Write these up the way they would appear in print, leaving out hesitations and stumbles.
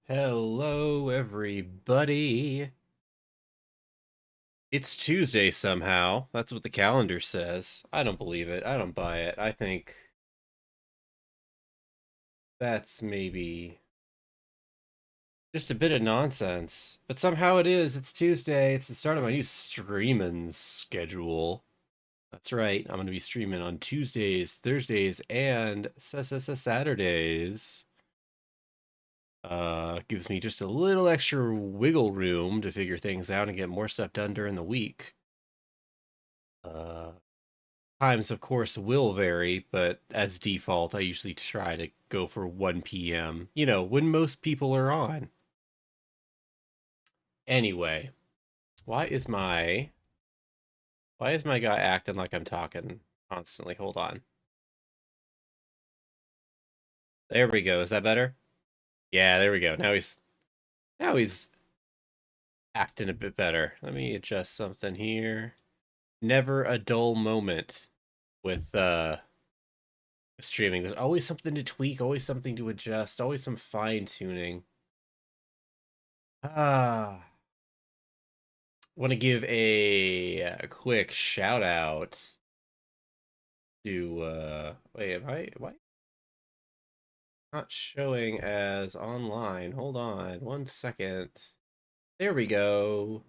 Hello, everybody. It's Tuesday somehow. That's what the calendar says. I don't believe it. I don't buy it. I think that's maybe just a bit of nonsense. But somehow it is. It's Tuesday. It's the start of my new streaming schedule. That's right. I'm going to be streaming on Tuesdays, Thursdays, and Saturdays. Gives me just a little extra wiggle room to figure things out and get more stuff done during the week. Uh, Times, of course, will vary, but as default, I usually try to go for 1 p.m., when most people are on. Anyway, why is my why is my guy acting like I'm talking constantly? Hold on. There we go. Is that better? Yeah, there we go. Now he's acting a bit better. Let me adjust something here. Never a dull moment with streaming. There's always something to tweak, always something to adjust, always some fine tuning. Ah, want to give a quick shout out to wait, am I not showing as online? Hold on 1 second. There we go.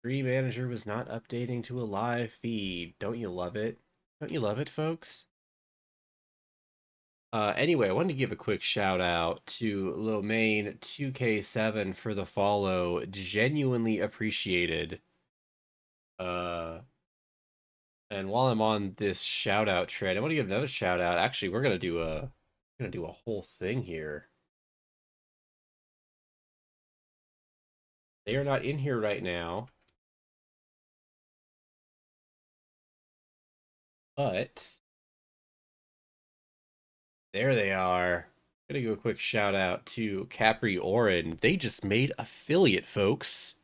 Stream Manager was not updating to a live feed. Don't you love it? Don't you love it, folks? Anyway, I wanted to give a quick shout out to Lomain 2K7 for the follow. Genuinely appreciated. Uh, And while I'm on this shout out trend, I want to give another shout out. Actually, we're gonna do a whole thing here. They are not in here right now, but there they are. Gonna give a quick shout out to Capri Orin. They just made affiliate, folks.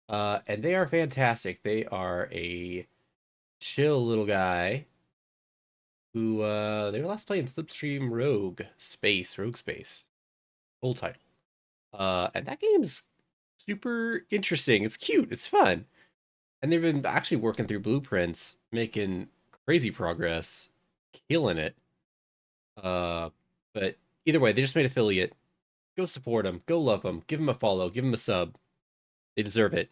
And they are fantastic. They are a chill little guy who they were last playing Slipstream Rogue Space, full title. And that game's super interesting. It's cute. It's fun. And they've been actually working through blueprints, making crazy progress, killing it. Uh, but either way, they just made affiliate. Go support them. Go love them. Give them a follow. Give them a sub. They deserve it.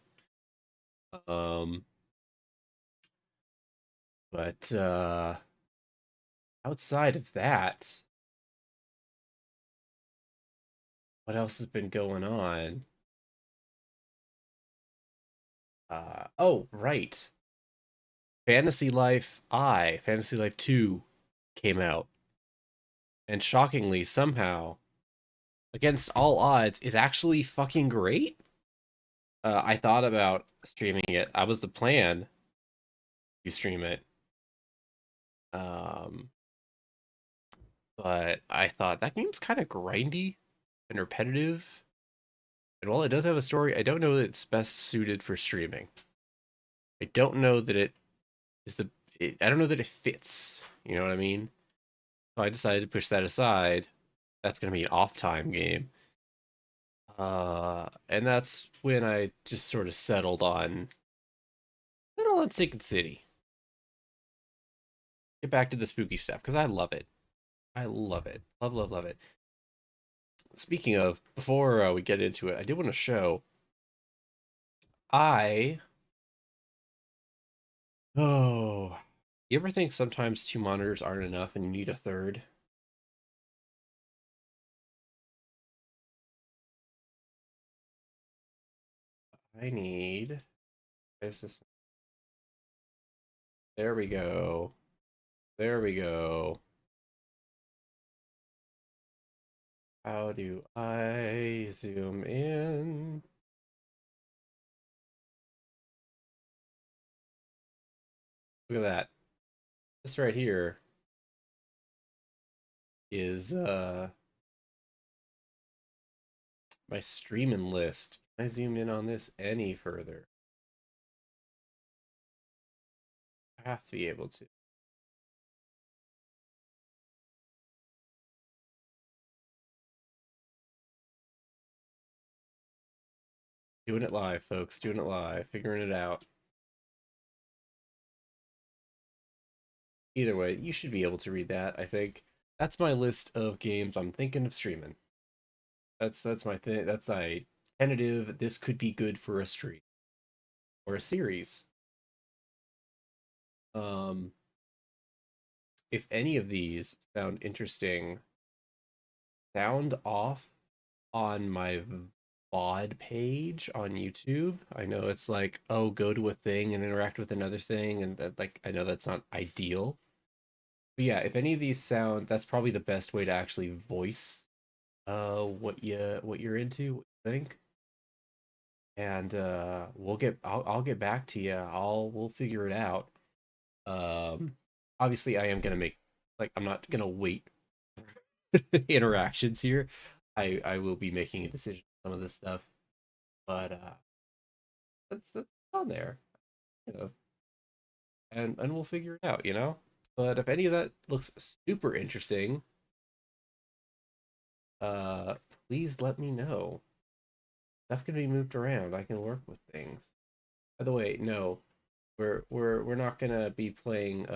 Um, but outside of that, what else has been going on? Oh, right. Fantasy Life 2 came out. And shockingly, somehow, against all odds, is actually fucking great. I thought about streaming it. I was the plan to stream it. Um, but I thought that game's kind of grindy and repetitive. And while it does have a story, I don't know that it's best suited for streaming. I don't know that it is I don't know that it fits. You know what I mean? So I decided to push that aside. That's gonna be an off time game. And that's when I just sort of settled on Sinking City. Get back to the spooky stuff because I love it. I love it. Love, love, love it. Speaking of, before we get into it, I did want to show. I. Oh. You ever think sometimes two monitors aren't enough and you need a third? I need. Is this? There we go. There we go. How do I zoom in? Look at that. This right here is my streaming list. Can I zoom in on this any further? I have to be able to. Doing it live, folks. Doing it live. Figuring it out. Either way, you should be able to read that, I think. That's my list of games I'm thinking of streaming. That's my thing. That's my tentative. This could be good for a stream or a series. Um, if any of these sound interesting, sound off on my VOD page on YouTube. I know it's like, oh, go to a thing and interact with another thing, and that, like, I know that's not ideal. But yeah, if any of these sound, that's probably the best way to actually voice what you're into, what you think. And I'll get back to you. We'll figure it out. Um Obviously I am gonna make, like, I'm not gonna wait interactions here. I will be making a decision on some of this stuff, but that's on there, you know, and we'll figure it out, you know. But if any of that looks super interesting, uh, please let me know. Stuff can be moved around. I can work with things. By the way, no, we're not gonna be playing.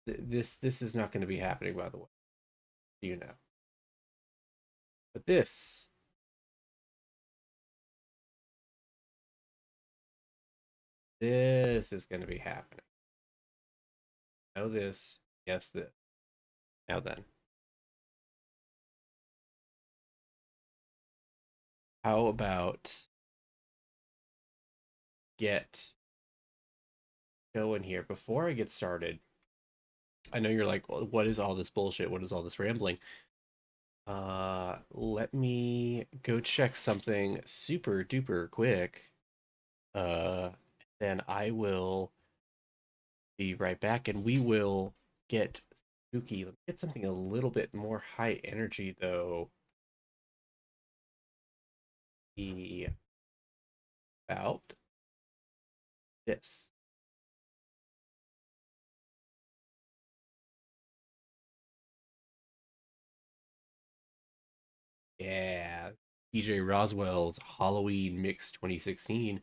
This is not gonna be happening. By the way, you know. But this is gonna be happening. Know this. Yes, this. Now then, how about get going here before I get started? I know you're like, "Well, what is all this bullshit? What is all this rambling?" Let me go check something super duper quick. Uh, then I will be right back and we will get spooky. Let me get something a little bit more high energy though. The About this. Yeah. DJ Roswell's Halloween Mix 2016.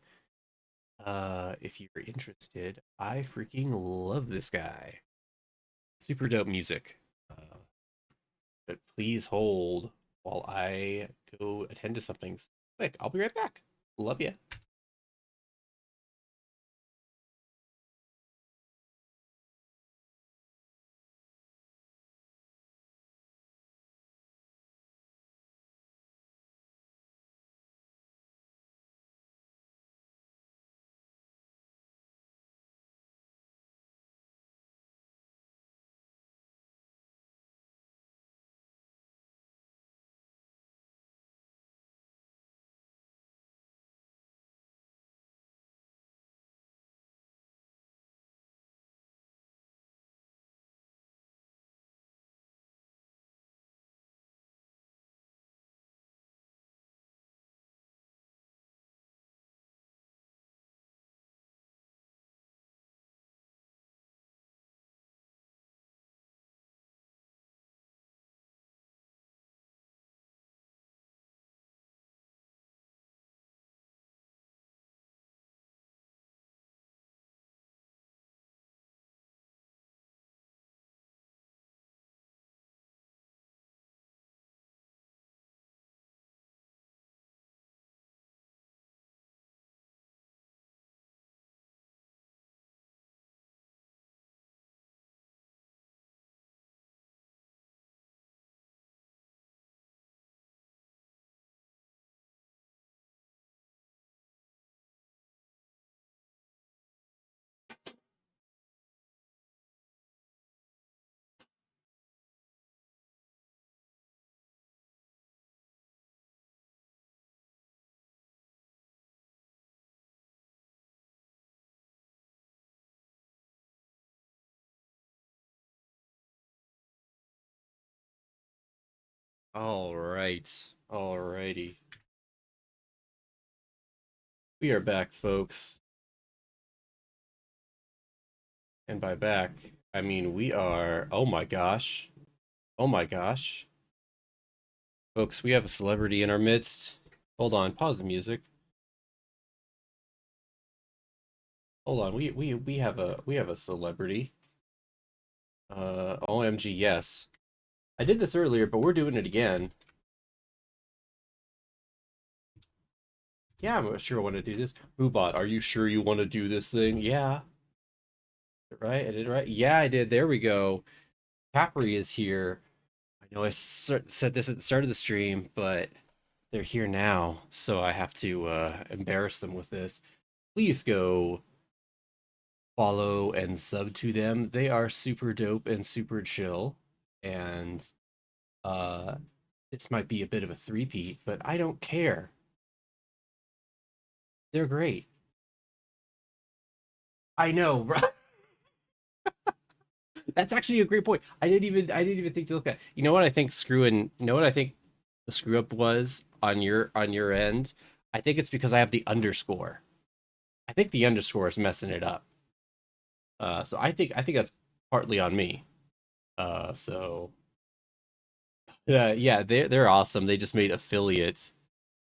If you're interested, I freaking love this guy. Super dope music. But please hold while I go attend to something quick. I'll be right back. Love ya. All right. Alrighty. We are back, folks. And by back, I mean we are. Oh my gosh. Oh my gosh. Folks, we have a celebrity in our midst. Hold on, pause the music. Hold on, we have a celebrity. OMG, yes. I did this earlier, but we're doing it again. Yeah, I'm sure I want to do this. Boobot, are you sure you want to do this thing? Yeah. Right? I did it right? Yeah, I did. There we go. Capri is here. I know I said this at the start of the stream, but they're here now, so I have to embarrass them with this. Please go follow and sub to them. They are super dope and super chill. And uh this might be a bit of a three-peat, but I don't care. They're great. I know, right? That's actually a great point. I didn't even think to look at. You know what I think screwing you know what I think the screw up was on your end? I think it's because I have the underscore. I think the underscore is messing it up. So I think that's partly on me. So yeah, they're awesome. They just made affiliate.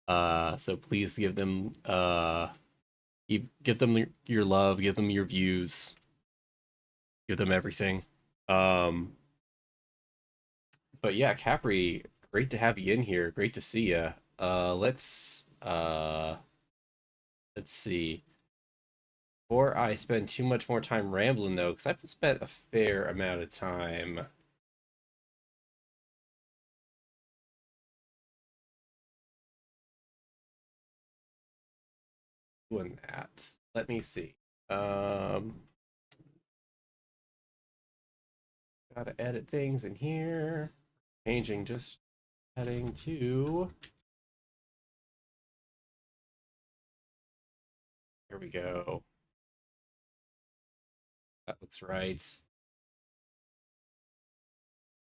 So please give them you give them your love, give them your views, give them everything. Um, but yeah, Capri, great to have you in here. Great to see you. Let's see. Before I spend too much more time rambling though, because I've spent a fair amount of time doing that. Let me see. Um, Gotta edit things in here. Changing just heading to. Here we go. That looks right.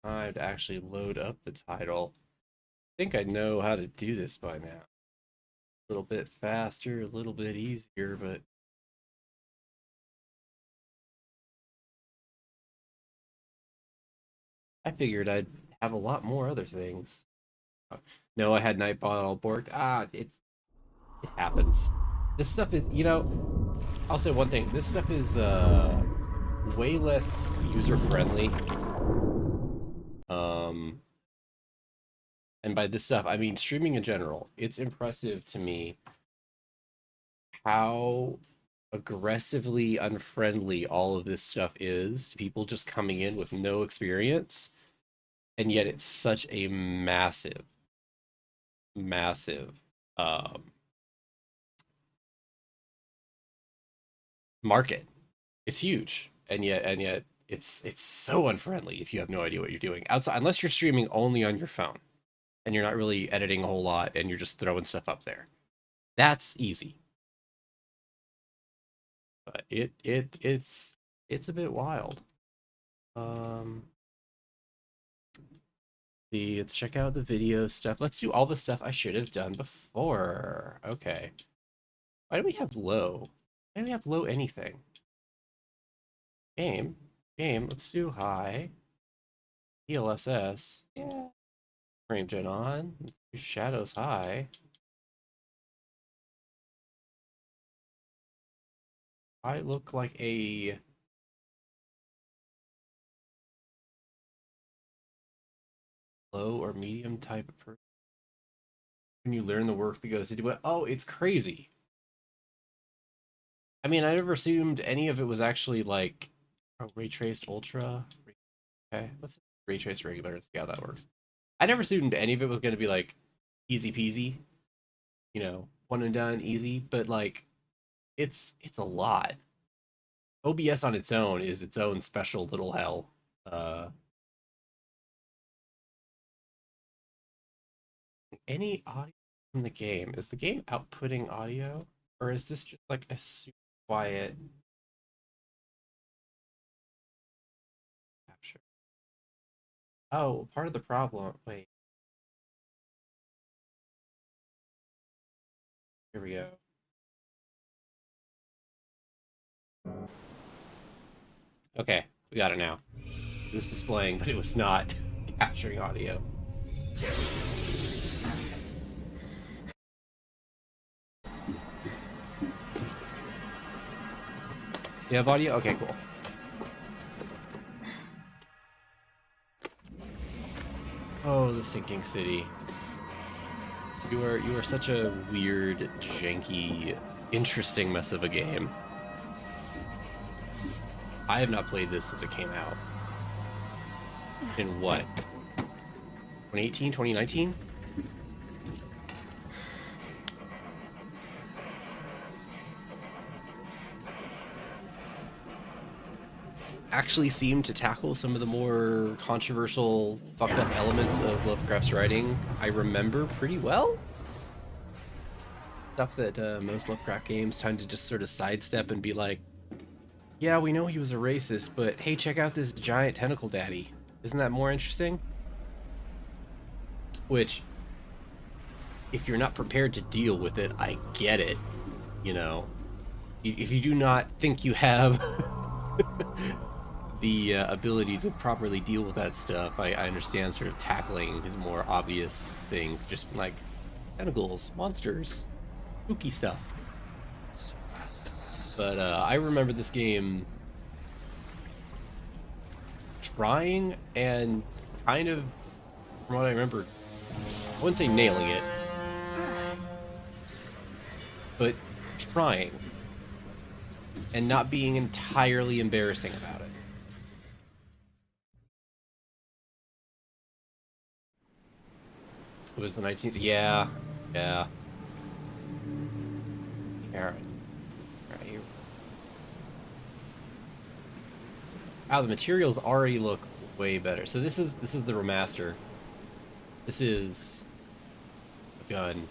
Time to actually load up the title. I think I know how to do this by now. A little bit faster, a little bit easier, but I figured I'd have a lot more other things. No, I had Nightbot all borked. It happens. This stuff is, I'll say one thing. This stuff is way less user friendly. Um, and by this stuff, I mean streaming in general. It's impressive to me how aggressively unfriendly all of this stuff is to people just coming in with no experience, and yet it's such a massive um market. It's huge, and yet it's so unfriendly if you have no idea what you're doing outside, unless you're streaming only on your phone and you're not really editing a whole lot and you're just throwing stuff up there. That's easy, but it's a bit wild. um let's check out the video stuff. Let's do all the stuff I should have done before. Okay. Why do we have low? Why do we have low anything? Game. Game. Let's do high. ELSS. Yeah. Frame gen on. Let's do shadows high. I look like a low or medium type of person. When you learn the work that goes into it. Oh, it's crazy. I mean, I never assumed any of it was actually like ray traced ultra. Okay, let's ray trace regular and see how that works. I never assumed any of it was going to be like easy peasy, one and done, easy. But like, it's a lot. OBS on its own is its own special little hell. Any audio from the game? Is the game outputting audio, or is this just like a super quiet capture? Oh, part of the problem. Wait, here we go. Okay, we got it now. It was displaying, but it was not capturing audio. You have audio? Okay, cool. Oh, the sinking city. You are such a weird, janky, interesting mess of a game. I have not played this since it came out. In what? 2018, 2019? Actually seemed to tackle some of the more controversial, fucked up elements of Lovecraft's writing I remember pretty well. Stuff that most Lovecraft games tend to just sort of sidestep and be like, yeah, we know he was a racist, but hey, check out this giant tentacle daddy. Isn't that more interesting? Which, if you're not prepared to deal with it, I get it. You know, if you do not think you have the ability to properly deal with that stuff, I understand sort of tackling his more obvious things, just like tentacles, monsters, spooky stuff. But I remember this game trying and kind of, from what I remember, I wouldn't say nailing it, but trying and not being entirely embarrassing about it. It was the 19th. Yeah. Karen. Right here. Wow, the materials already look way better. So this is the remaster. This is a gun.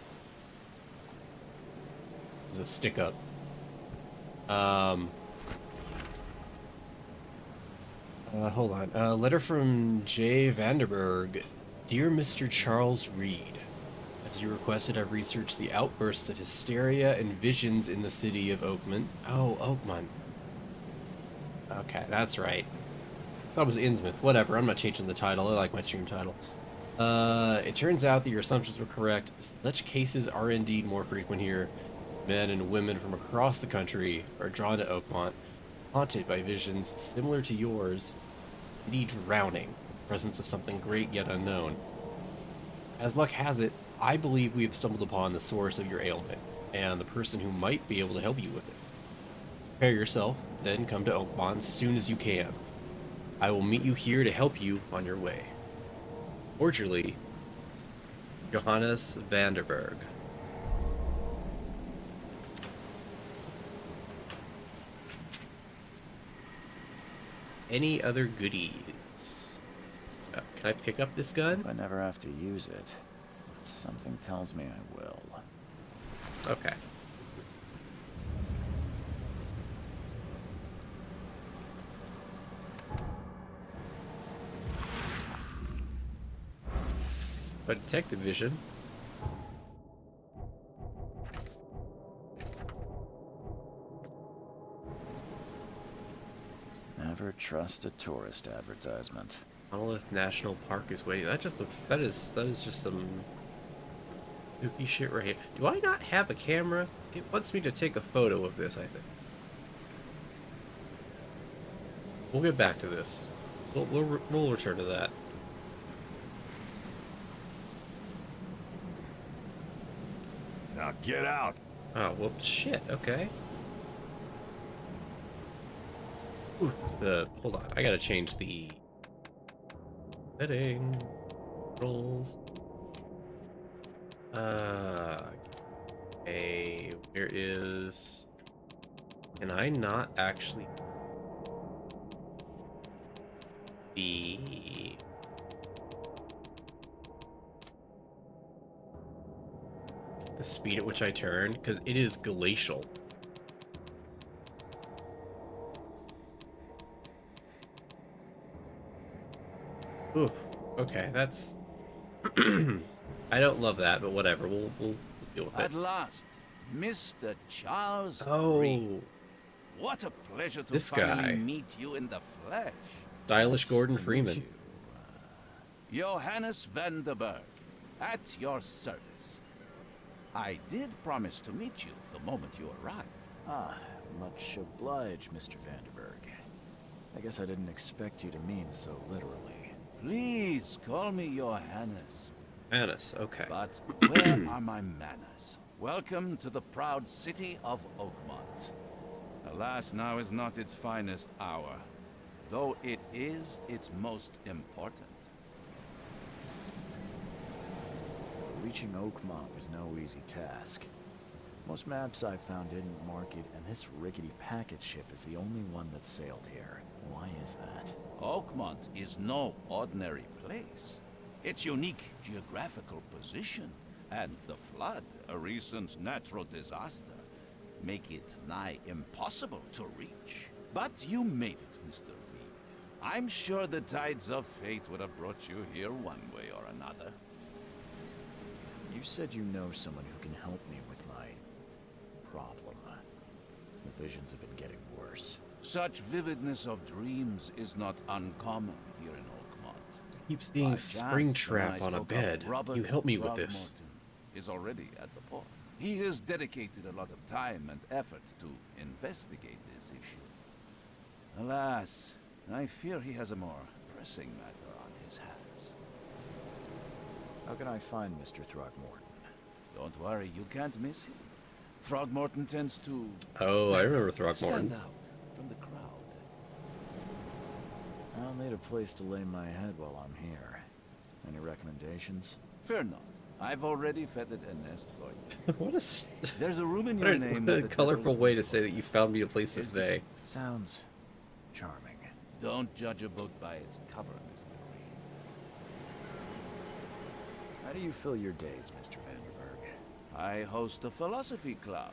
This is a stick up. Hold on. Letter from J. Vanderberg. Dear Mr. Charles Reed, as you requested, I've researched the outbursts of hysteria and visions in the city of Oakmont. Oh, Oakmont. Okay, that's right. I thought it was Innsmouth. Whatever, I'm not changing the title. I like my stream title. It turns out that your assumptions were correct. Such cases are indeed more frequent here. Men and women from across the country are drawn to Oakmont, haunted by visions similar to yours, indeed drowning in the presence of something great yet unknown. As luck has it, I believe we have stumbled upon the source of your ailment, and the person who might be able to help you with it. Prepare yourself, then come to Oakmont as soon as you can. I will meet you here to help you on your way. Cordially, Johannes Vanderberg. Any other goodies? Can I pick up this gun? I never have to use it, but something tells me I will. Okay. But detective vision. Never trust a tourist advertisement. Monolith National Park is waiting. That just looks. That is just some spooky shit right here. Do I not have a camera? It wants me to take a photo of this, I think. We'll get back to this. We'll return to that. Now get out. Oh, well, shit. Okay. Ooh, hold on. I gotta change the setting rolls. Okay. Where is? Can I not actually the speed at which I turn? Because it is glacial. Oof. Okay, that's. I don't love that, but whatever. We'll deal with it. At last, Mr. Charles Oh, Reed. What a pleasure to this finally guy. meet you in the flesh. Stylish Gordon To meet Freeman. you. Johannes Vanderberg, at your service. I did promise to meet you the moment you arrived. Ah, Much obliged, Mr. Vanderberg. I guess I didn't expect you to mean so literally. Please call me your Highness. Annis, okay. But where are my manners? Welcome to the proud city of Oakmont. Alas, now is not its finest hour, though it is its most important. Reaching Oakmont was no easy task. Most maps I found didn't mark it, and this rickety packet ship is the only one that sailed here. Why is that? Oakmont is no ordinary place. Its unique geographical position and the flood, a recent natural disaster, make it nigh impossible to reach. But you made it, Mr. Reed. I'm sure the tides of fate would have brought you here one way or another. You said you know someone who can help me with my problem. The visions have been getting worse. Such vividness of dreams is not uncommon here in Oakmont. Keep seeing By spring chance, the man trap I on a spoke of, bed. Robert You help me with this. Throgmorton, is already at the port. He has dedicated a lot of time and effort to investigate this issue. Alas, I fear he has a more pressing matter on his hands. How can I find Mr. Throgmorton? Don't worry, you can't miss him. Throgmorton tends to Oh, I remember Throckmorton. stand out from the crowd. I'll need a place to lay my head while I'm here. Any recommendations? Fear not. I've already feathered a nest for you. What a, There's a room in what your a, name. what a with the colorful devil's way to roof say on that it. you found me a place to stay. Sounds charming. Don't judge a book by its cover, Mr. Reed. How do you fill your days, Mr. Vanderberg? I host a philosophy club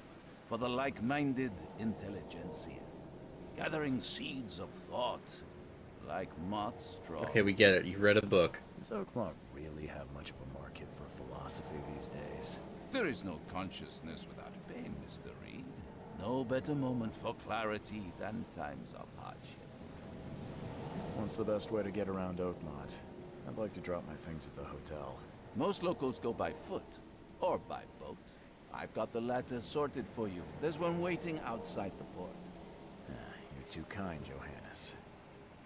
for the like-minded intelligentsia, gathering seeds of thought like moths draw. Okay, we get it. You read a book. Does Oakmont really have much of a market for philosophy these days? There is no consciousness without pain, Mr. Reed. No better moment for clarity than times of hardship. What's the best way to get around Oakmont? I'd like to drop my things at the hotel. Most locals go by foot or by boat. I've got the latter sorted for you. There's one waiting outside the port. You're too kind, Johannes.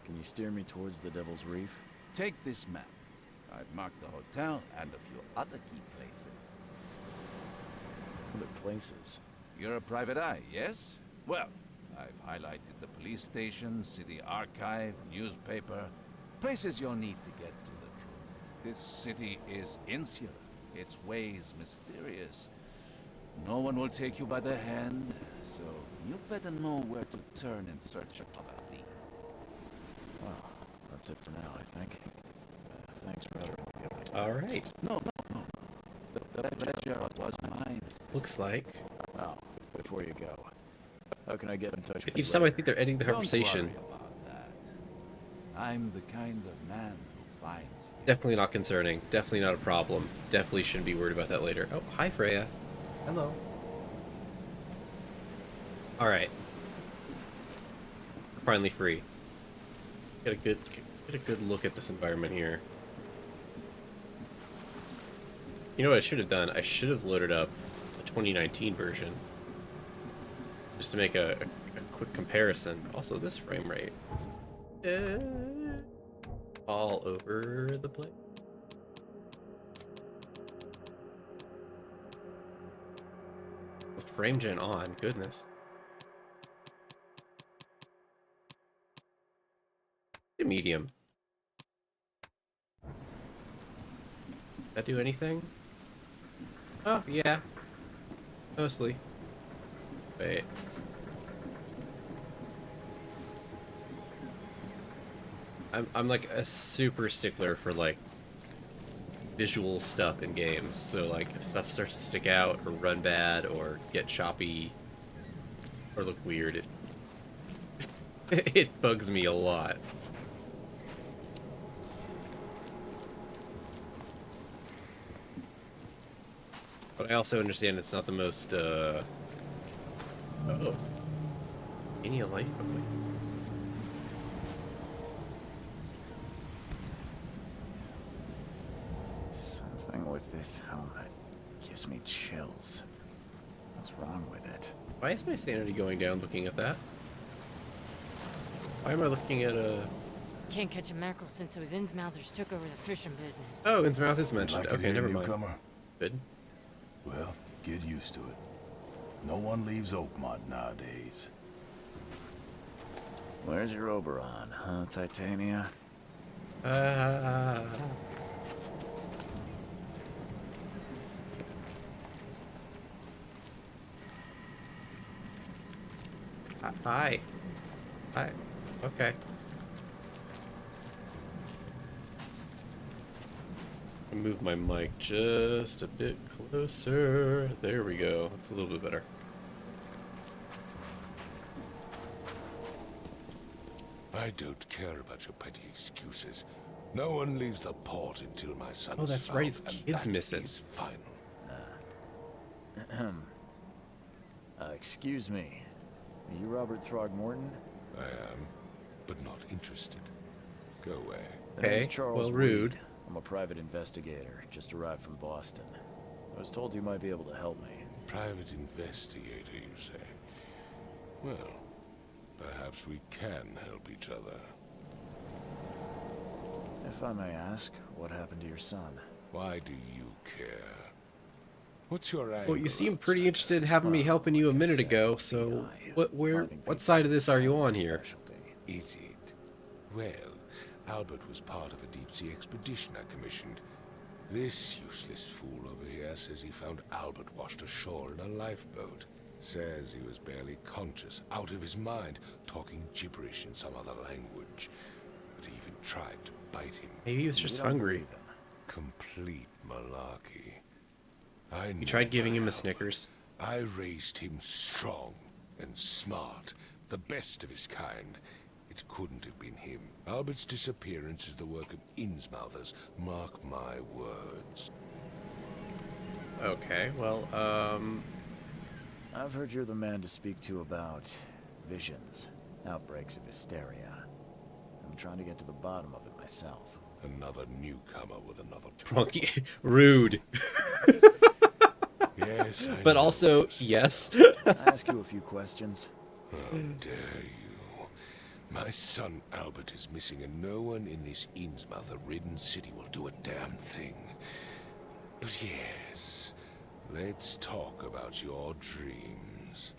Can you steer me towards the Devil's Reef? Take this map. I've marked the hotel and a few other key places. Other places? You're a private eye, yes? Well, I've highlighted the police station, city archive, newspaper, places you'll need to get to the truth. This city is insular, its ways mysterious. No one will take you by the hand, so you better know where to turn in search of a lead. Well, that's it for now, I think. Thanks, brother. All right. No. The pleasure was mine. Looks like. Oh, before you go, how can I get in touch with Each you time I later? think they're ending the Don't conversation. worry about that. I'm the kind of man who finds you. Definitely not concerning. Definitely not a problem. Definitely shouldn't be worried about that later. Oh, hi, Freya. Hello. All right. We're finally free. Get a good look at this environment here. You know what I should have done? I should have loaded up the 2019 version just to make a quick comparison. Also, this frame rate. All over the place. With frame gen on, goodness. Medium. That do anything? Oh, yeah. Mostly. Wait. I'm like a super stickler for like visual stuff in games, so like if stuff starts to stick out or run bad or get choppy or look weird, it bugs me a lot. But I also understand it's not the most oh. Any light? Okay. Something with this helmet gives me chills. What's wrong with it? Why is my sanity going down looking at that? Why am I looking at a... Can't catch a mackerel since those Innsmouthers took over the fishing business. Oh, Innsmouth is You mentioned. like it Okay, here, never mind. newcomer? Good. Well, get used to it. No one leaves Oakmont nowadays. Where's your Oberon, huh, Titania? Hi. Hi. Okay. Move my mic just a bit closer. There we go. It's a little bit better. I don't care about your petty excuses. No one leaves the port until my son Oh, is that's found, right, his and kid's that missing. is final. Excuse me. Are you Robert Throgmorton? I am, but not interested. Go away. The name's Okay, Charles well, rude. Reed. I'm a private investigator, just arrived from Boston. I was told you might be able to help me. Private investigator, you say? Well, perhaps we can help each other. If I may ask, what happened to your son? Why do you care? What's your angle? Well, you seem outside pretty that? interested in having me helping you a minute ago, so what side of this are you on here? Is it? Well, Albert was part of a deep-sea expedition I commissioned. This useless fool over here says he found Albert washed ashore in a lifeboat. Says he was barely conscious, out of his mind, talking gibberish in some other language. But he even tried to bite him. Maybe he was just hungry. Complete malarkey. You tried giving him a Snickers. I raised him strong and smart, the best of his kind. It couldn't have been him. Albert's disappearance is the work of Innsmouthers, mark my words. Okay, well, I've heard you're the man to speak to about visions, outbreaks of hysteria. I'm trying to get to the bottom of it myself. Another newcomer with another monkey, rude. Yes, I But know, also, sister. yes. Can I ask you a few questions? How dare you? My son Albert is missing, and no one in this Innsmouth-ridden city will do a damn thing. But yes, let's talk about your dreams.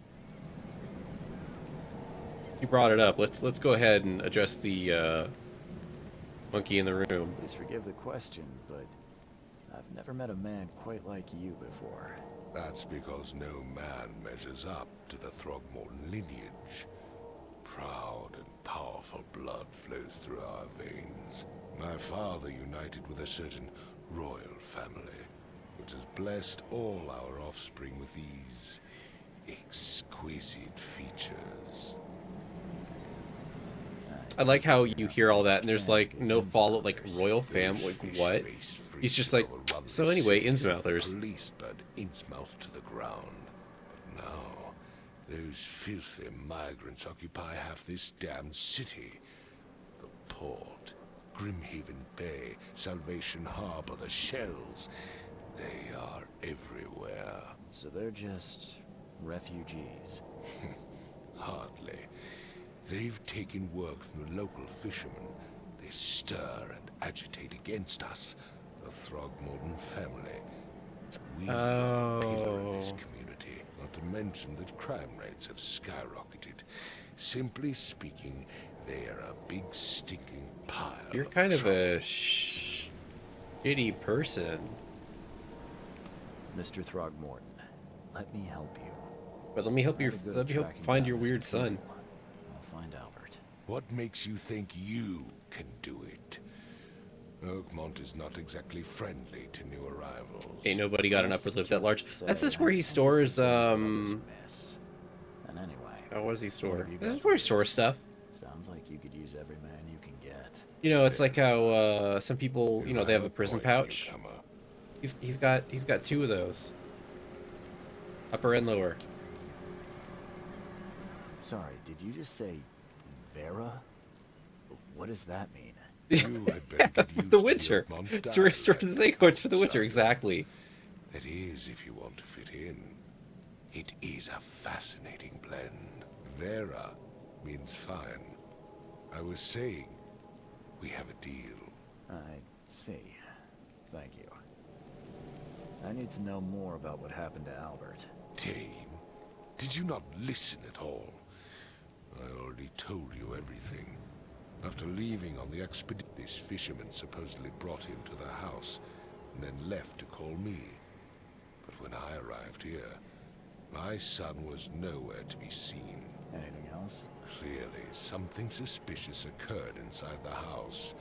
You brought it up. Let's go ahead and address the monkey in the room. Please forgive the question, but I've never met a man quite like you before. That's because no man measures up to the Throgmorton lineage. Proud and powerful blood flows through our veins. My father united with a certain royal family, which has blessed all our offspring with these exquisite features. I like how you hear all that and there's like no follow, like royal fam. Like what? He's just like, so anyway, Innsmouthers. Police burned Innsmouth to the ground. But now, those filthy migrants occupy half this damned city. The port, Grimhaven Bay, Salvation Harbor, the shells. They are everywhere. So they're just refugees. Hardly. They've taken work from the local fishermen. They stir and agitate against us, the Throgmorton family. We are the pillar of this community, not to mention that crime rates have skyrocketed. Simply speaking, they are a big stinking pile. You're kind of trouble. a shitty person. Mr. Throgmorton, let me help you. But let me help you. Not a good Let me help tracking find down your this weird son. people. I'll find Albert. What makes you think you can do it? Oakmont is not exactly friendly to new arrivals. Ain't nobody got an upper Let's lip that large. just That's say just where I he tend to stores see things that others miss. And anyway, Oh, what does he store? have you got That's where he for stores us? stuff. Sounds like you could use every man you can get. You know, it's like how some people, you know, they have a prison point, pouch. newcomer. He's got two of those. Upper and lower. Sorry, did you just say Vera? What does that mean? You had better get used The to winter. Oakmont It's where he stores dialect, his acorns for the winter. son. Exactly. That is, if you want to fit in. It is a fascinating blend. Vera means fine. I was saying, we have a deal. I see. Thank you. I need to know more about what happened to Albert. Dane, did you not listen at all? I already told you everything. After leaving on the expedition, this fisherman supposedly brought him to the house, and then left to call me. But when I arrived here, my son was nowhere to be seen. Anything else? Clearly, something suspicious occurred inside the house.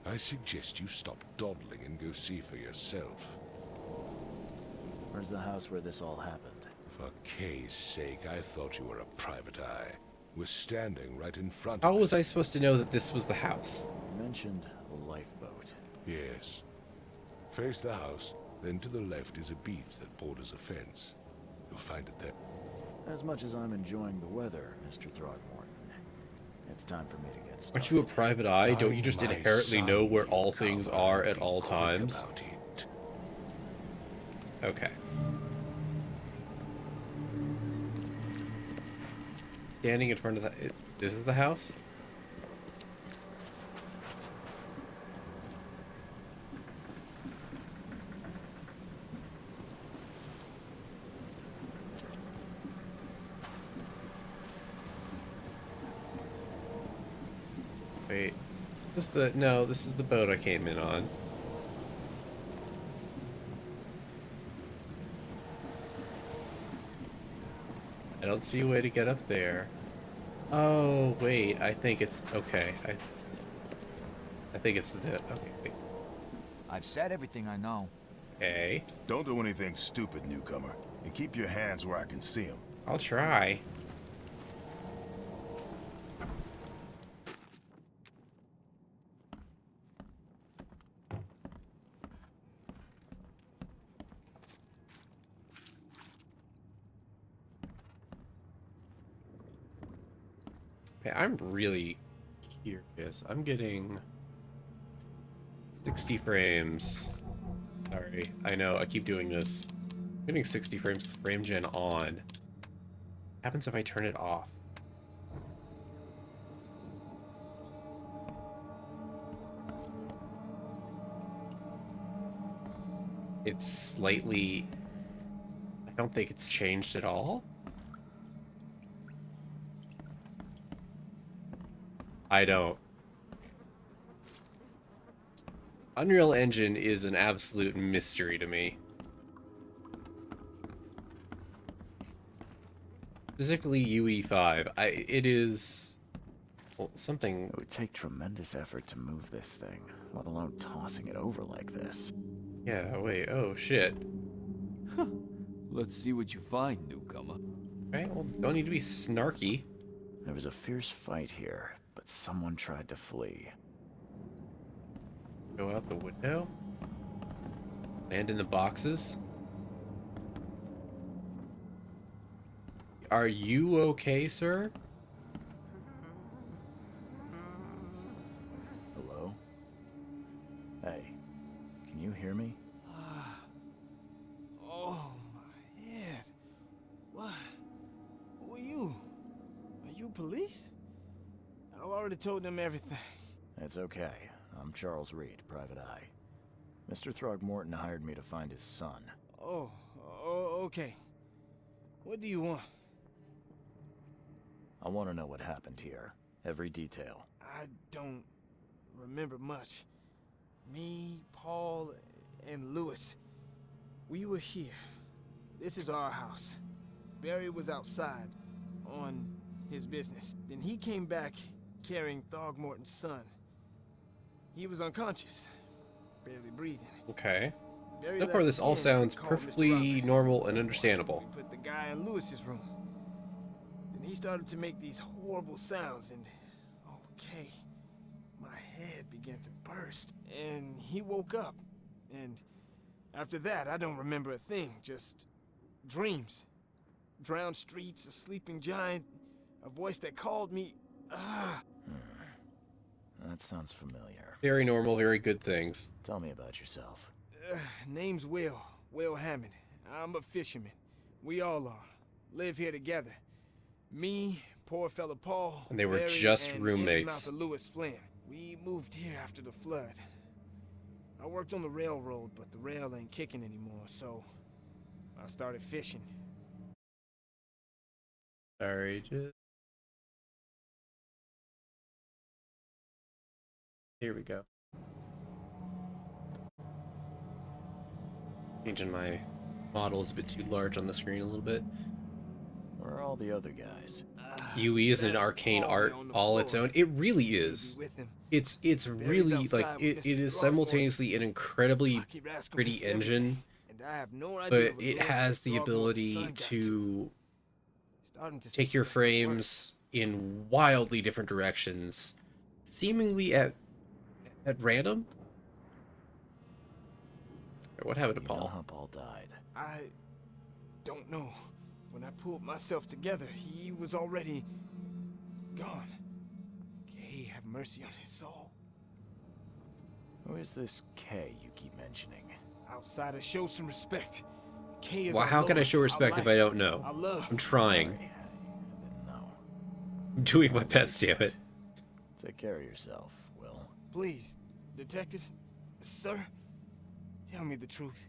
I suggest you stop dawdling and go see for yourself. Where's the house where this all happened? For Kay's sake, I thought you were a private eye. We're standing right in front How of was I supposed to know that this was the house? You mentioned a lifeboat. Yes. Face the house, then to the left is a beach that borders a fence. You'll find it there. As much as I'm enjoying the weather, Mr. Throgmorton, it's time for me to get started. Aren't you a private eye? Don't you just Find my inherently son know where will all come things and are at be all quick times? about it. Okay. Standing in front of the... This is the house? Wait. This is the... No, this is the boat I came in on. I don't see a way to get up there. Oh, wait. I think it's... Okay. I think it's the... Okay, wait. I've said everything I know. Okay. Don't do anything stupid, newcomer. And keep your hands where I can see them. I'll try. Okay, I'm really curious. I'm getting 60 frames. Sorry, I know, I keep doing this. I'm getting 60 frames with frame gen on. What happens if I turn it off? It's slightly... I don't think it's changed at all. I don't. Unreal Engine is an absolute mystery to me. Specifically UE5. It is... Well, something... It would take tremendous effort to move this thing, let alone tossing it over like this. Yeah, wait, oh shit. Let's see what you find, newcomer. Right, well, don't need to be snarky. There was a fierce fight here, but someone tried to flee. Go out the window. Land in the boxes. Are you okay, sir? Hello? Hey, can you hear me? Oh, my head. What? Who are you? Are you police? I've already told them everything. It's okay. I'm Charles Reed, Private Eye. Mr. Throgmorton hired me to find his son. Oh, okay. What do you want? I want to know what happened here. Every detail. I don't remember much. Me, Paul, and Lewis. We were here. This is our house. Barry was outside on his business. Then he came back carrying Throgmorton's son. He was unconscious, barely breathing. Okay. Barry So left far, this all again to sounds call Mr. perfectly Roberts. normal and understandable. We put the guy in Lewis's room. Then he started to make these horrible sounds and... Okay. My head began to burst. And he woke up. And after that, I don't remember a thing. Just dreams. Drowned streets, a sleeping giant, a voice that called me. That sounds familiar. Very normal, very good things. Tell me about yourself. Name's Will Hammond. I'm a fisherman. We all are. live here together. Me, poor fella Paul, And they were Barry, just and roommates. Innsmouth Lewis Flynn. We moved here after the flood. I worked on the railroad, but the rail ain't kicking anymore, so I started fishing. Sorry, just... Here we go. Changing my model is a bit too large on the screen a little bit. Where are all the other guys? UE is an That's arcane Paul art on the all its floor. own. It really Maybe is. with him. It's Barry's really like outside with it Mr. is Throckmorton. simultaneously an incredibly I keep asking pretty Mr. everything, engine, and I have no idea but what it Lewis has the Throckmorton's ability son got to Starting to take your suspect frames in wildly different directions, seemingly at random. What happened to You know Paul? how Paul died. I don't know. When I pulled myself together, he was already gone. Kay, have mercy on his soul. Who is this K you keep mentioning? Outsiders, show some respect. Kay is Well, our how can I Lord, show our respect if life, I don't know? our love. I'm trying. Sorry, I didn't know. I'm doing my best, damn it. Take care of yourself, Will. Please, detective, sir, tell me the truth.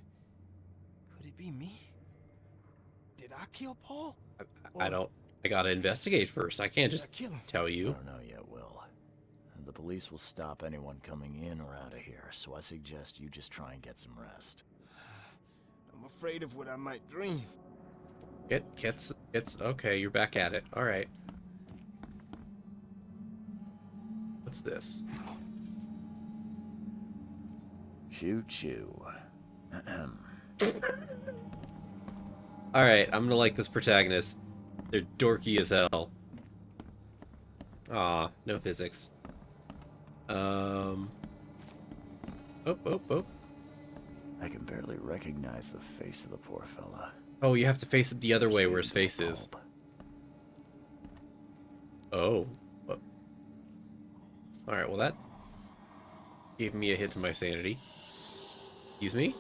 Could it be me? Did I kill Paul? I don't. I gotta investigate first. I can't Did I just kill him? tell I you. don't know yet, Will. The police will stop anyone coming in or out of here, so I suggest you just try and get some rest. I'm afraid of what I might dream. Gets. Okay, you're back at it. All right. What's this? Choo choo. All right, I'm gonna like this protagonist. They're dorky as hell. Aw, no physics. Oh. I can barely recognize the face of the poor fella. Oh, you have to face it the other way where his Maybe face a is. bulb. Oh. Alright, well that gave me a hit to my sanity. Excuse me?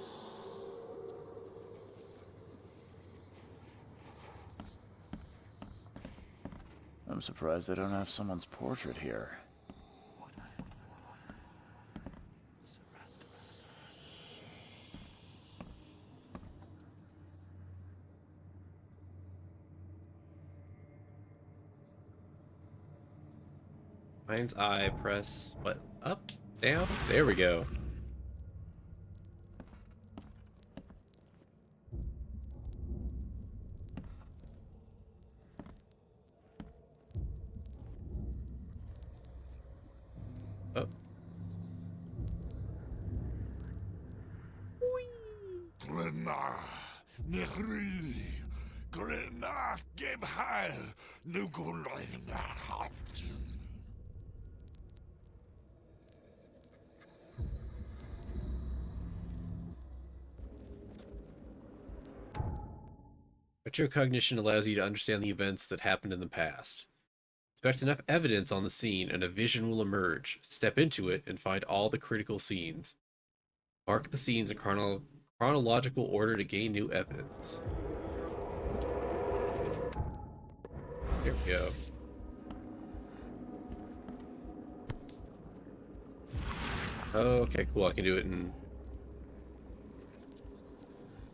I'm surprised they don't have someone's portrait here. Mind's eye, press, what, up, down? There we go. Oh. Grenna, Nehri, Grenna, Gebheil, Nugulina, Haftin. Retrocognition allows you to understand the events that happened in the past. Expect enough evidence on the scene and a vision will emerge. Step into it and find all the critical scenes. Mark the scenes in chronological order to gain new evidence. There we go. Okay, cool. I can do it in...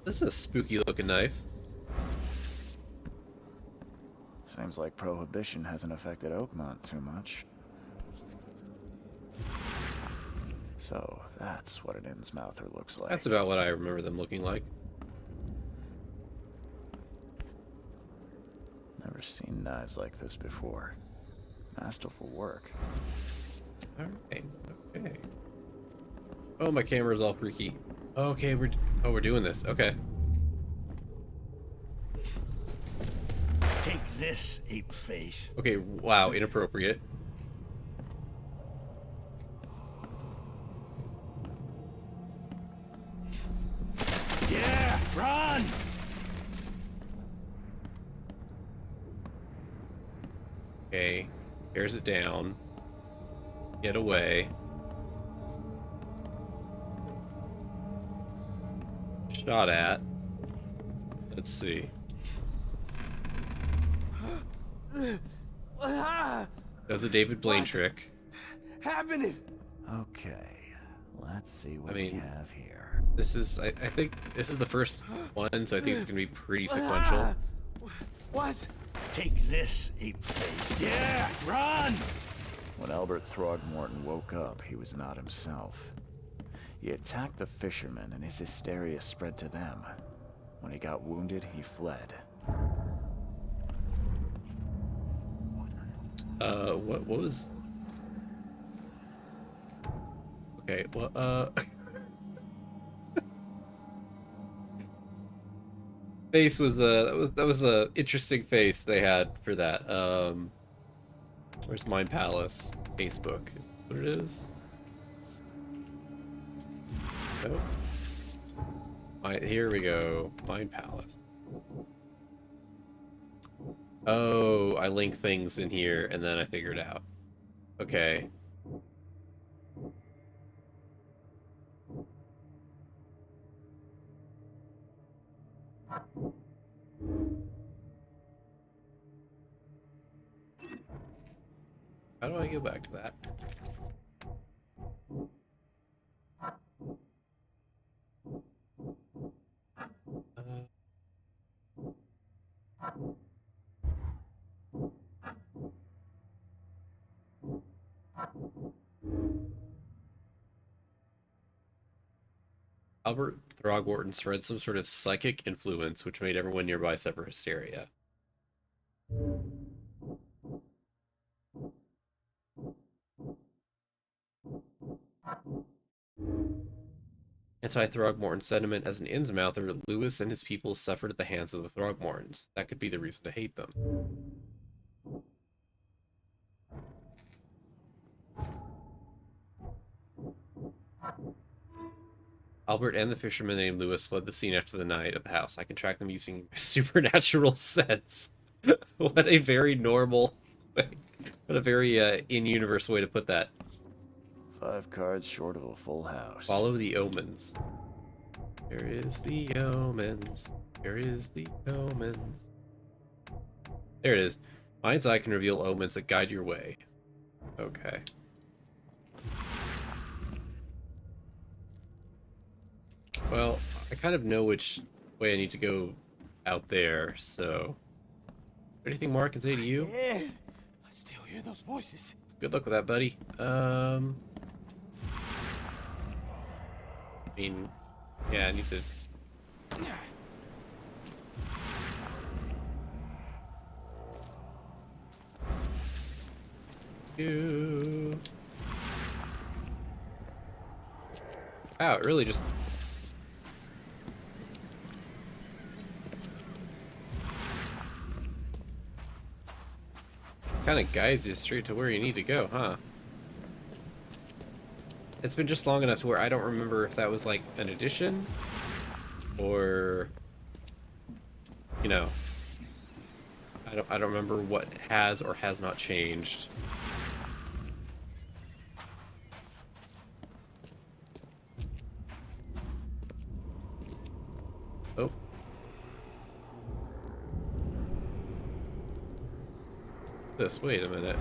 This is a spooky looking knife. Seems like Prohibition hasn't affected Oakmont too much. So, that's what an Innsmouther looks like. That's about what I remember them looking like. Never seen knives like this before. Masterful work. Alright, okay. Oh, my camera's all freaky. Okay, we're doing this. Okay. Take this, ape face. Okay, wow, inappropriate. Yeah, run! Okay, tears it down. Get away. Shot at. Let's see. Does a David Blaine What? trick. Happening? Okay, let's see what I we mean, have here. this is, I think this is the first one, so I think it's going to be pretty sequential. What? Take this, ape-face. Yeah, run! When Albert Throgmorton woke up, he was not himself. He attacked the fishermen, and his hysteria spread to them. When he got wounded, he fled. What was... Okay, well, face was, that was a interesting face they had for that. Where's Mind Palace? Facebook, is that what it is? Nope. Here we go. Mind Palace. Oh, I link things in here and then I figured out. Okay. How do I go back to that? Albert Throgmorton spread some sort of psychic influence which made everyone nearby suffer hysteria. Anti-Throgmorton sentiment as an Innsmouther, Lewis and his people suffered at the hands of the Throgmortons. That could be the reason to hate them. Albert and the fisherman named Lewis fled the scene after the night at the house. I can track them using my supernatural sense. What a very normal way. What a very in-universe way to put that. 5 cards short of a full house. Follow the omens. There is the omens. There is the omens. There it is. Mind's eye can reveal omens that guide your way. Okay. Well, I kind of know which way I need to go out there, so... Anything more I can say to you? Yeah. I still hear those voices. Good luck with that, buddy. I mean, yeah, I need to... Wow, it really just... kind of guides you straight to where you need to go, huh? It's been just long enough to where I don't remember if that was like an addition or, you know, I don't remember what has or has not changed. Oh. This, wait a minute.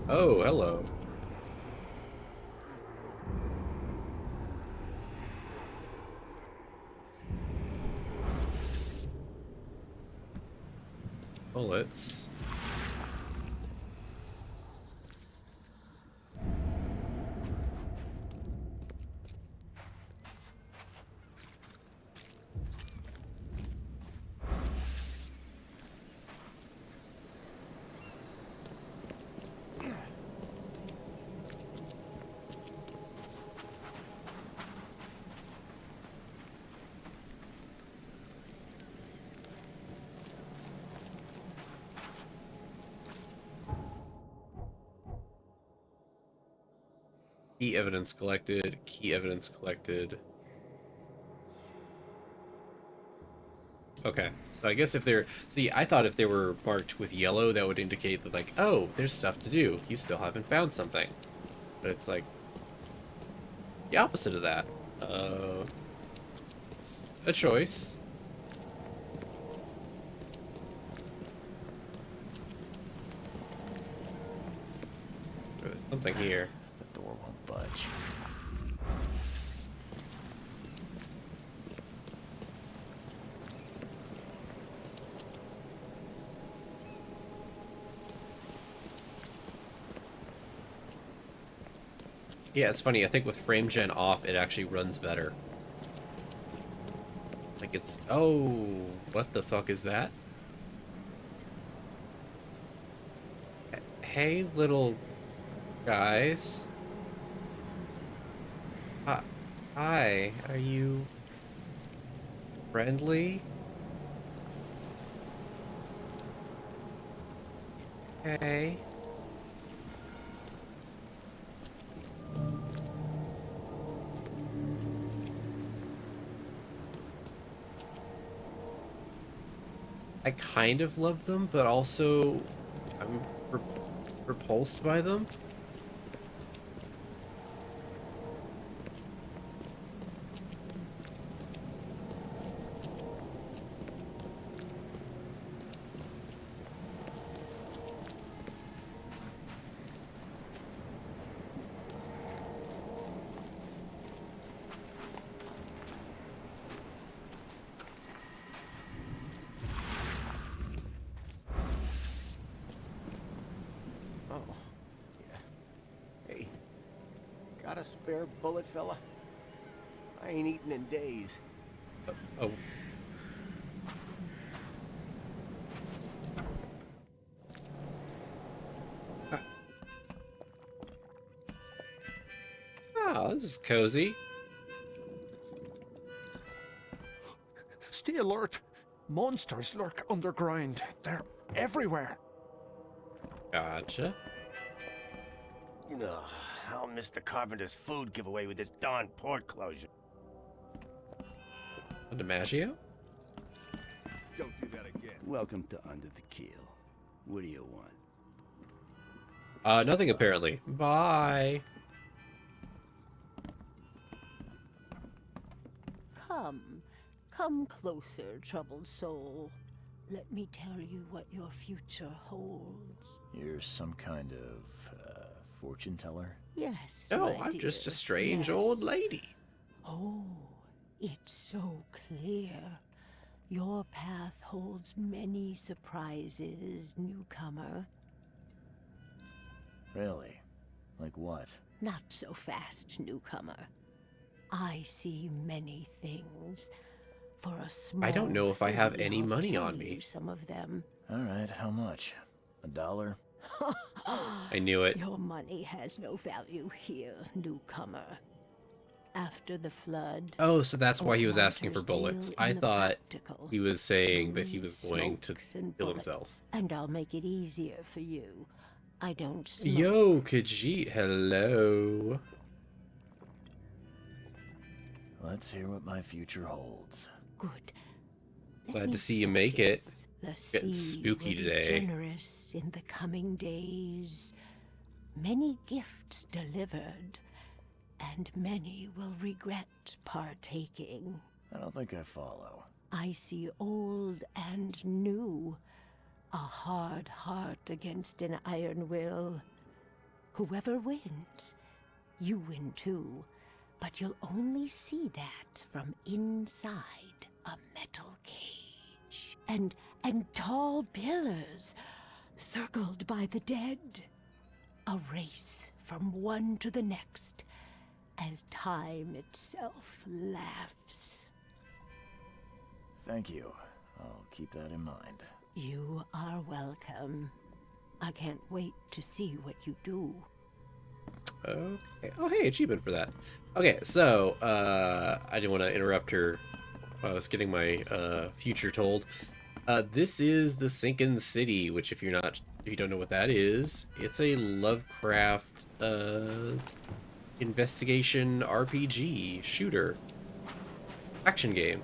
Oh, hello. Bullets. Key evidence collected. Key evidence collected. Okay. So I guess if they're... See, I thought if they were marked with yellow, that would indicate that, like, oh, there's stuff to do. You still haven't found something. But it's, like, the opposite of that. It's a choice. Something here. The door won't budge. Yeah, it's funny. I think with frame gen off, it actually runs better. Like it's... Oh, what the fuck is that? Hey, little guys. Hi, are you friendly? Hey. I kind of love them, but also I'm repulsed by them. Got a spare bullet, fella? I ain't eaten in days. Oh. Oh, this is cozy. Stay alert. Monsters lurk underground. They're everywhere. Gotcha. Ugh, I'll miss the carpenter's food giveaway with this darn port closure. DiMaggio? Don't do that again. Welcome to Under the Keel. What do you want? Nothing apparently. Bye. Come closer, troubled soul. Let me tell you what your future holds. You're some kind of fortune teller? Yes, No, my I'm dear, just a strange yes. old lady. Oh, it's so clear. Your path holds many surprises, newcomer. Really? Like what? Not so fast, newcomer. I see many things. For a small I don't know if I have fee, any I'll money tell on you me. Some of them. All right, how much? $1? I knew it. Your money has no value here, newcomer. After the flood... Oh, so that's why he was all asking for martyrs bullets. deal I in the thought practical. he was saying that he Only was going to smokes and kill bullets. himself. And I'll make it easier for you. I don't smoke. Yo, Khajiit, hello. Let's hear what my future holds. Good. Let Glad me to see you make it. focus. The Getting sea spooky will be today. generous in the coming days. Many gifts delivered, and many will regret partaking. I don't think I follow. I see old and new. A hard heart against an iron will. Whoever wins, you win too. But you'll only see that from inside a metal cage. And tall pillars, circled by the dead. A race from one to the next, as time itself laughs. Thank you. I'll keep that in mind. You are welcome. I can't wait to see what you do. Okay. Oh, hey, achievement for that. Okay, so, I didn't want to interrupt her while I was getting my, future told. This is the Sinking City, which if you don't know what that is, it's a Lovecraft, investigation RPG shooter. Action game.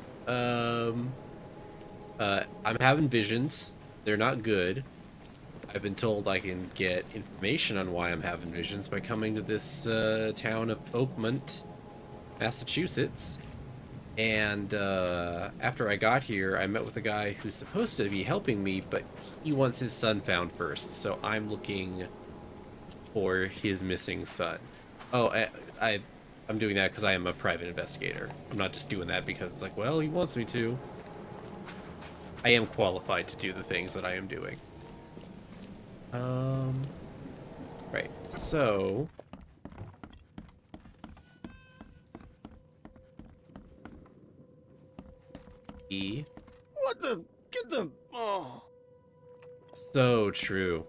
I'm having visions. They're not good. I've been told I can get information on why I'm having visions by coming to this town of Oakmont, Massachusetts. And after I got here, I met with a guy who's supposed to be helping me, but he wants his son found first. So I'm looking for his missing son. Oh, I'm doing that because I am a private investigator. I'm not just doing that because it's like, well, he wants me to. I am qualified to do the things that I am doing. Right. So What the? Get the... Oh. so true.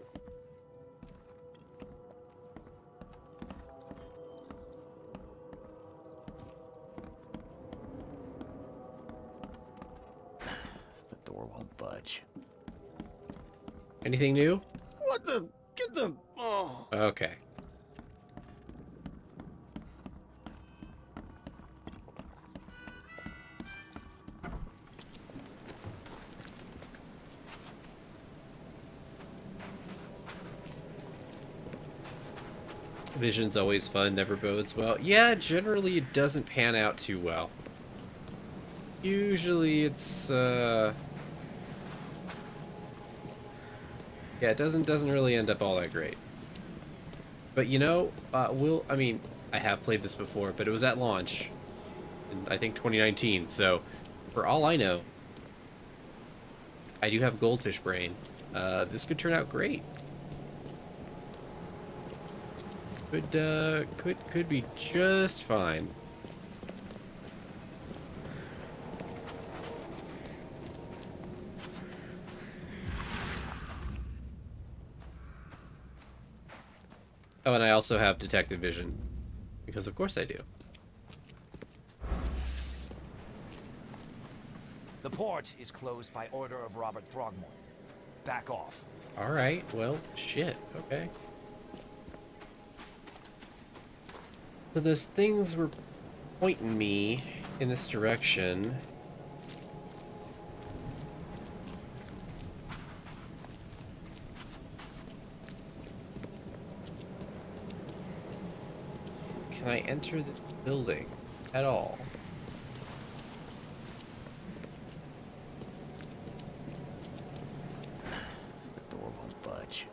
The door won't budge. Anything new? What the? Get the... Oh. Okay. Vision's always fun, never bodes well. Yeah, generally it doesn't pan out too well. Usually it's yeah, it doesn't really end up all that great. But you know, I mean, I have played this before, but it was at launch in, I think, 2019. So for all I know, I do have goldfish brain. This could turn out great. Could be just fine. Oh, and I also have detective vision, because of course I do. The port is closed by order of Robert Throgmorton. Back off. All right. Well, shit. Okay. So those things were pointing me in this direction. Can I enter the building at all? The door won't budge.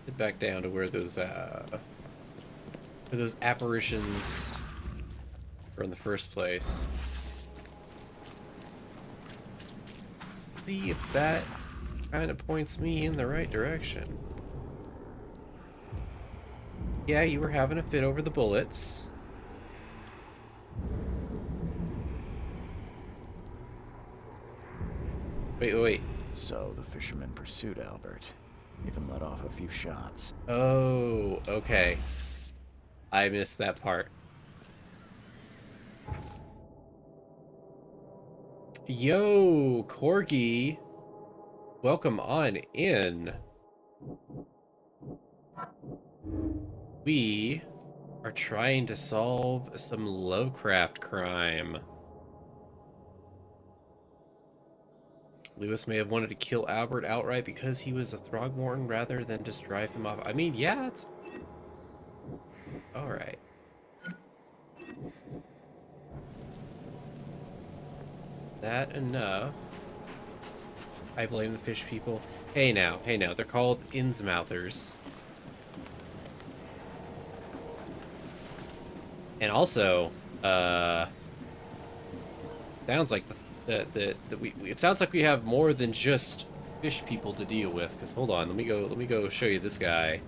Get back down to where those apparitions were in the first place. See if that kind of points me in the right direction. Yeah, you were having a fit over the bullets. Wait. So the fisherman pursued Albert. Even let off a few shots. Oh, okay. I missed that part. Yo, Corgi. Welcome on in. We are trying to solve some Lovecraft crime. Lewis may have wanted to kill Albert outright because he was a Throgmorton rather than just drive him off. I mean, yeah, it's... Alright. That enough. I blame the fish people. Hey now, they're called Innsmouthers. And also, sounds like it sounds like we have more than just fish people to deal with. Cause hold on, let me go show you this guy.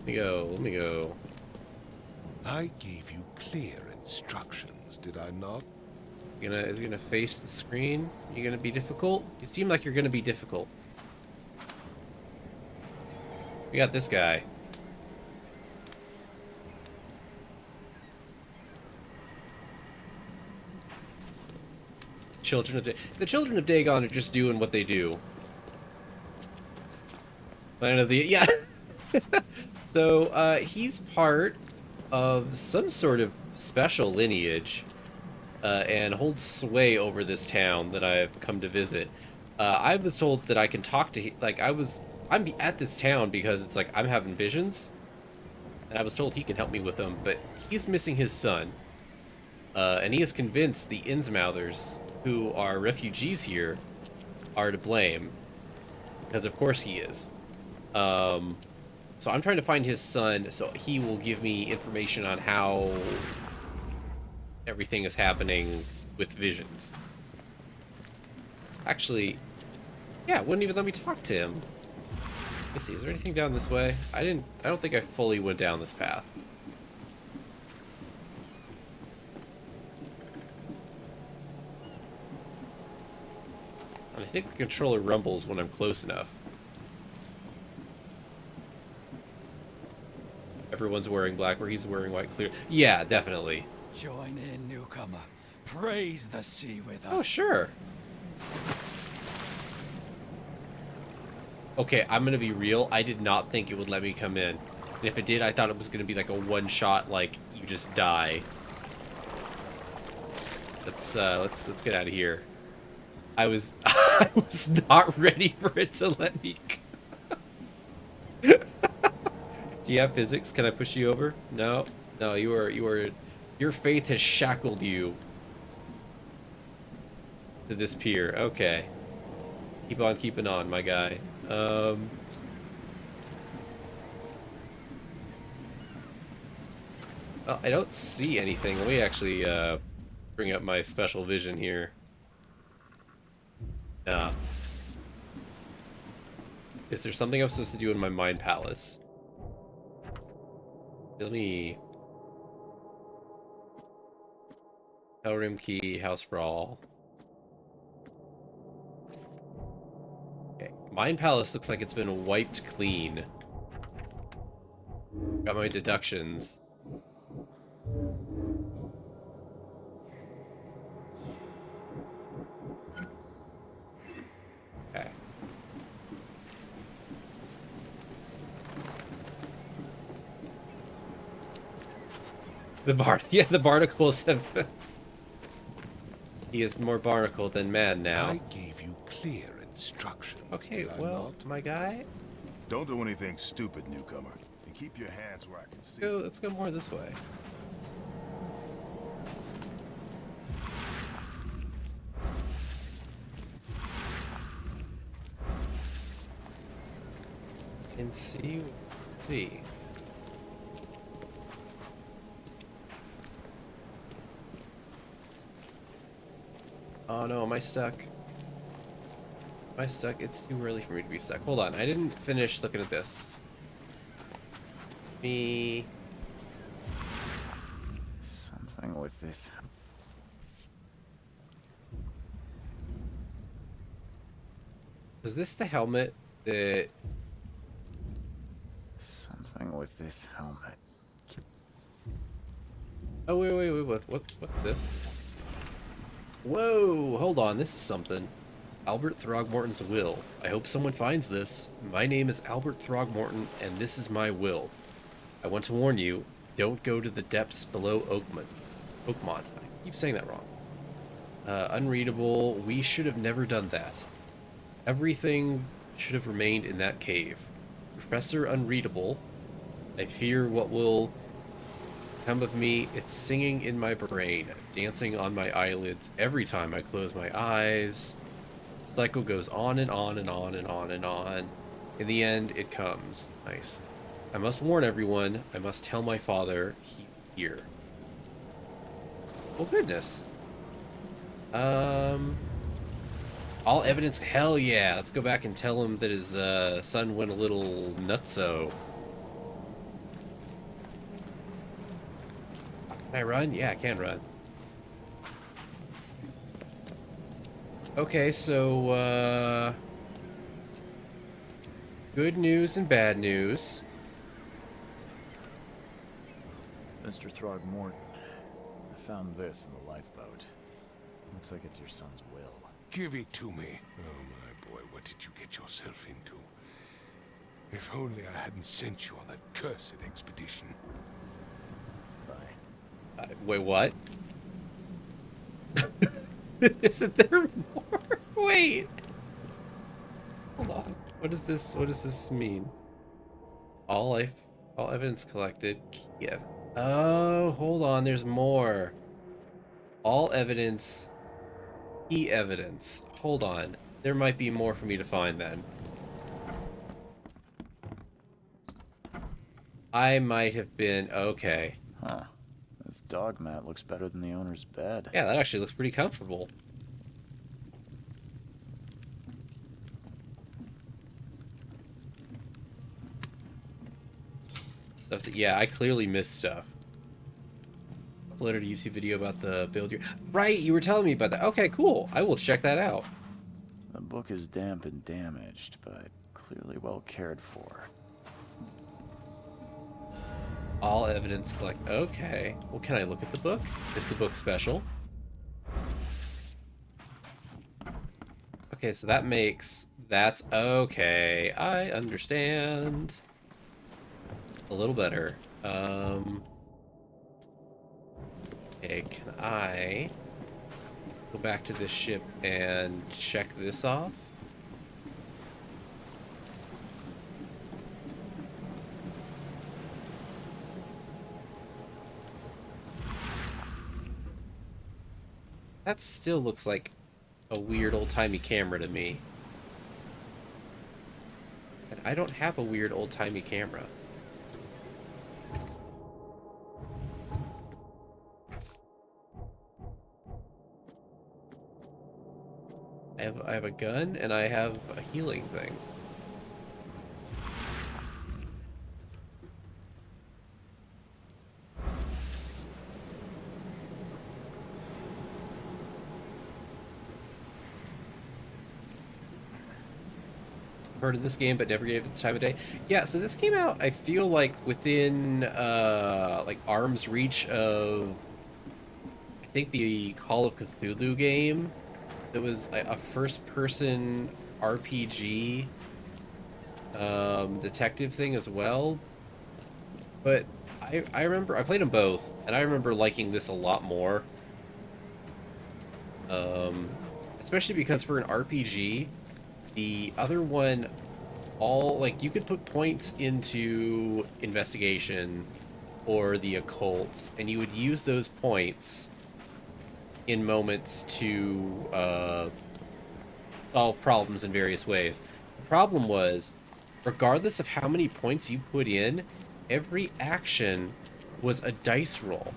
Let me go. I gave you clear instructions, did I not? Is he gonna face the screen? You gonna be difficult? You seem like you're gonna be difficult. We got this guy. The children of Dagon are just doing what they do. Planet of the yeah. So he's part of some sort of special lineage, and holds sway over this town that I've come to visit. I was told that I can talk to like I'm at this town because it's like I'm having visions, and I was told he can help me with them, but he's missing his son, and he is convinced the Innsmouthers, who are refugees here, are to blame, because of course he is. So I'm trying to find his son, so he will give me information on how everything is happening with visions. Actually, yeah, it wouldn't even let me talk to him. Let me see, is there anything down this way? I don't think I fully went down this path. I think the controller rumbles when I'm close enough. Everyone's wearing black, where he's wearing white clear. Yeah, definitely. Join in, newcomer. Praise the sea with us. Oh, sure. Okay, I'm gonna be real. I did not think it would let me come in. And if it did, I thought it was gonna be like a one-shot, like, you just die. Let's get out of here. I was I was not ready for it to let me go. Do you have physics? Can I push you over? No. No, your faith has shackled you to this pier. Okay. Keep on keeping on, my guy. Well, I don't see anything. Let me actually bring up my special vision here. Nah. Is there something I'm supposed to do in my mind palace? Let me... Hotel room key, house brawl. Okay, mind palace looks like it's been wiped clean. Got my deductions. Okay. The barnacles have... He is more barnacle than man now. I gave you clear instructions. Okay, well, my guy... Don't do anything stupid, newcomer. And keep your hands where I can see. Let's go more this way. And see. Oh no, am I stuck? Am I stuck? It's too early for me to be stuck. Hold on, I didn't finish looking at this. Something with this. Was this the helmet that... Something with this helmet. Oh, wait, what's this? Whoa, hold on, this is something. Albert Throgmorton's will. I hope someone finds this. My name is Albert Throgmorton, and this is my will. I want to warn you, don't go to the depths below Oakmont. I keep saying that wrong. Unreadable, we should have never done that. Everything should have remained in that cave. Professor Unreadable, I fear what will come of me. It's singing in my brain, dancing on my eyelids every time I close my eyes. The cycle goes on and on and on and on and on. In the end, it comes. Nice. I must warn everyone. I must tell my father he's here. Oh, goodness. All evidence, hell yeah. Let's go back and tell him that his son went a little nutso. Can I run? Yeah, I can run. Okay, so, good news and bad news. Mr. Throgmorton, I found this in the lifeboat. Looks like it's your son's will. Give it to me. Oh, my boy, what did you get yourself into? If only I hadn't sent you on that cursed expedition. Bye. Wait, what? Isn't there more? Wait. Hold on. What does this mean? All evidence collected. Yeah. Oh, hold on. There's more. All evidence. Key evidence. Hold on. There might be more for me to find then. I might have been okay. Huh. This dog mat looks better than the owner's bed. Yeah, that actually looks pretty comfortable. Yeah, I clearly missed stuff. Uploaded a YouTube video about the build your... Right, you were telling me about that. Okay, cool. I will check that out. The book is damp and damaged, but clearly well cared for. All evidence collect. Okay. Well, can I look at the book? Is the book special? Okay, so that makes... That's okay. I understand. A little better. Okay, can I go back to this ship and check this off? That still looks like a weird old-timey camera to me. And I don't have a weird old-timey camera. I have a gun and I have a healing thing. Heard of this game but never gave it the time of day. Yeah, so this came out, I feel like, within like arm's reach of, I think, the Call of Cthulhu game. It was a first-person RPG detective thing as well. But I remember, I played them both, and I remember liking this a lot more. Especially because for an RPG, the other one, you could put points into investigation or the occult, and you would use those points in moments to solve problems in various ways. The problem was, regardless of how many points you put in, every action was a dice roll.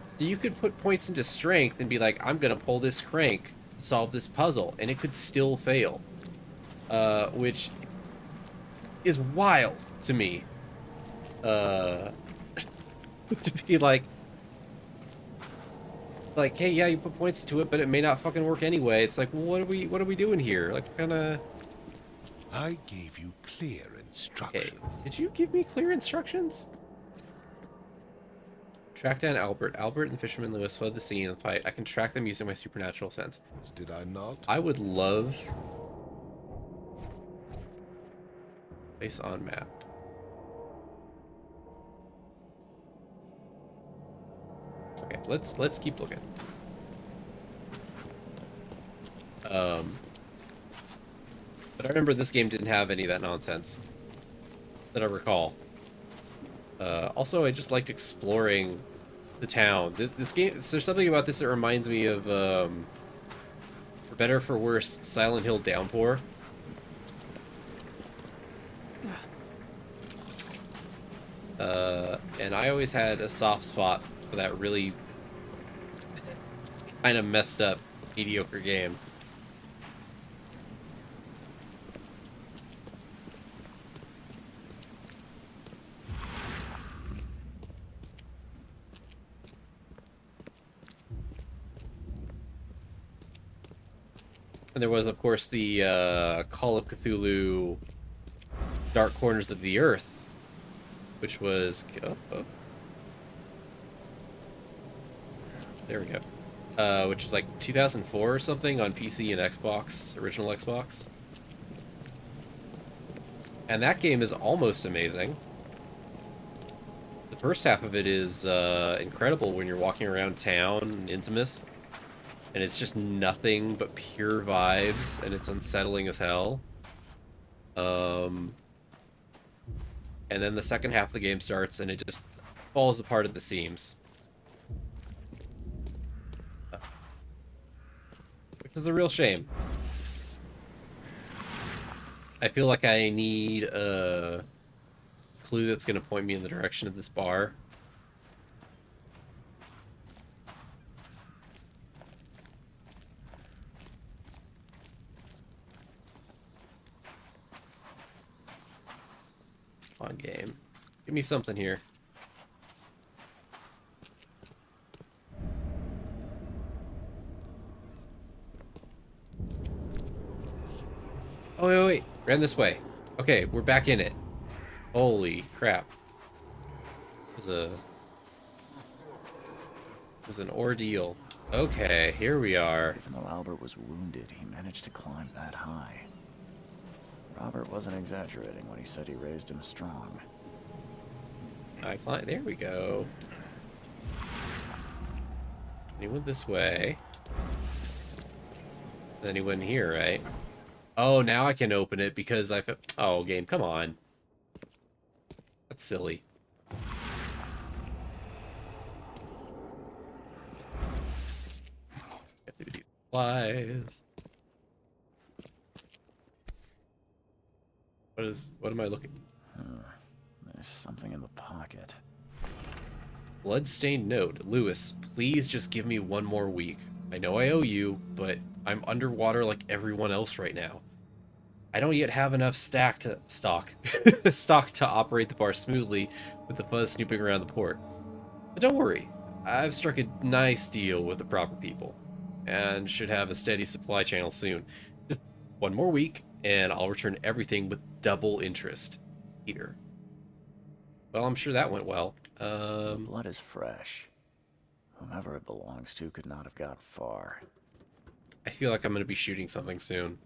So you could put points into strength and be like, I'm gonna pull this crank, solve this puzzle, and it could still fail. Which is wild to me. To be like, hey, yeah, you put points into it, but it may not fucking work anyway. It's like, well, what are we doing here? Like, kind of... I gave you clear instructions. Okay, did you give me clear instructions? Track down Albert. Albert and Fisherman Lewis fled the scene of the fight. I can track them using my supernatural sense. Did I not? I would love... Place on map. Okay, let's keep looking. But I remember this game didn't have any of that nonsense that I recall. Also, I just liked exploring the town. This game, there's something about this that reminds me of, for better or for worse, Silent Hill Downpour. And I always had a soft spot for that really kind of messed up, mediocre game. And there was, of course, the Call of Cthulhu Dark Corners of the Earth, which was... There we go. Which was like 2004 or something on PC and Xbox, original Xbox. And that game is almost amazing. The first half of it is incredible when you're walking around town in Innsmouth, and it's just nothing but pure vibes, and it's unsettling as hell. And then the second half of the game starts, and it just falls apart at the seams. Which is a real shame. I feel like I need a clue that's going to point me in the direction of this bar. Come on, game. Give me something here. Oh, wait. Ran this way. Okay, we're back in it. Holy crap. It was an ordeal. Okay, here we are. Even though Albert was wounded, he managed to climb that high. Robert wasn't exaggerating when he said he raised him strong. I climbed. There we go. He went this way. Then he went here, right? Oh, now I can open it because I... Oh, game, come on. That's silly. Get through these supplies. What am I looking? There's something in the pocket. Bloodstained note. Lewis, please just give me one more week. I know I owe you, but I'm underwater like everyone else right now. I don't yet have enough stock to operate the bar smoothly with the fuzz snooping around the port. But don't worry, I've struck a nice deal with the proper people, and should have a steady supply channel soon. Just one more week, and I'll return everything with double interest. Peter. Well, I'm sure that went well. The blood is fresh. Whomever it belongs to could not have got far. I feel like I'm going to be shooting something soon.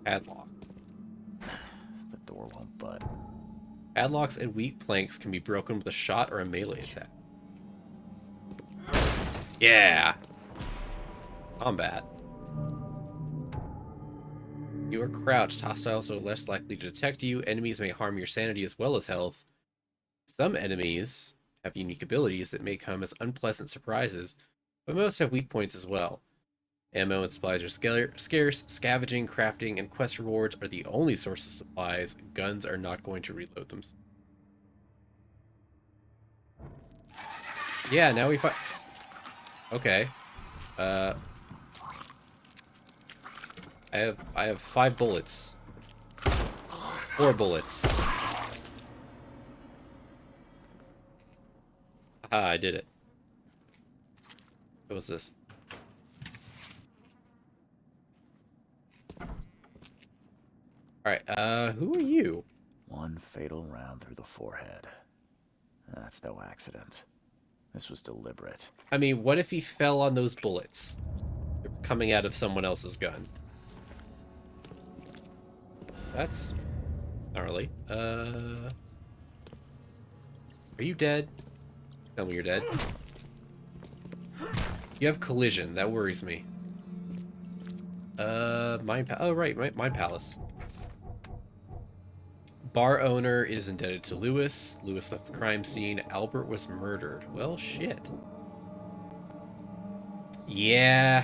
Padlock. The door won't bud. Padlocks and weak planks can be broken with a shot or a melee attack. Yeah! Combat. You are crouched. Hostiles are less likely to detect you. Enemies may harm your sanity as well as health. Some enemies have unique abilities that may come as unpleasant surprises, but most have weak points as well. Ammo and supplies are scarce. Scavenging, crafting, and quest rewards are the only source of supplies. Guns are not going to reload them. Yeah, now we fight. Okay. I have 5 bullets. 4 bullets. Ah, I did it. What was this? Alright, who are you? One fatal round through the forehead. That's no accident. This was deliberate. I mean, what if he fell on those bullets? They're coming out of someone else's gun. That's gnarly. Are you dead? Tell me you're dead. You have collision. That worries me. Oh, right. Mine Palace. Bar owner is indebted to Lewis. Lewis left the crime scene. Albert was murdered. Well, shit. Yeah.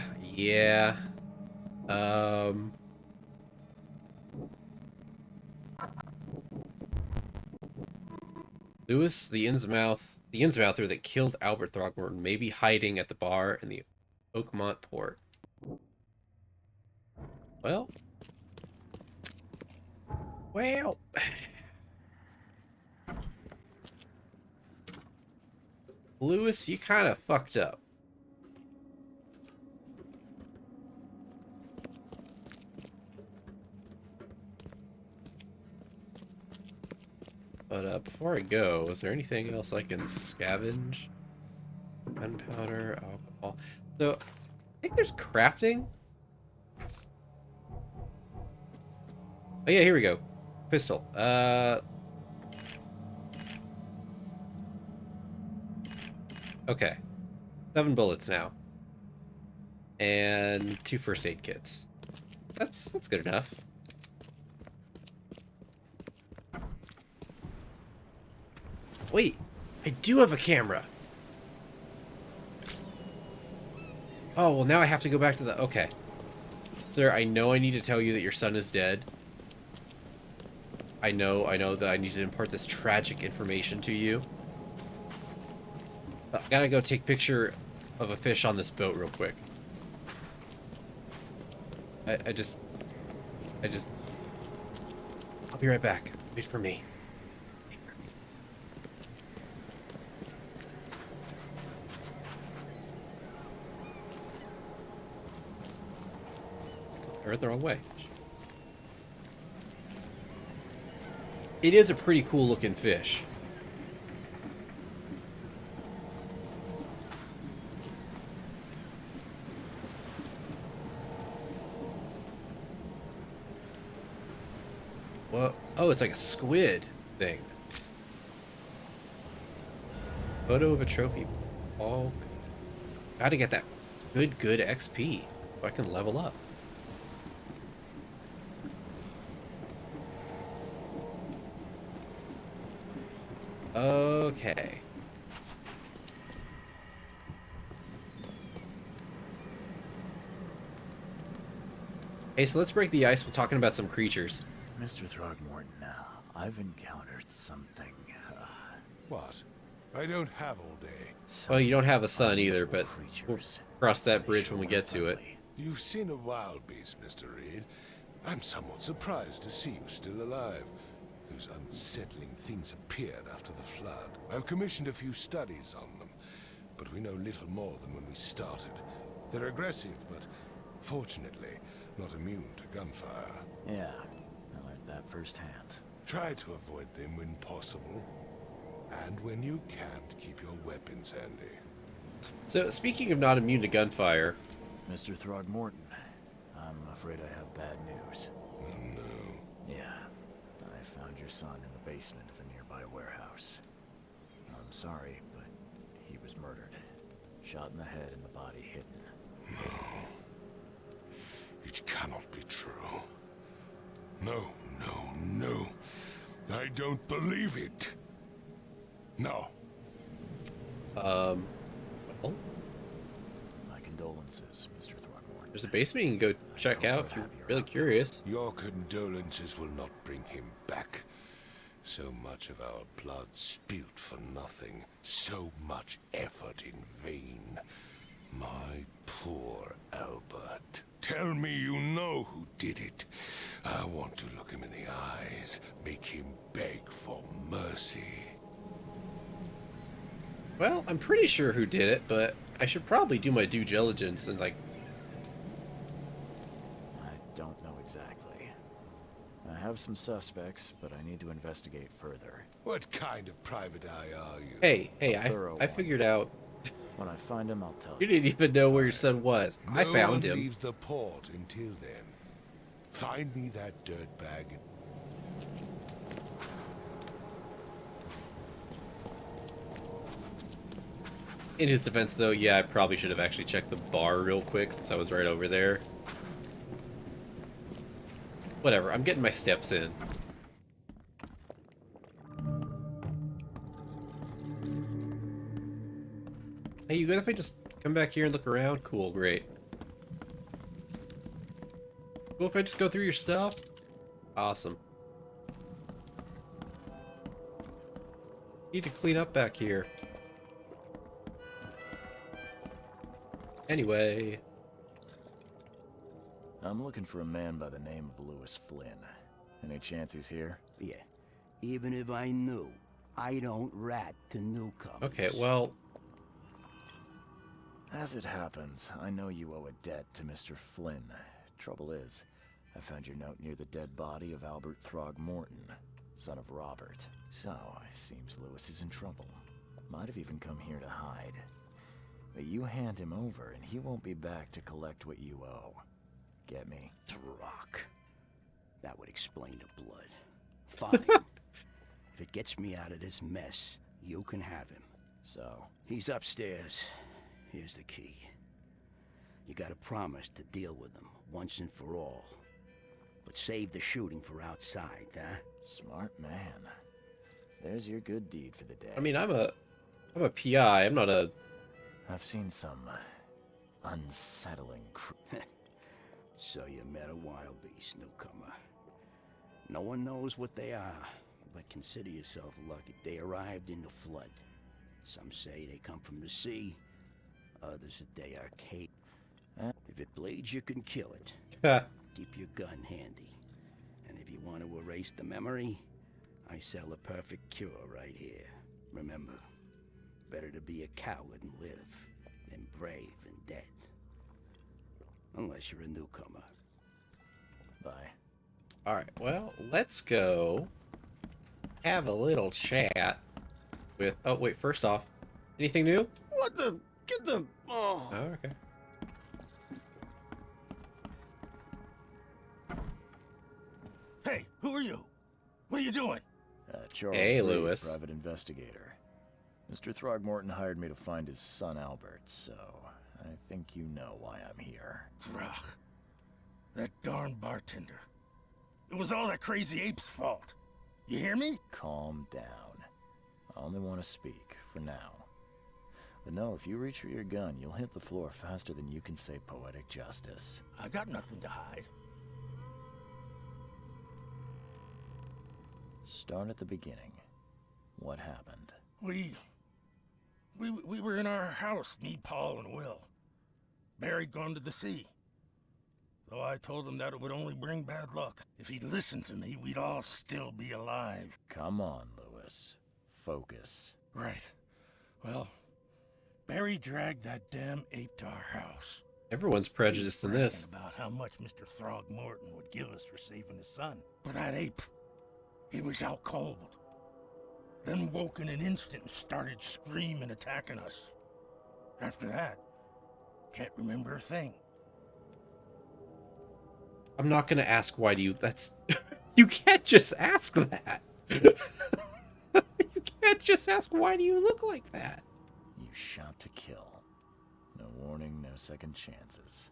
Lewis, the Innsmouther that killed Albert Throgmorton, may be hiding at the bar in the Oakmont port. Well. Lewis, you kind of fucked up. But before I go, is there anything else I can scavenge? Gunpowder, alcohol. So, I think there's crafting. Oh yeah, here we go. Pistol. Okay. 7 bullets now. And 2 first aid kits. That's good enough. Wait, I do have a camera. Oh, well now I have to go back to the... Okay. Sir, I know I need to tell you that your son is dead. I know that I need to impart this tragic information to you. I gotta go take a picture of a fish on this boat real quick. I just... I'll be right back. Wait for me. I went the wrong way. It is a pretty cool looking fish. Well, oh, it's like a squid thing. Photo of a trophy. Oh, gotta get that good XP so I can level up. Okay. Hey, so let's break the ice. We're talking about some creatures. Mr. Throgmorton, I've encountered something. What? I don't have all day. Well, you don't have a son either, but we'll cross that bridge when we get to it. You've seen a wild beast, Mr. Reed. I'm somewhat surprised to see you still alive. Those unsettling things appeared after the flood. I've commissioned a few studies on them, but we know little more than when we started. They're aggressive, but fortunately not immune to gunfire. Yeah, I learned that firsthand. Try to avoid them when possible. And when you can't, keep your weapons handy. So, speaking of not immune to gunfire... Mr. Throgmorton, I'm afraid I have bad news. Oh, no. Yeah, I found your son in the basement of a nearby warehouse. I'm sorry, but he was murdered. Shot in the head and the body hidden. No. It cannot be true. No, no, no. I don't believe it. No. Well, my condolences, Mr. Throgmorton. There's a basement you can go check out if you're really curious. Your condolences will not bring him back. So much of our blood spilt for nothing. So much effort in vain. My poor Albert. Tell me you know who did it. I want to look him in the eyes, make him beg for mercy. Well, I'm pretty sure who did it, but I should probably do my due diligence and, like... I don't know exactly. I have some suspects, but I need to investigate further. What kind of private eye are you? Hey, I figured out... When I find him, I'll tell you. You didn't even know where your son was. I found him. No one leaves the port until then. Find me that dirtbag. In his defense, though, yeah, I probably should have actually checked the bar real quick since I was right over there. Whatever, I'm getting my steps in. Hey, you good if I just come back here and look around? Cool, great. Cool if I just go through your stuff? Awesome. Need to clean up back here. Anyway. I'm looking for a man by the name of Lewis Flynn. Any chance he's here? Yeah. Even if I knew, I don't rat to newcomers. Okay, well... As it happens, I know you owe a debt to Mr. Flynn. Trouble is, I found your note near the dead body of Albert Throgmorton. son of Robert. So, seems Lewis is in trouble. Might have even come here to hide. But you hand him over and he won't be back to collect what you owe. Get me? Rock. That would explain the blood. Fine. If it gets me out of this mess, you can have him. So? He's upstairs. Here's the key. You gotta promise to deal with him once and for all. But save the shooting for outside, huh? Smart man. There's your good deed for the day. I mean, I'm a PI. I'm not a... I've seen some unsettling So you met a wild beast, newcomer. No one knows what they are, but consider yourself lucky. They arrived in the flood. Some say they come from the sea, others that they are cave. If it bleeds, you can kill it. Keep your gun handy. And if you want to erase the memory, I sell a perfect cure right here. Remember, better to be a coward and live than brave and dead. Unless you're a newcomer. Bye. Alright, well, let's go have a little chat with... Oh, wait, first off, anything new? What the... Get the... Oh. Oh, okay. Hey, who are you? What are you doing? Charles Hey, Reed, Lewis. private investigator. Mr. Throgmorton hired me to find his son Albert, so I think you know why I'm here. Throg. That darn bartender. It was all that crazy ape's fault. You hear me? Calm down. I only want to speak, for now. But no, if you reach for your gun, you'll hit the floor faster than you can say poetic justice. I got nothing to hide. Start at the beginning. What happened? We were in our house, me, Paul, and Will. Barry'd gone to the sea. Though I told him that it would only bring bad luck. If he'd listened to me, we'd all still be alive. Come on, Lewis. Focus. Right. Well, Barry dragged that damn ape to our house. Everyone's prejudiced in this. About how much Mr. Throgmorton would give us for saving his son. But that ape, he was out cold. Then woke in an instant and started screaming, attacking us. After that, can't remember a thing. I'm not gonna ask why do you... That's... You can't just ask that. You can't just ask why do you look like that. You shot to kill. No warning, no second chances.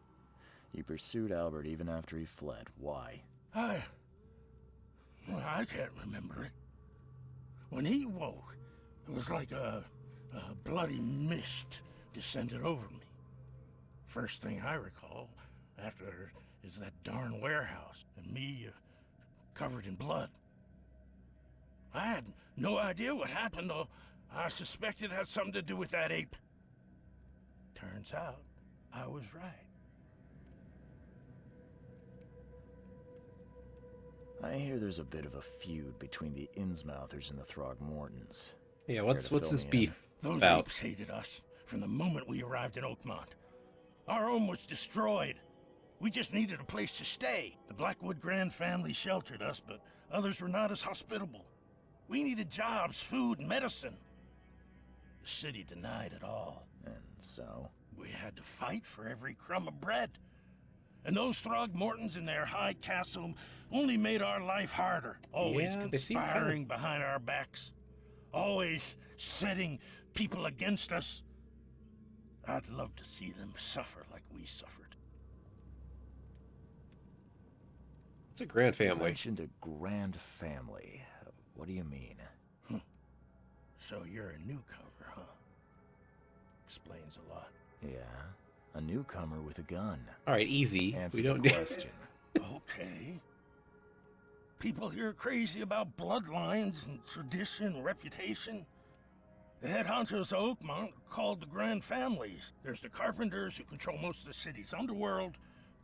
You pursued Albert even after he fled. Why? I can't remember it. When he woke, it was like a bloody mist descended over me. First thing I recall after is that darn warehouse and me covered in blood. I had no idea what happened, though. I suspected it had something to do with that ape. Turns out, I was right. I hear there's a bit of a feud between the Innsmouthers and the Throgmortons. Yeah, what's this in? beef Those about? apes hated us from the moment we arrived in Oakmont. Our home was destroyed. We just needed a place to stay. The Blackwood Grand family sheltered us, but others were not as hospitable. We needed jobs, food, and medicine. The city denied it all. And so? We had to fight for every crumb of bread. And those Throgmortons in their high castle only made our life harder. Always conspiring behind our backs. Always setting people against us. I'd love to see them suffer like we suffered. It's a grand family. You mentioned a grand family. What do you mean? So you're a newcomer, huh? Explains a lot. Yeah, a newcomer with a gun. All right, easy. Answer we don't the question. Okay. People here are crazy about bloodlines and tradition and reputation. The head honchos of Oakmont are called the Grand Families. There's the Carpenters, who control most of the city's underworld,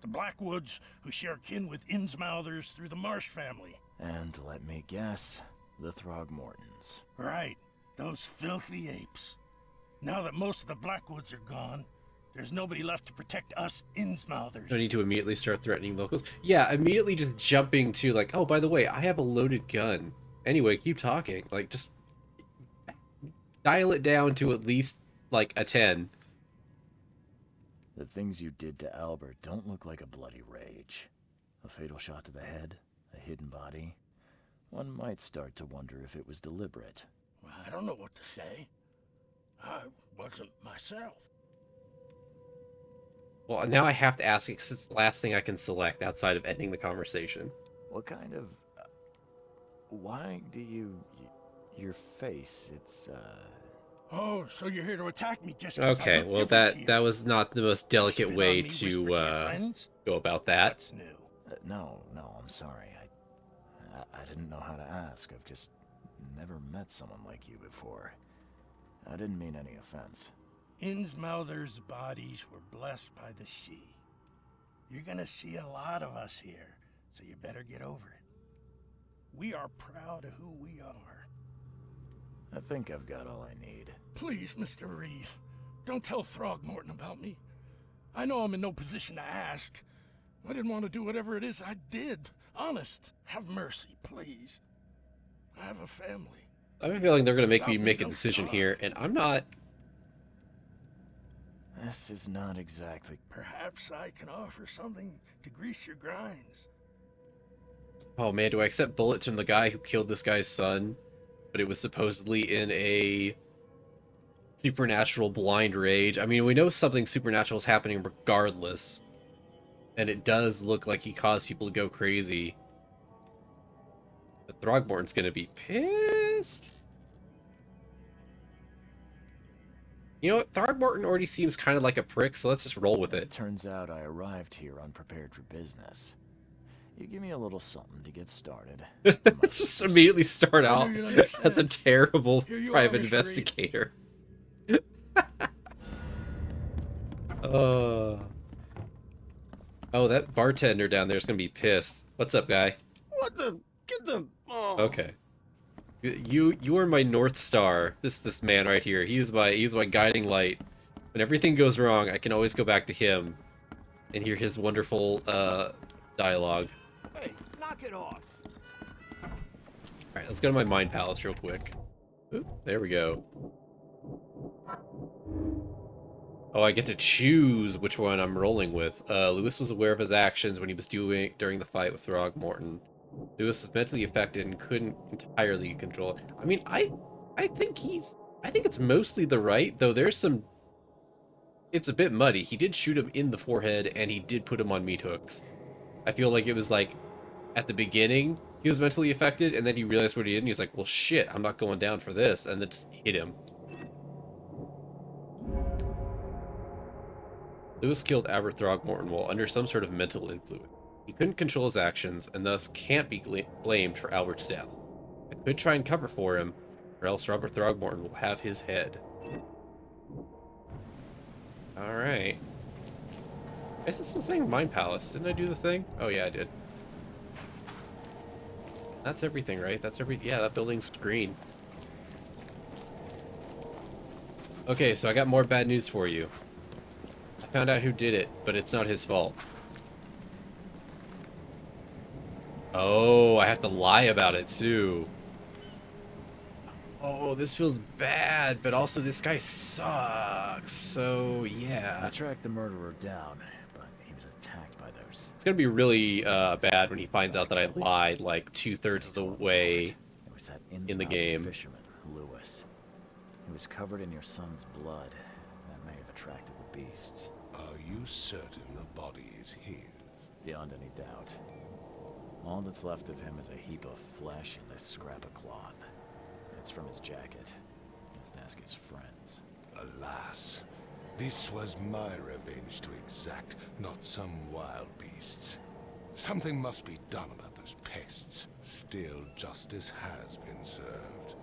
the Blackwoods, who share kin with Innsmouthers through the Marsh family. And let me guess, the Throgmortons. Right, those filthy apes. Now that most of the Blackwoods are gone, there's nobody left to protect us Innsmouthers. No need to immediately start threatening locals. Yeah, immediately just jumping to like, oh, by the way, I have a loaded gun. Anyway, keep talking. Like, just dial it down to at least, like, a 10. The things you did to Albert don't look like a bloody rage. A fatal shot to the head, a hidden body. One might start to wonder if it was deliberate. Well, I don't know what to say. I wasn't myself. Well, now I have to ask it because it's the last thing I can select outside of ending the conversation. What kind of... why do you... your face, it's, Oh, so you're here to attack me just 'cause I Okay, look well, different to you. that was not the most delicate Spit way on me, whisper to your friends? go about that. What's new? No, I'm sorry. I didn't know how to ask. I've just never met someone like you before. I didn't mean any offense. Innsmouthers' bodies were blessed by the sea. You're gonna see a lot of us here, so you better get over it. We are proud of who we are. I think I've got all I need. Please, Mr. Reed, don't tell Throgmorton about me. I know I'm in no position to ask. I didn't want to do whatever it is I did. Honest, have mercy, please. I have a family. I have a feeling they're going to make me Without make a they'll decision starve. here, and I'm not... This is not exactly... Perhaps I can offer something to grease your grinds. Oh man, do I accept bullets from the guy who killed this guy's son? But it was supposedly in a supernatural blind rage. I mean, we know something supernatural is happening regardless. And it does look like he caused people to go crazy. But Throgmorton's gonna be pissed. You know what? Throgmorton already seems kind of like a prick, so let's just roll with it. Turns out I arrived here unprepared for business. You give me a little something to get started. Let's just immediately start out you'll understand. as a terrible Here you are, private Mr. Reed. investigator. Oh, that bartender down there is gonna be pissed. What's up, guy? What the? Get the... Oh. Okay. You are my North Star. This man right here. He's my guiding light. When everything goes wrong, I can always go back to him and hear his wonderful dialogue. Hey, knock it off. Alright, let's go to my Mind Palace real quick. Oop, there we go. Oh, I get to choose which one I'm rolling with. Lewis was aware of his actions when he was during the fight with Throgmorton. Lewis was mentally affected and couldn't entirely control it. I mean, I think it's mostly the right, though there's some... It's a bit muddy. He did shoot him in the forehead, and he did put him on meat hooks. I feel like it was like, at the beginning, he was mentally affected, and then he realized what he did, and he's like, well, shit, I'm not going down for this, and then just hit him. Lewis killed Albert Throgmorton while under some sort of mental influence. He couldn't control his actions, and thus can't be blamed for Albert's death. I could try and cover for him, or else Robert Throgmorton will have his head. Alright. Is it still saying Mind Palace? Didn't I do the thing? Oh yeah, I did. That's everything, right? Yeah, that building's green. Okay, so I got more bad news for you. I found out who did it, but it's not his fault. Oh, I have to lie about it too. Oh, this feels bad, but also this guy sucks. So, yeah. I tracked the murderer down, but he was attacked by those. It's gonna be really bad when he finds out that I lied like 2/3 of the way It was that in the Innsmouth game. fisherman, Lewis. He was covered in your son's blood. That may have attracted the beasts. Are you certain the body is his? Beyond any doubt. All that's left of him is a heap of flesh and this scrap of cloth. It's from his jacket. Just ask his friends. Alas, this was my revenge to exact, not some wild beast's. Something must be done about those pests. Still, justice has been served.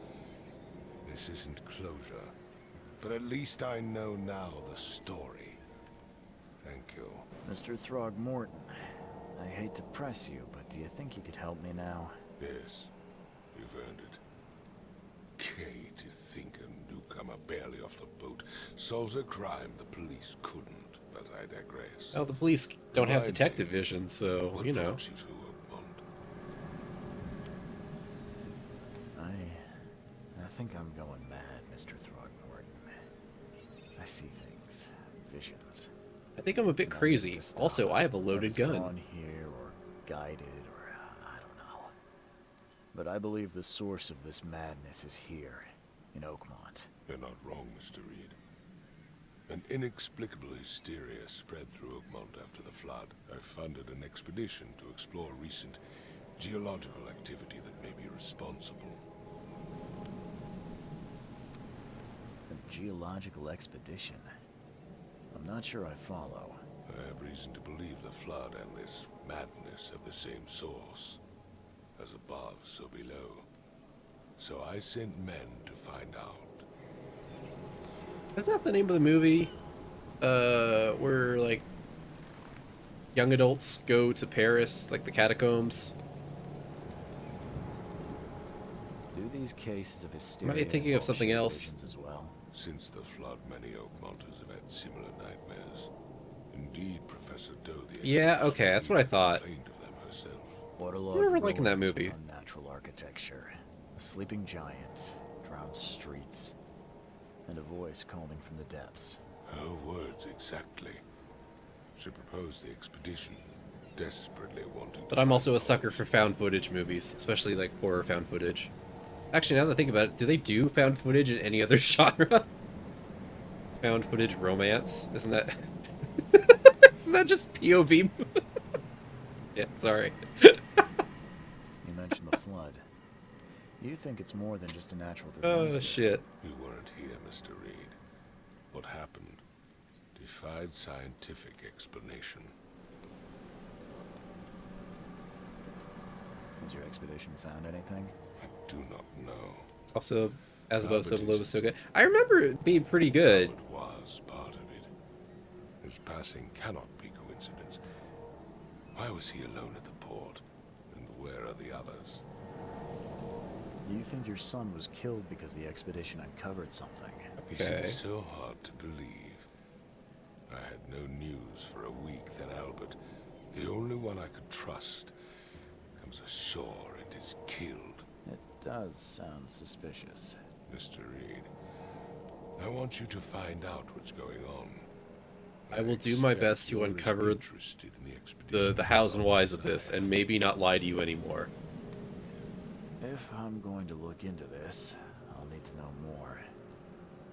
This isn't closure, but at least I know now the story. Thank you. Mr. Throgmorton, I hate to press you, but do you think you could help me now? Yes, you've earned it. Okay, to think a newcomer barely off the boat solves a crime the police couldn't, but I digress. Well, the police don't have Remind detective me, vision, so, what you know. brought you to Oakmont? think I'm going mad, Mr. Throgmorton. I see things, visions. I think I'm a bit crazy. Also, I have a loaded gun. Drawn here or guided or I don't know. But I believe the source of this madness is here, in Oakmont. You're not wrong, Mr. Reed. An inexplicable hysteria spread through Oakmont after the flood. I funded an expedition to explore recent geological activity that may be responsible. A geological expedition? I'm not sure I follow. I have reason to believe the flood and this madness have the same source. As above, so below. So I sent men to find out. Is that the name of the movie? Where, like, young adults go to Paris, like the catacombs? Do these cases of hysteria Am I thinking of something involve else? visions as well? Since the flood, many Oakmonters have had similar nightmares. Indeed, Professor Doe, the Yeah, okay, that's what I thought. complained of them herself. Waterlogged I remember liking that ruins movie. with unnatural architecture, a sleeping giant, drowned streets, and a voice calling from the depths. Her words exactly. She proposed the expedition, desperately wanting But I'm also a sucker for found footage movies, especially like horror found footage. Actually, now that I think about it, do they do found footage in any other genre? Found footage romance? Isn't that... Isn't that just POV? Yeah, sorry. You mentioned the flood. You think it's more than just a natural disaster? Oh, shit. You weren't here, Mr. Reed. What happened defied scientific explanation. Has your expedition found anything? I do not know. Also, as above, so Albert below is- was so good. I remember it being pretty good. Albert was part of it. His passing cannot be coincidence. Why was he alone at the port? And where are the others? You think your son was killed because the expedition uncovered something? He Okay. seemed so hard to believe. I had no news for a week, then Albert, the only one I could trust, comes ashore and is killed. It does sound suspicious. Mr. Reed, I want you to find out what's going on. I will do my expect best to you're as uncover interested in the expedition the hows as and much whys as of this, I am. and maybe not lie to you anymore. If I'm going to look into this, I'll need to know more.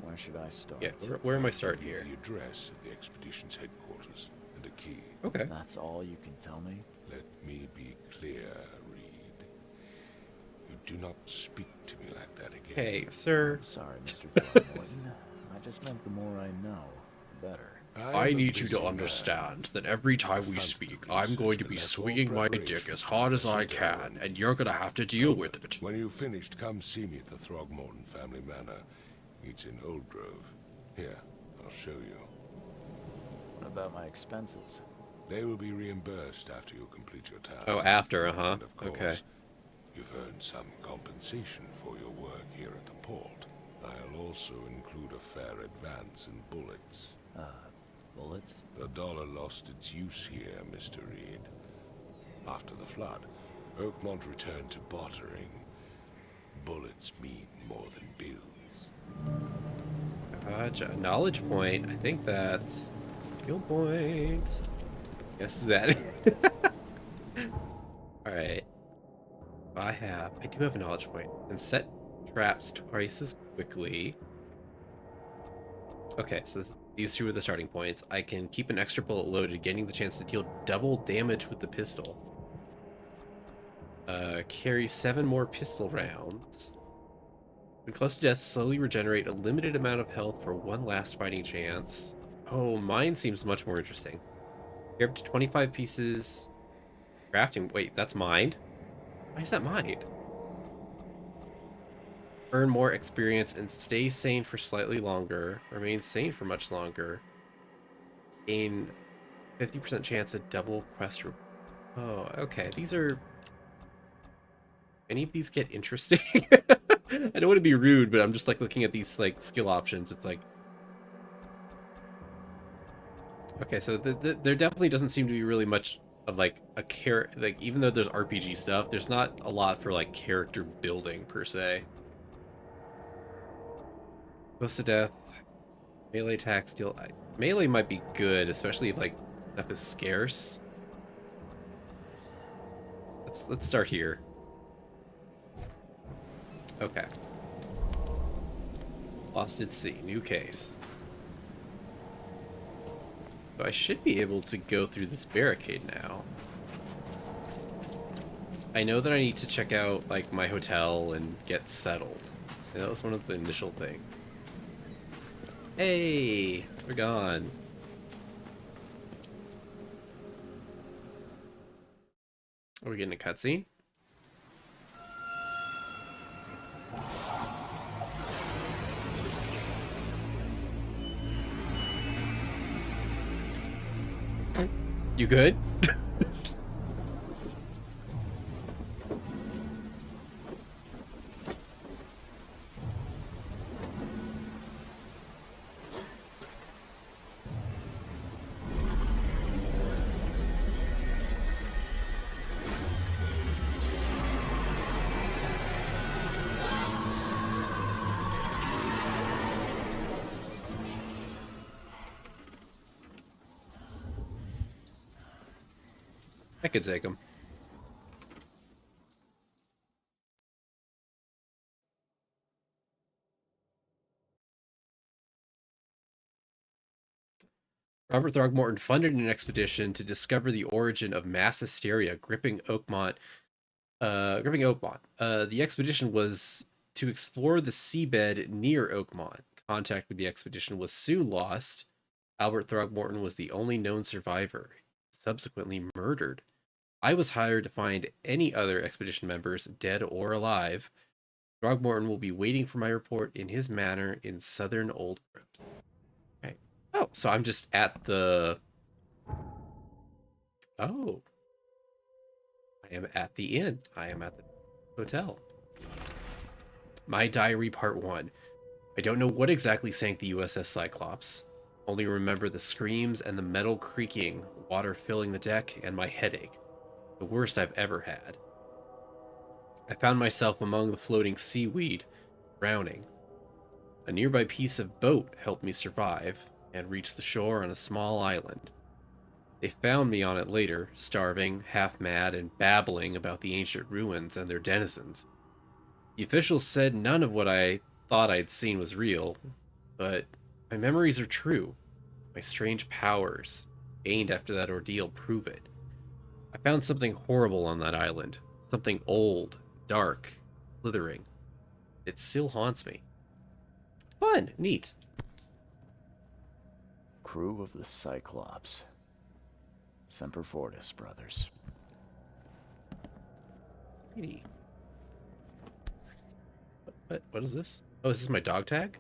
Where should I start? Yeah, where am I starting Give here? you the address of the expedition's headquarters and a key. Okay. That's all you can tell me? Let me be clear, Reed. You do not speak to me like that again. Hey, sir. Sorry, Mr. Throckmorton. I just meant the more I know, the better. I need you to understand that every time we speak, I'm going to be swinging my dick as hard as I can, and you're gonna have to deal with it. When you've finished, come see me at the Throgmorton family manor. It's in Old Grove. Here, I'll show you. What about my expenses? They will be reimbursed after you complete your task. Oh, after, uh-huh. And of course, Okay. you've earned some compensation for your work here at the port. I'll also include a fair advance in bullets. Bullets? The dollar lost its use here, Mr. Reed. After the flood, Oakmont returned to bartering. Bullets mean more than bills. Gotcha. Knowledge point. I think that's skill point. Yes, that. Alright. I do have a knowledge point. And set traps twice as quickly. Okay, so these two are the starting points. I can keep an extra bullet loaded, getting the chance to deal double damage with the pistol. Carry 7 more pistol rounds. When close to death, slowly regenerate a limited amount of health for one last fighting chance. Oh, mine seems much more interesting. Carry up to 25 pieces. Crafting. Wait, that's mined? Why is that mined? Earn more experience and stay sane for slightly longer. Remain sane for much longer. Gain 50% chance at double quest. Oh, okay. These are... Any of these get interesting? I don't want to be rude, but I'm just like looking at these like skill options. It's like... Okay, so there definitely doesn't seem to be really much of like a like even though there's RPG stuff, there's not a lot for like character building per se. Close to death. Melee attack, steal. Melee might be good, especially if like stuff is scarce. Let's start here. Okay. Lost at sea. New case. So I should be able to go through this barricade now. I know that I need to check out like my hotel and get settled. And that was one of the initial things. Hey, we're gone. Are we getting a cutscene? You good? I could take him. Robert Throgmorton funded an expedition to discover the origin of mass hysteria gripping Oakmont. The expedition was to explore the seabed near Oakmont. Contact with the expedition was soon lost. Albert Throgmorton was the only known survivor, subsequently murdered. I was hired to find any other expedition members, dead or alive. Throgmorton will be waiting for my report in his manor in southern Old Crypt. Okay. Oh, so I'm just at the... Oh. I am at the inn. I am at the hotel. My diary, part 1. I don't know what exactly sank the USS Cyclops. Only remember the screams and the metal creaking, water filling the deck, and my headache. The worst I've ever had. I found myself among the floating seaweed, drowning. A nearby piece of boat helped me survive and reach the shore on a small island. They found me on it later, starving, half-mad, and babbling about the ancient ruins and their denizens. The officials said none of what I thought I'd seen was real, but my memories are true. My strange powers, gained after that ordeal, prove it. I found something horrible on that island. Something old, dark, slithering. It still haunts me. Fun. Neat. Crew of the Cyclops. Semper Fortis, brothers. Lady. What is this? Oh, is this my dog tag?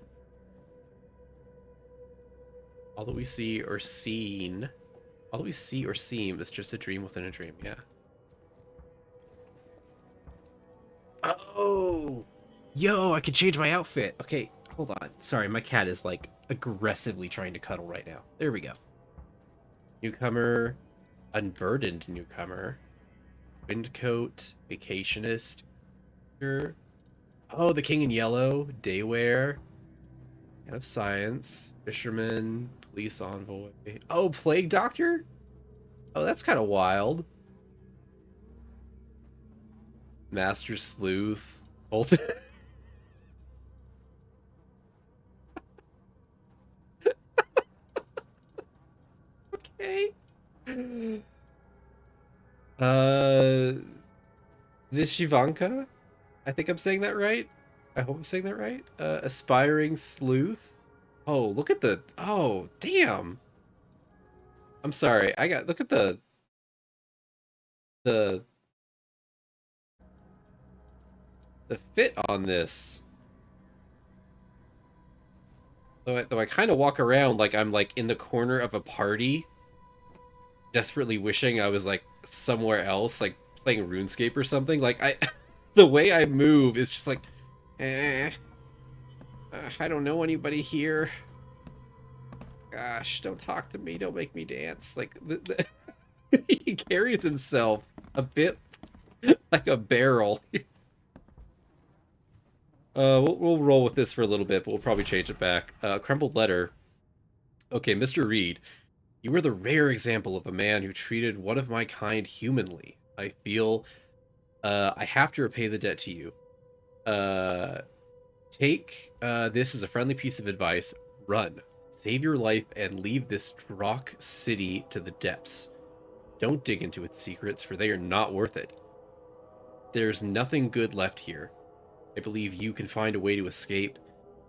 All that we see or seem is just a dream within a dream. Yeah. Oh, yo, I can change my outfit. Okay, hold on. Sorry, my cat is like aggressively trying to cuddle right now. There we go. Newcomer, unburdened newcomer, windcoat, vacationist. Oh, the King in Yellow, daywear, man of science, fisherman, police envoy. Oh, plague doctor. Oh, that's kind of wild. Master sleuth. Bolton. Okay. Vishivanka? I think I'm saying that right. I hope I'm saying that right. Aspiring sleuth. Oh, look at the... Oh, damn. I'm sorry. Look at the fit on this. Though I kind of walk around like I'm like in the corner of a party, desperately wishing I was like somewhere else, like playing RuneScape or something. Like the way I move is just like, I don't know anybody here. Gosh, don't talk to me. Don't make me dance. Like he carries himself a bit like a barrel. We'll roll with this for a little bit, but we'll probably change it back. Crumpled letter. Okay, Mr. Reed, you were the rare example of a man who treated one of my kind humanly. I feel I have to repay the debt to you. Take this as a friendly piece of advice. Run. Save your life and leave this Drock city to the depths. Don't dig into its secrets, for they are not worth it. There's nothing good left here. I believe you can find a way to escape.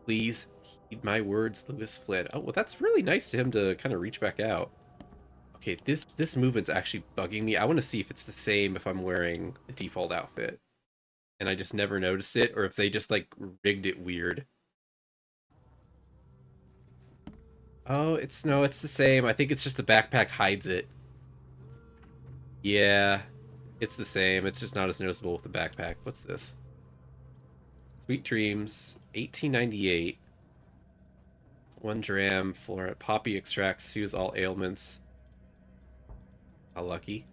Please heed my words, Lewis Flynn. Oh, well, that's really nice to him to kind of reach back out. Okay, this movement's actually bugging me. I want to see if it's the same if I'm wearing the default outfit. And I just never noticed it, or if they just, like, rigged it weird. Oh, it's the same. I think it's just the backpack hides it. Yeah, it's the same. It's just not as noticeable with the backpack. What's this? Sweet Dreams, 1898. 1 dram for poppy extract, soothes all ailments. How lucky.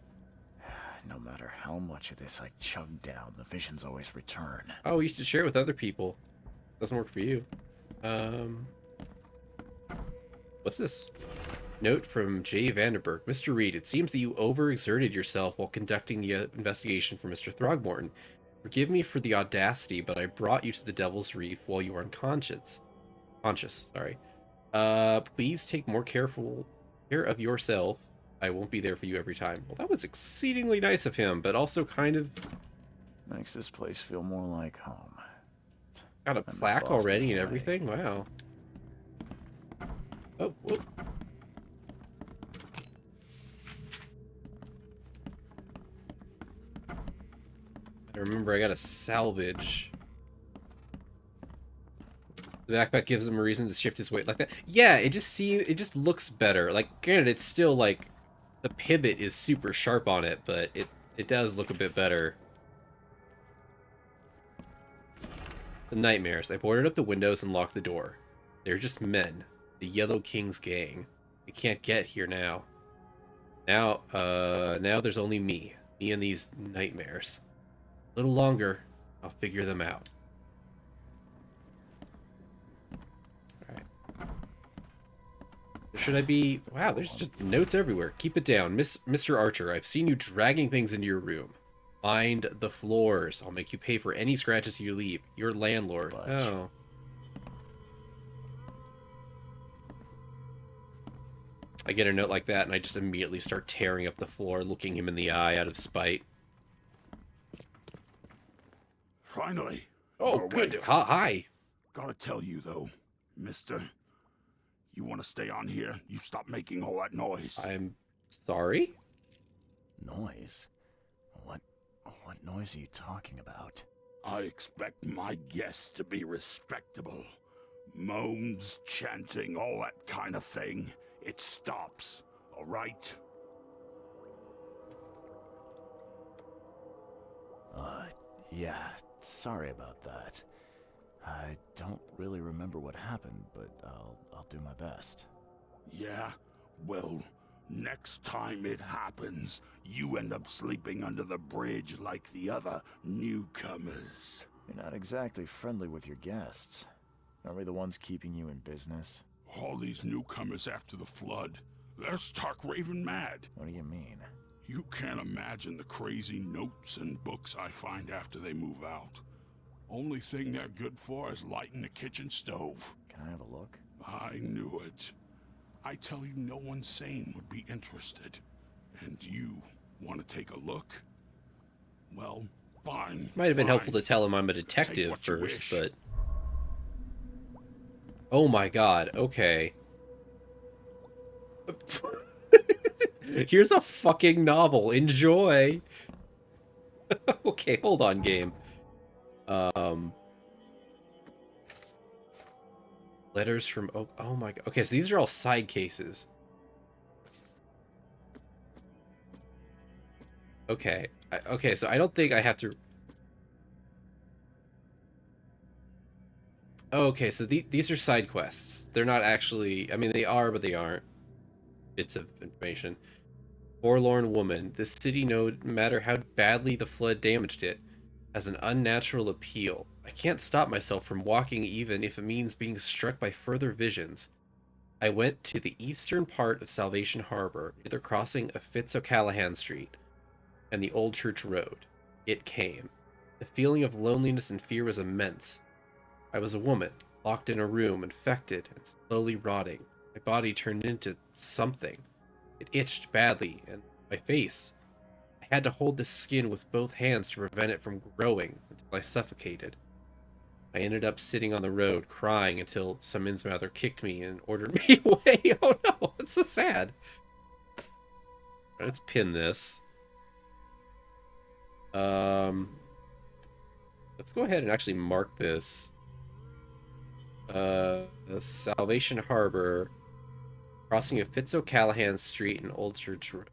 No matter how much of this I chug down, the visions always return. Oh, you should share it with other people. Doesn't work for you. What's this? Note from J. Vanderberg. Mr. Reed, it seems that you overexerted yourself while conducting the investigation for Mr. Throgmorton. Forgive me for the audacity, but I brought you to the Devil's Reef while you were unconscious. Sorry. Please take more care of yourself. I won't be there for you every time. Well, that was exceedingly nice of him, but also kind of... Makes this place feel more like home. Got a plaque already and everything? Wow. Oh, whoa. I remember I got to salvage. The backpack gives him a reason to shift his weight like that. Yeah, it just looks better. Like, granted, it's still like the pivot is super sharp on it, but it does look a bit better. The nightmares. I boarded up the windows and locked the door. They're just men. The Yellow King's gang. They can't get here now. Now there's only me. Me and these nightmares. A little longer, I'll figure them out. Alright. Should I be... Wow, there's just notes everywhere. Keep it down. Mr. Archer, I've seen you dragging things into your room. Mind the floors. I'll make you pay for any scratches you leave. Your landlord. Oh. I get a note like that, and I just immediately start tearing up the floor, looking him in the eye out of spite. Finally. Oh, good. Hi. Gotta tell you, though, mister. You want to stay on here? You stop making all that noise. I'm sorry? Noise? What noise are you talking about? I expect my guests to be respectable. Moans, chanting, all that kind of thing. It stops, all right? Yeah, sorry about that. I don't really remember what happened, but I'll do my best. Yeah? Well, next time it happens, you end up sleeping under the bridge like the other newcomers. You're not exactly friendly with your guests. Aren't we the ones keeping you in business? All these newcomers after the flood, they're stark raving mad. What do you mean? You can't imagine the crazy notes and books I find after they move out. Only thing they're good for is lighting the kitchen stove. Can I have a look? I knew it. I tell you, no one sane would be interested. And you want to take a look? Well, fine. Might have been helpful to tell him I'm a detective first, but... Oh my god, okay. Here's a fucking novel. Enjoy. Okay, hold on, game. Letters from Oak. Oh my god. Okay, so these are all side cases. Okay. Okay, so I don't think I have to... Okay, so these are side quests. They're not actually... I mean, they are, but they aren't. Bits of information. Forlorn woman. This city, no matter how badly the flood damaged it, has an unnatural appeal. I can't stop myself from walking even if it means being struck by further visions. I went to the eastern part of Salvation Harbor, near the crossing of Fitz-O'Callahan Street and the Old Church Road. It came. The feeling of loneliness and fear was immense. I was a woman, locked in a room, infected and slowly rotting. My body turned into something. It itched badly, and my face. I had to hold the skin with both hands to prevent it from growing until I suffocated. I ended up sitting on the road, crying until some Innsmouther kicked me and ordered me away. Oh no, it's so sad. Let's pin this. Let's go ahead and actually mark this. Salvation Harbor, crossing of Fitz-O'Callahan Street and Old Church Road.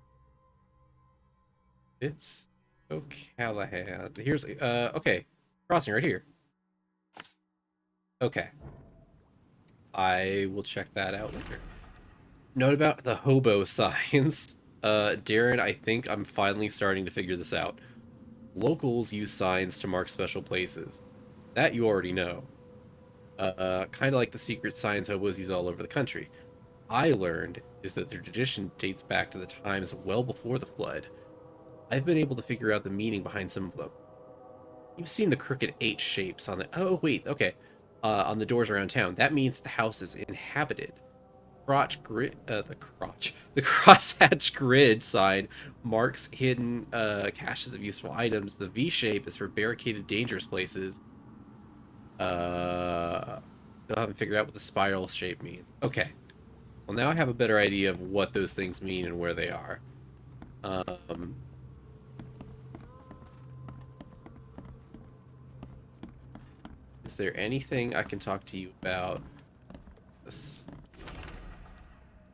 Fitz-O'Callahan. Here's okay, crossing right here. Okay, I will check that out later. Note about the hobo signs. Darren, I think I'm finally starting to figure this out. Locals use signs to mark special places. That you already know. Kind of like the secret signs hobos use all over the country. I learned is that their tradition dates back to the times well before the flood. I've been able to figure out the meaning behind some of them. You've seen the crooked H shapes on the... Oh, wait, okay. On the doors around town. That means the house is inhabited. The crosshatch grid sign marks hidden caches of useful items. The V shape is for barricaded dangerous places. Still haven't figured out what the spiral shape means. Okay. Well, now I have a better idea of what those things mean and where they are. Is there anything I can talk to you about? This?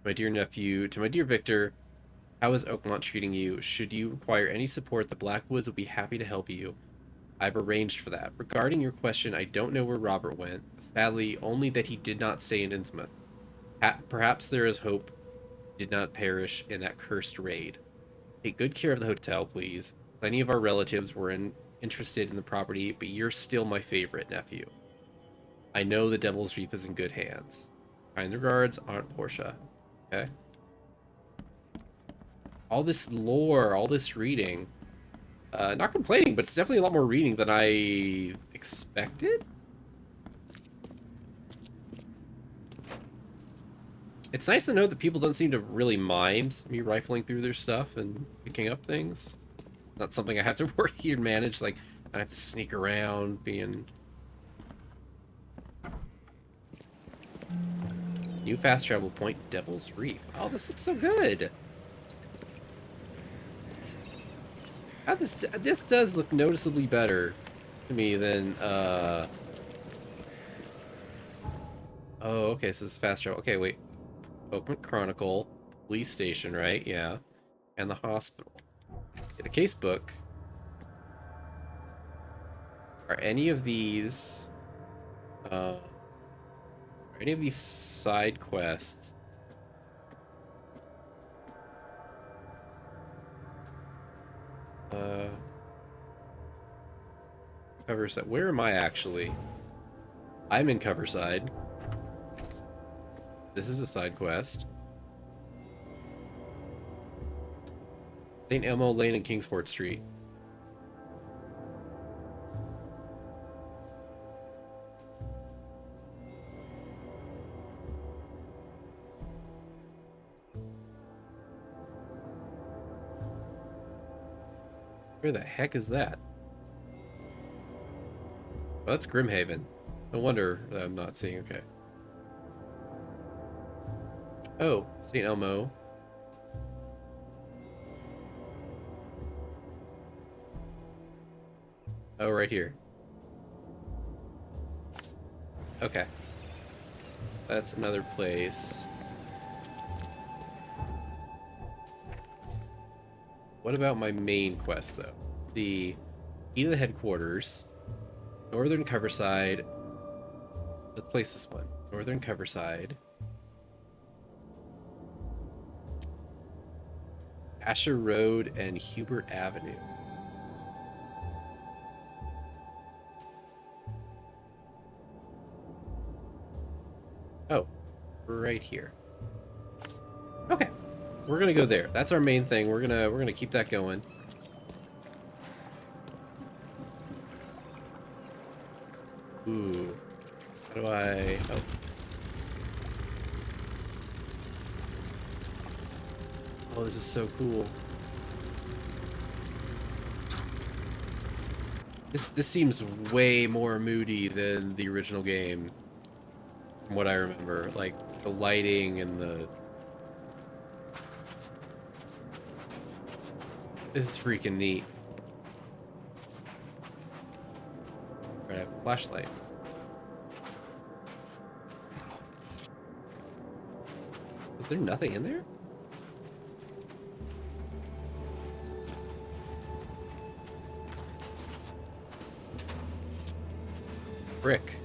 My dear nephew, to my dear Victor, how is Oakmont treating you? Should you require any support, the Blackwoods will be happy to help you. I've arranged for that. Regarding your question, I don't know where Robert went. Sadly, only that he did not stay in Innsmouth. Perhaps there is hope he did not perish in that cursed raid. Take good care of the hotel, please. Plenty of our relatives were interested in the property, but you're still my favorite, nephew. I know the Devil's Reef is in good hands. Kind regards, Aunt Portia. Okay. All this lore, all this reading. Not complaining, but it's definitely a lot more reading than I expected. It's nice to know that people don't seem to really mind me rifling through their stuff and picking up things. Not something I have to worry and manage. Like, I have to sneak around, being... New fast travel point, Devil's Reef. Oh, this looks so good. Oh, this does look noticeably better to me than oh, okay, so this is fast travel. Okay, wait. Oakmont Chronicle, police station, right? Yeah. And the hospital. Okay, the case book. Are any of these side quests? Coverside. Where am I actually? I'm in Coverside. This is a side quest. St. Elmo Lane and Kingsport Street. Where the heck is that? Oh, that's Grimhaven. No wonder I'm not seeing. Okay. Oh, St. Elmo. Oh, right here. Okay. That's another place. What about my main quest, though? The key to the headquarters, Northern Coverside. Let's place this one. Northern Coverside. Asher Road and Hubert Avenue. Oh, right here. Okay, we're gonna go there. That's our main thing. We're gonna keep that going. Ooh, how do I? Oh. Oh, this is so cool. This seems way more moody than the original game, from what I remember. Like the lighting and the. This is freaking neat. Right, I have a flashlight. Is there nothing in there? Brick.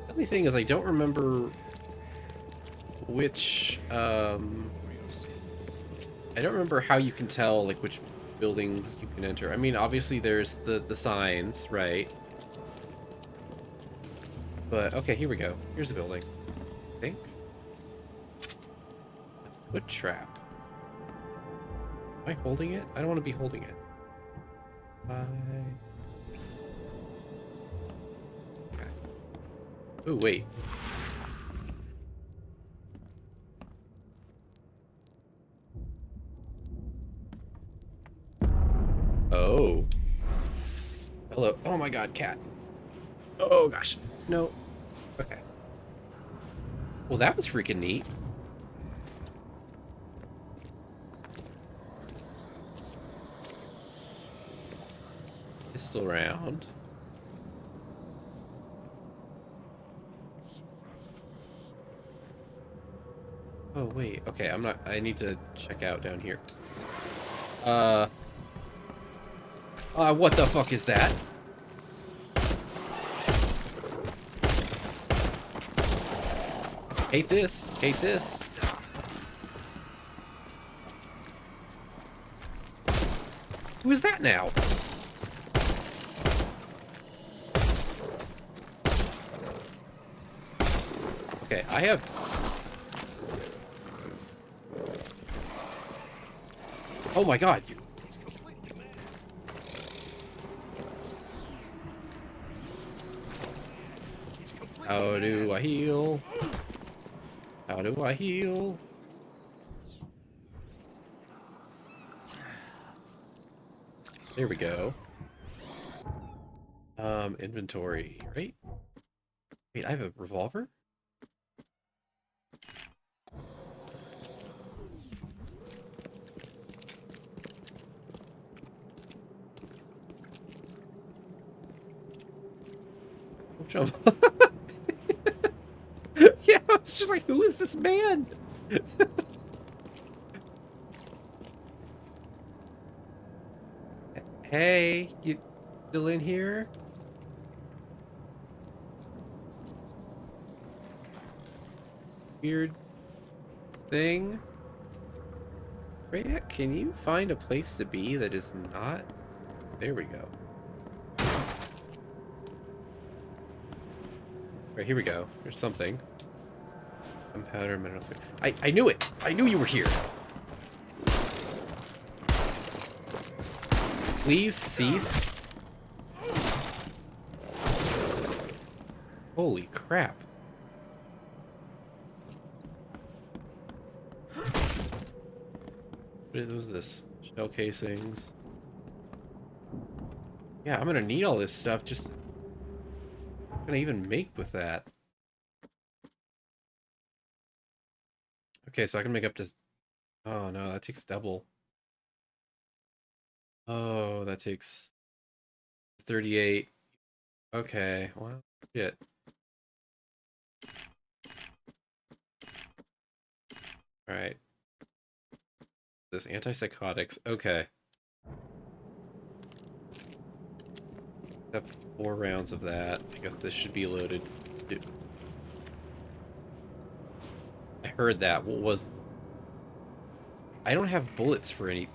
The only thing is I don't remember which I don't remember how you can tell like which buildings you can enter. I mean, obviously there's the signs, right? But okay, here we go. Here's the building. I think. Foot trap. Am I holding it? I don't want to be holding it. Okay. Oh wait. Oh. Hello. Oh my god, cat. Oh gosh. No. Okay. Well, that was freaking neat. Pistol round. Oh wait. Okay, I'm not. I need to check out down here. What the fuck is that? Hate this. Hate this. Who is that now? Okay, I have... Oh my god. How do I heal? How do I heal? There we go. Inventory, right? Wait, I have a revolver? Oh, jump. Yeah, I was just like, who is this man? Hey, you still in here? Weird thing. Rhea, can you find a place to be that is not? There we go. Right, here we go. There's something. Gunpowder, minerals. I knew it! I knew you were here! Please cease. Holy crap. What was this? Shell casings. Yeah, I'm gonna need all this stuff just... What can I even make with that? Okay, so I can make up to... Oh no, that takes double. Oh, that takes 38. Okay, well, shit. Alright. This antipsychotics. Okay. Have 4 rounds of that. I guess this should be loaded. heard that. What was... I don't have bullets for any...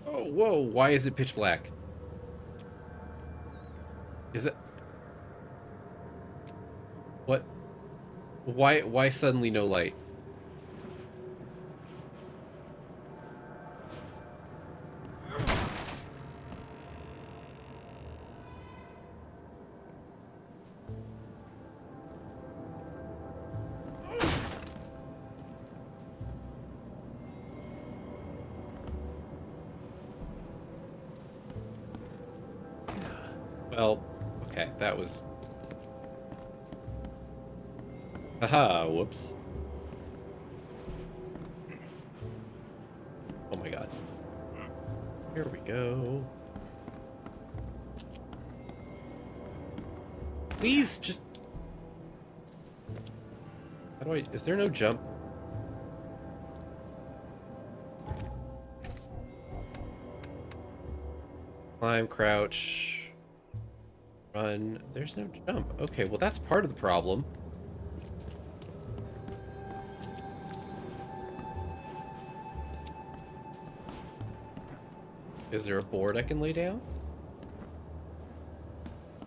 Oh, whoa, why is it pitch black? Is it... What? Why suddenly no light? Well, okay, that was... Haha, whoops. Oh my god. Here we go. Please, just... How do I... Is there no jump? Climb, crouch, run. There's no jump. Okay, well that's part of the problem. Is there a board I can lay down?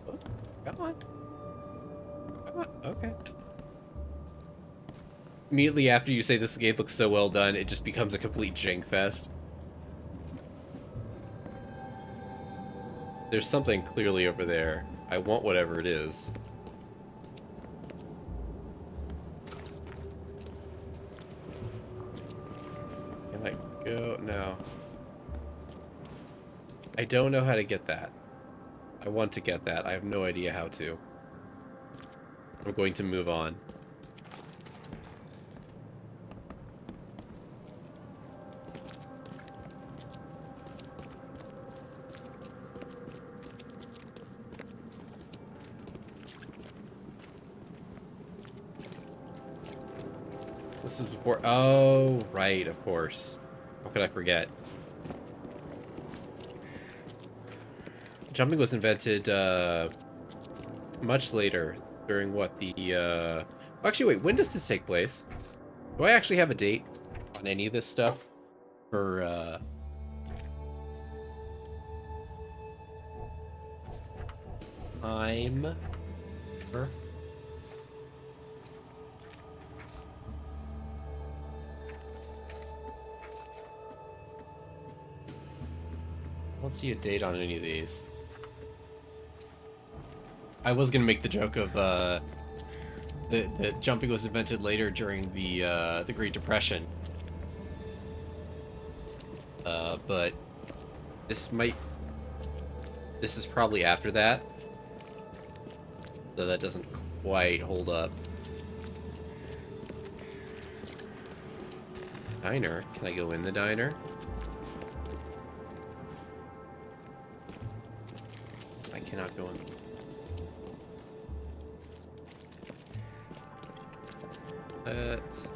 Oh, come on. Come on. Okay. Immediately after you say this game looks so well done, it just becomes a complete jank fest. There's something clearly over there. I want whatever it is. Can I go? No. I don't know how to get that. I want to get that. I have no idea how to. I'm going to move on. This is before... Oh, right, of course. How could I forget? Jumping was invented, much later. During what, the, Actually, wait, when does this take place? Do I actually have a date on any of this stuff? For, time... Sure. I don't see a date on any of these. I was gonna make the joke of that jumping was invented later during the Great Depression, but this is probably after that, so that doesn't quite hold up. Diner? Can I go in the diner? I cannot go in. That's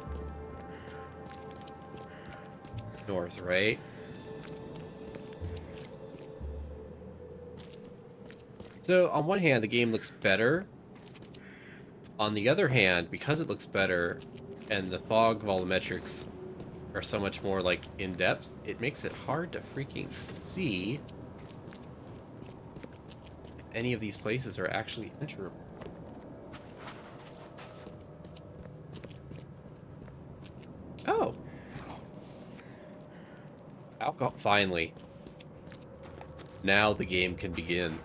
north, right? So, on one hand, the game looks better. On the other hand, because it looks better, and the fog volumetrics are so much more, like, in-depth, it makes it hard to freaking see if any of these places are actually enterable. Oh. Alcohol. Finally. Now the game can begin.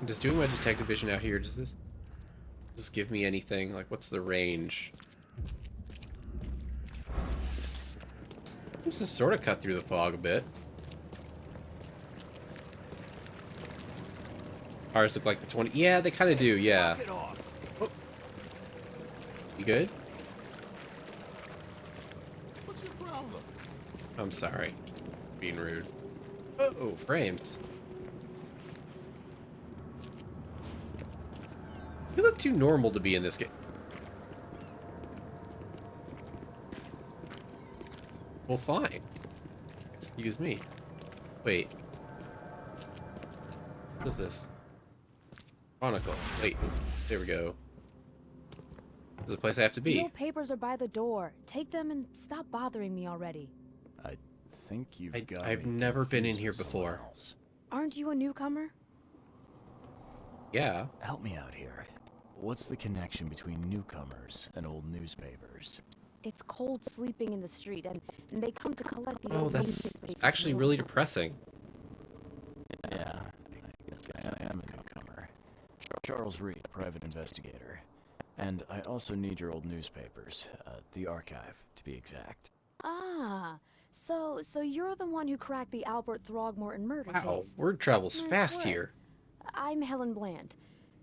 Does doing my detective vision out here, does this give me anything? Like, what's the range? Seems to sort of cut through the fog a bit. Cars look like the 20. Yeah, they kind of do, yeah. Oh. You good? What's your problem? I'm sorry. Being rude. Uh-oh, frames. You look too normal to be in this game. Well, fine. Excuse me. Wait. What is this? Chronicle. Wait. There we go. This is the place I have to be. The old papers are by the door. Take them and stop bothering me already. I think I've never been in here before. Aren't you a newcomer? Yeah. Help me out here. What's the connection between newcomers and old newspapers? It's cold sleeping in the street, and they come to collect the Oh, old that's newspapers. actually really depressing. Yeah, I guess I am a newcomer. Charles Reed, private investigator. And I also need your old newspapers, the archive, to be exact. Ah, so you're the one who cracked the Albert Throgmorton murder Wow, case. word travels Nice fast work. here. I'm Helen Bland.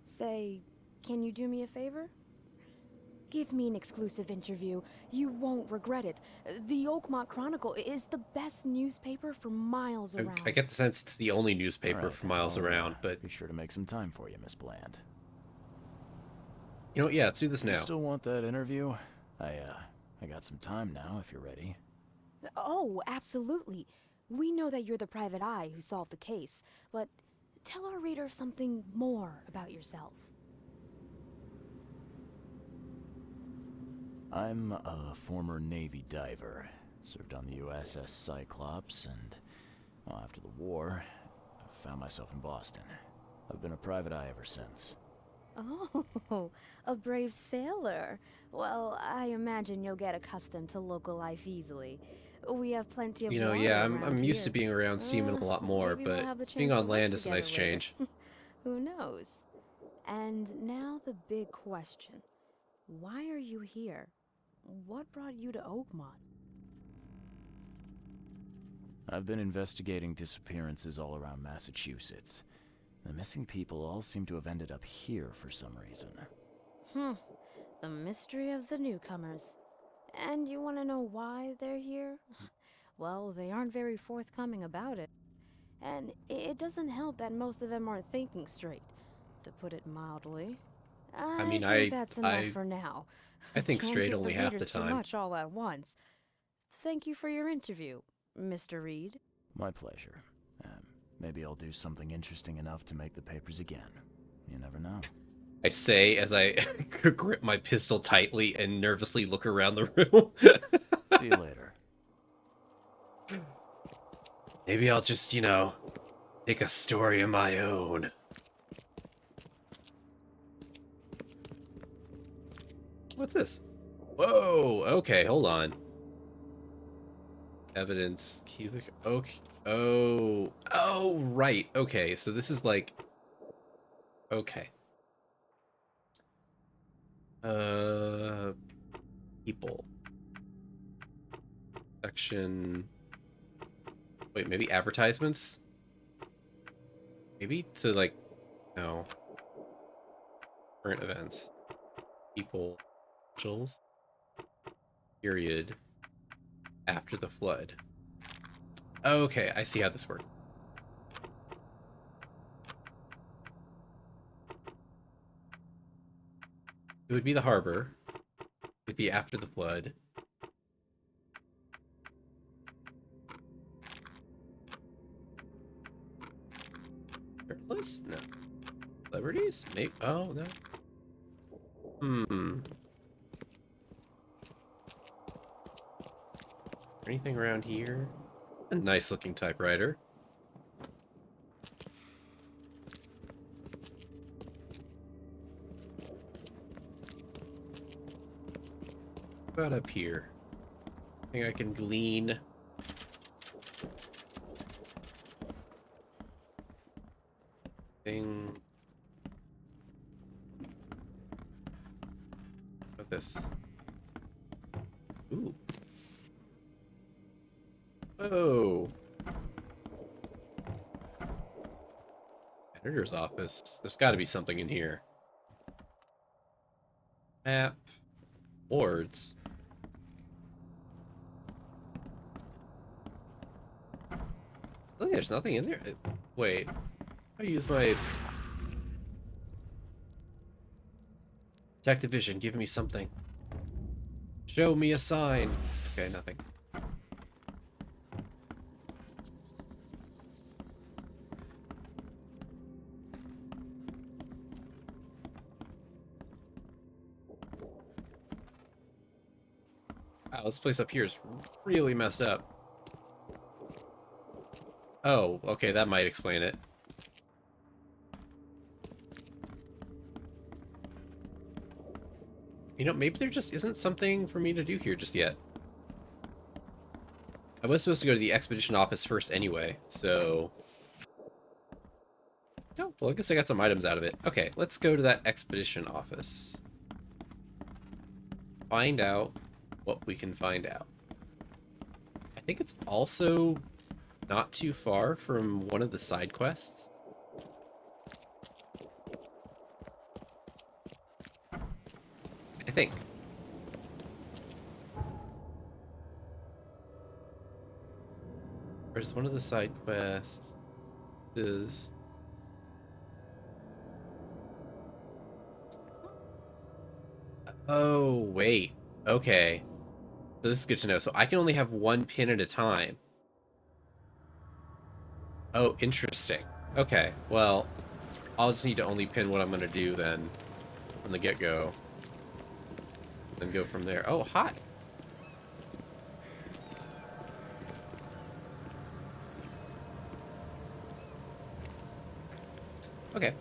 Say, can you do me a favor? Give me an exclusive interview. You won't regret it. The Oakmont Chronicle is the best newspaper for miles around. I get the sense it's the only newspaper Alright, for miles I'll, around, but... Be sure to make some time for you, Miss Bland. You know what, yeah, let's do this now. You still want that interview? I got some time now, if you're ready. Oh, absolutely. We know that you're the private eye who solved the case, but tell our reader something more about yourself. I'm a former Navy diver. Served on the USS Cyclops, and, well, after the war, I found myself in Boston. I've been a private eye ever since. Oh, a brave sailor. Well, I imagine you'll get accustomed to local life easily. We have plenty of You know, water yeah, around I'm used here. to being around seamen a lot more, Maybe we'll but have the being chance on to work land is a nice together later. change. Who knows? And now the big question. Why are you here? What brought you to Oakmont? I've been investigating disappearances all around Massachusetts. The missing people all seem to have ended up here for some reason. The mystery of the newcomers. And you want to know why they're here? Well, they aren't very forthcoming about it. And it doesn't help that most of them aren't thinking straight, to put it mildly. I mean, think that's enough for now. I think Can't straight give only the half the readers too time. much all at once. Thank you for your interview, Mr. Reed. My pleasure. Maybe I'll do something interesting enough to make the papers again. You never know. I say as I grip my pistol tightly and nervously look around the room. See you later. Maybe I'll just, you know, make a story of my own. What's this? Whoa, okay, hold on. Evidence, okay. Oh, right. Okay, so this is like... Okay. People. Section... Wait, maybe advertisements? Maybe to, like... No. Current events. People. Socials. Period. After the flood. Okay, I see how this works. It would be the harbor. It'd be after the flood. Shirtless? No. Celebrities? Maybe. Oh, no. Anything around here? A nice looking typewriter. What about up here? I think I can glean. Thing. What about this? Ooh. Oh. Editor's office. There's got to be something in here. Map. Boards. Oh, there's nothing in there. Wait. I use my... Detective vision, give me something. Show me a sign. Okay, nothing. Wow, this place up here is really messed up. Oh, okay, that might explain it. You know, maybe there just isn't something for me to do here just yet. I was supposed to go to the expedition office first anyway, so... Oh, well, I guess I got some items out of it. Okay, let's go to that expedition office. Find out what we can find out. I think it's also not too far from one of the side quests. I think. Where's one of the side quests? Is... Oh, wait. Okay. So this is good to know. So I can only have one pin at a time. Oh, interesting. Okay, well, I'll just need to only pin what I'm going to do then from the get-go. Then go from there. Oh, hi! Okay.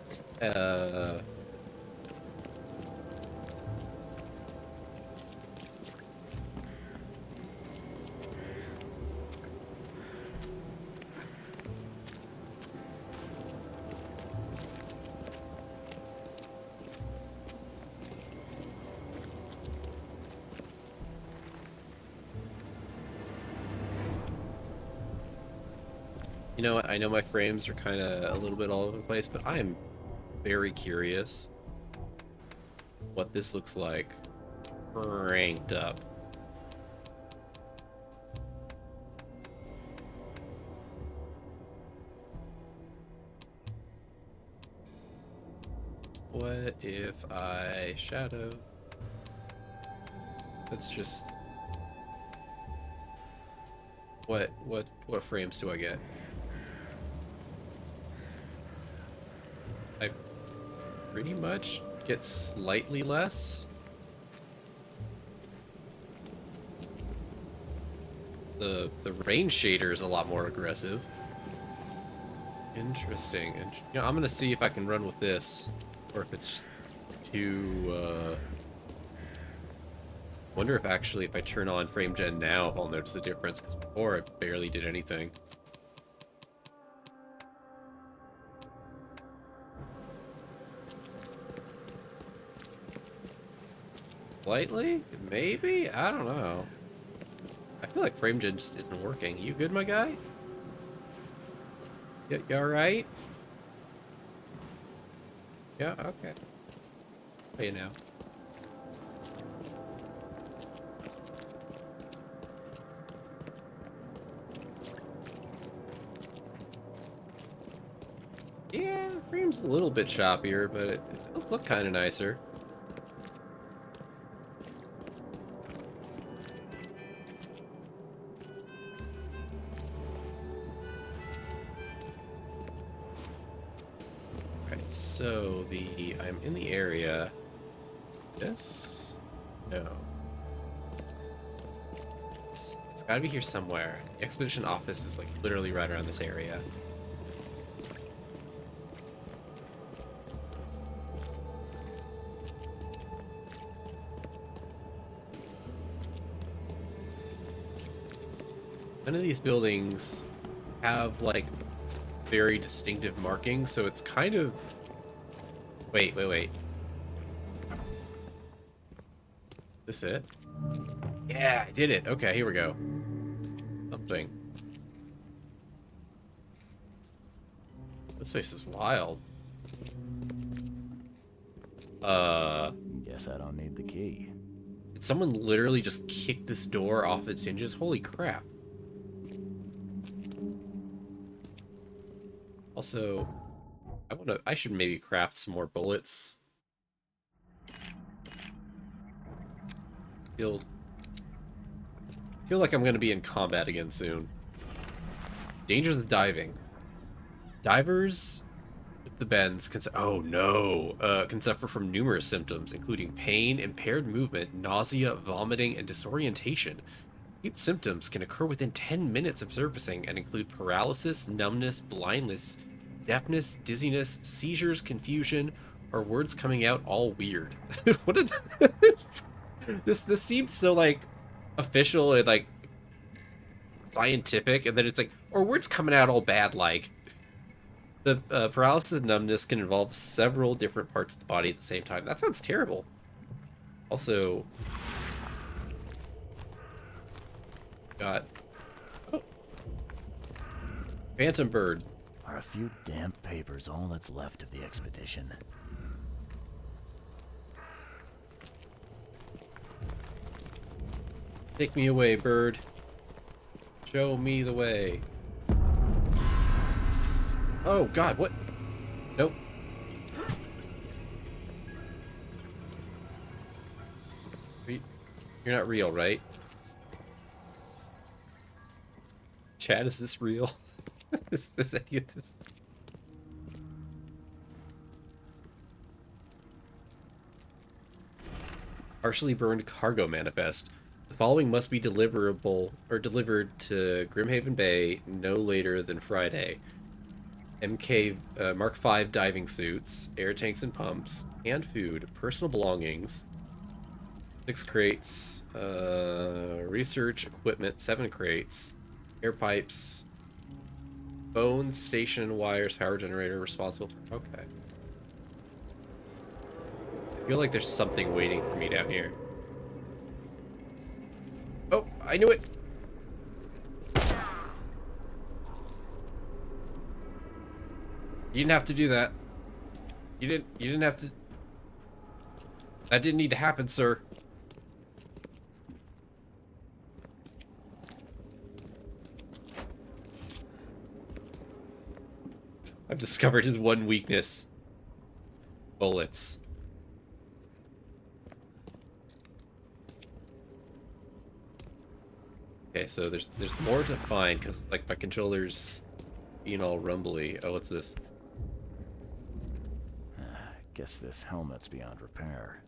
You know what? I know my frames are kind of a little bit all over the place, but I am very curious what this looks like cranked up. What if I shadow? Let's just... What frames do I get? I pretty much get slightly less. The range shader is a lot more aggressive. Interesting. And you know, I'm gonna see if I can run with this, or if it's too. Wonder if actually if I turn on frame gen now, I'll notice a difference. Because before I barely did anything. Slightly? Maybe? I don't know. I feel like frame gen just isn't working. You good, my guy? You alright? Yeah, okay. How you now? Yeah, the frame's a little bit choppier, but it does look kind of nicer. Alright, so I'm in the area. This? No. It's gotta be here somewhere. The expedition office is like literally right around this area. None of these buildings have like very distinctive markings, so it's kind of... Wait. This it? Yeah, I did it. Okay, here we go. Something. This place is wild. Guess I don't need the key. Did someone literally just kick this door off its hinges? Holy crap. Also, I should maybe craft some more bullets. Feel like I'm going to be in combat again soon. Dangers of diving. Divers with the bends can suffer from numerous symptoms, including pain, impaired movement, nausea, vomiting, and disorientation. Acute symptoms can occur within 10 minutes of surfacing and include paralysis, numbness, blindness, deafness, dizziness, seizures, confusion, or words coming out all weird. What did this seems so like official and like scientific, and then it's like, or words coming out all bad like. The paralysis and numbness can involve several different parts of the body at the same time. That sounds terrible. Also, got Phantom Bird. Are a few damp papers all that's left of the expedition? Take me away, bird. Show me the way. Oh god, what? Nope. You're not real, right? Chad, is this real? Is any of this? Partially burned cargo manifest. The following must be deliverable or delivered to Grimhaven Bay no later than Friday. MK Mark V diving suits, air tanks and pumps, canned food, personal belongings, 6 crates, research equipment, 7 crates, air pipes, phones, station wires, power generator responsible for... Okay. I feel like there's something waiting for me down here. Oh, I knew it! You didn't have to do that. You didn't have to... That didn't need to happen, sir. I've discovered his one weakness. Bullets. Okay, so there's more to find, because like my controller's being all rumbly. Oh, what's this? Guess this helmet's beyond repair.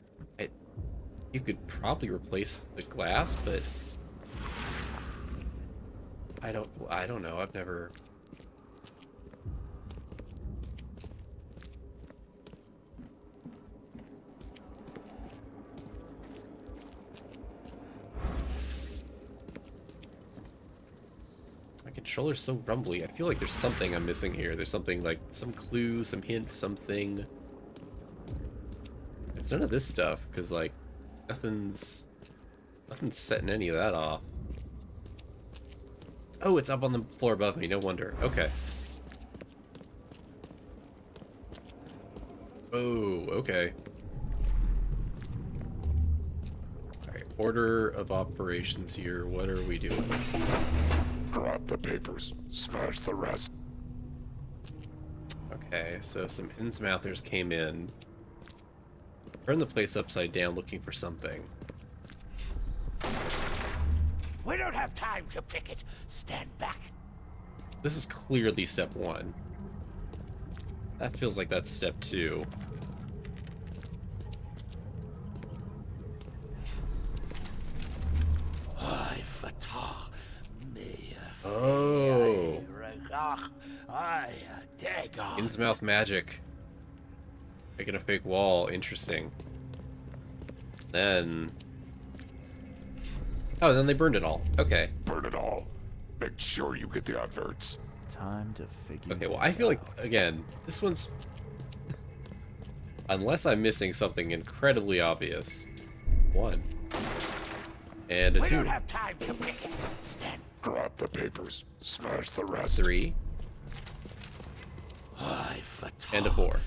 You could probably replace the glass, but I don't know. I've never... My controller's so rumbly. I feel like there's something I'm missing here. There's something like some clue, some hint, something. It's none of this stuff, because like nothing's setting any of that off. Oh, it's up on the floor above me. No wonder. Okay. Oh, okay. Alright, order of operations here. What are we doing? Grab the papers. Smash the rest. Okay, so some Innsmouthers came in. Turned the place upside down looking for something. We don't have time to pick it. Stand back. This is clearly step 1. That feels like that's step 2. Oh. Innsmouth magic. Making a fake wall. Interesting. Then... Oh, then they burned it all. Okay. Burn it all. Make sure you get the adverts. Time to figure Okay, well, I feel like, again, this one's... Unless I'm missing something incredibly obvious. 1. And a 2. We don't have time to pick it. Stand. Grab the papers. Smash the rest. 3. And a 4.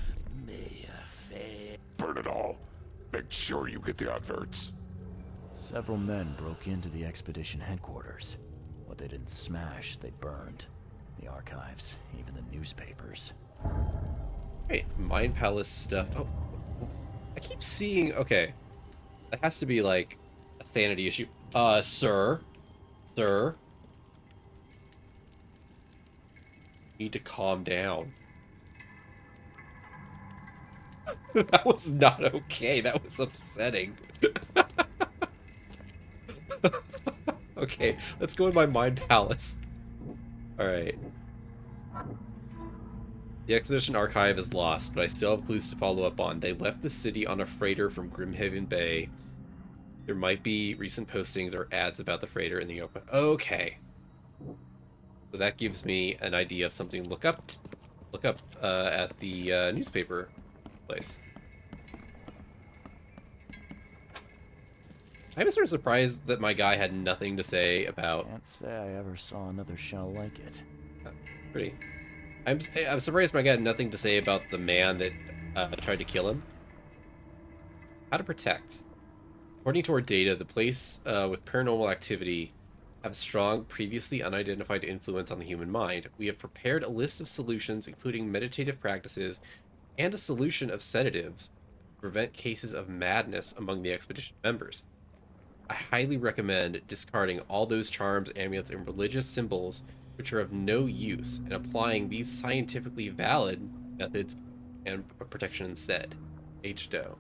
Burn it all. Make sure you get the adverts. Several men broke into the expedition headquarters. What they didn't smash, they burned. The archives, even the newspapers. Hey, Mind Palace stuff. Oh, I keep seeing... Okay. That has to be, like, a sanity issue. Sir. Sir. You need to calm down. That was not okay. That was upsetting. Okay, let's go in my mind palace. Alright. The expedition archive is lost, but I still have clues to follow up on. They left the city on a freighter from Grimhaven Bay. There might be recent postings or ads about the freighter in the open. Okay. So that gives me an idea of something to look up at the newspaper place. I was sort of surprised that my guy had nothing to say about... Can't say I ever saw another shell like it. Pretty. I'm surprised my guy had nothing to say about the man that tried to kill him. How to protect. According to our data, the place with paranormal activity have a strong, previously unidentified influence on the human mind. We have prepared a list of solutions, including meditative practices and a solution of sedatives to prevent cases of madness among the expedition members. I highly recommend discarding all those charms, amulets, and religious symbols which are of no use and applying these scientifically valid methods and protection instead. H. Doe.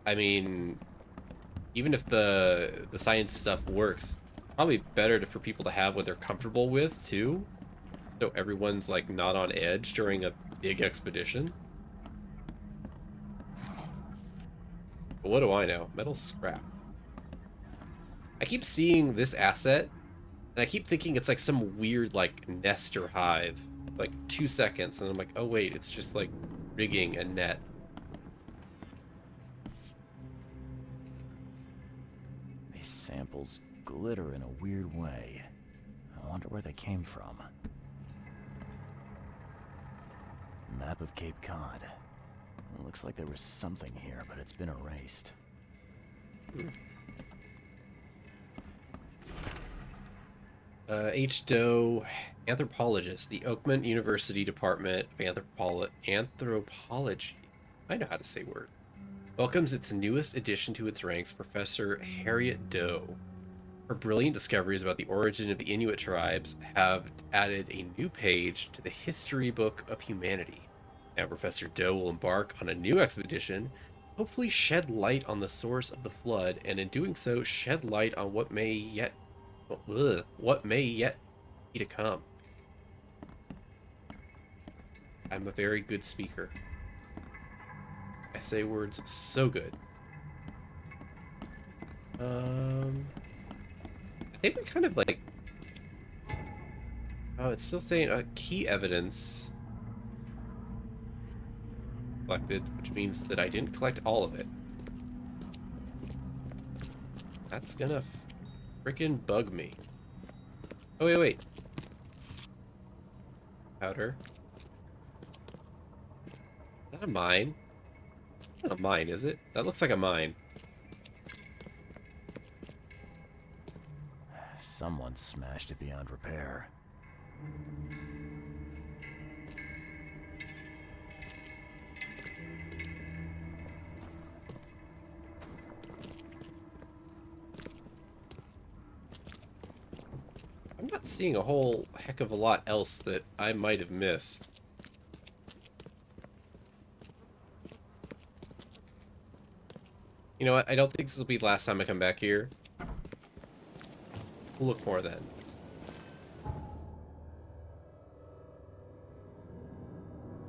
I mean, even if the science stuff works, probably better for people to have what they're comfortable with too, so everyone's like not on edge during a big expedition. But what do I know? Metal scrap. I keep seeing this asset, and I keep thinking it's like some weird like nest or hive. Like 2 seconds, and I'm like, oh wait, it's just like rigging a net. These samples glitter in a weird way. I wonder where they came from. Map of Cape Cod. It looks like there was something here, but it's been erased. H. Doe, anthropologist, the Oakland University Department of Anthropology. I know how to say words. Welcomes its newest addition to its ranks, Professor Harriet Doe. Her brilliant discoveries about the origin of the Inuit tribes have added a new page to the history book of humanity. Now Professor Doe will embark on a new expedition, hopefully shed light on the source of the flood, and in doing so, shed light on what may yet be to come. I'm a very good speaker. I say words so good. I think we kind of like... Oh, it's still saying key evidence collected, which means that I didn't collect all of it. That's gonna frickin' bug me. Oh, wait. Powder. Is that a mine? It's not a mine, is it? That looks like a mine. Someone smashed it beyond repair. I'm not seeing a whole heck of a lot else that I might have missed. You know what? I don't think this will be the last time I come back here. We'll look more then.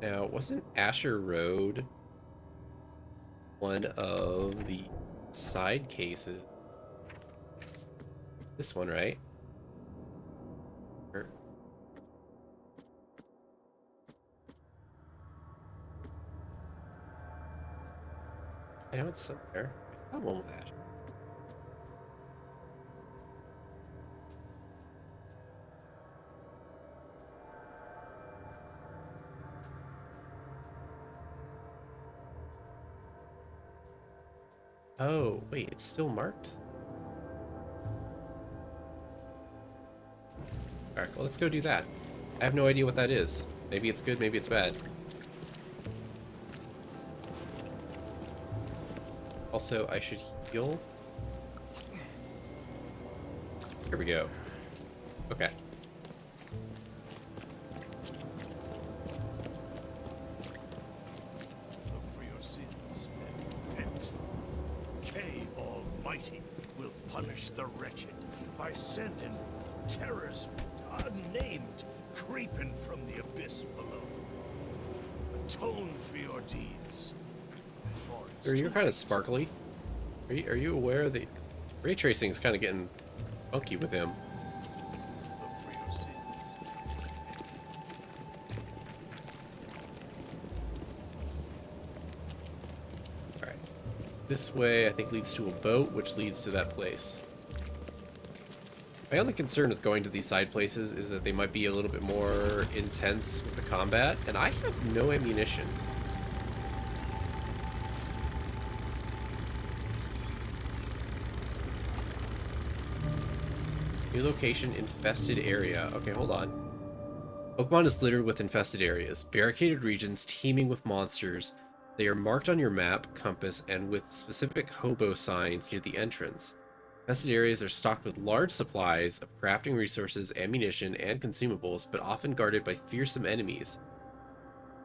Now, wasn't Asher Road one of the side cases? This one, right? Or... I know it's somewhere. I got one with Asher. Oh, wait, it's still marked? Alright, well, let's go do that. I have no idea what that is. Maybe it's good, maybe it's bad. Also, I should heal. Here we go. Okay. Look for your sins and repent. K Almighty will punish the wretched by sending terrors unnamed creeping from the abyss below. Atone for your deeds. before it's You're too kind of late. sparkly. Are you aware that ray tracing is kind of getting funky with him? Look for your sins. Alright. This way, I think, leads to a boat, which leads to that place. My only concern with going to these side places is that they might be a little bit more intense with the combat, and I have no ammunition. New location, infested area. Okay, hold on. Pokemon is littered with infested areas, barricaded regions teeming with monsters. They are marked on your map, compass, and with specific hobo signs near the entrance. Infested areas are stocked with large supplies of crafting resources, ammunition, and consumables, but often guarded by fearsome enemies.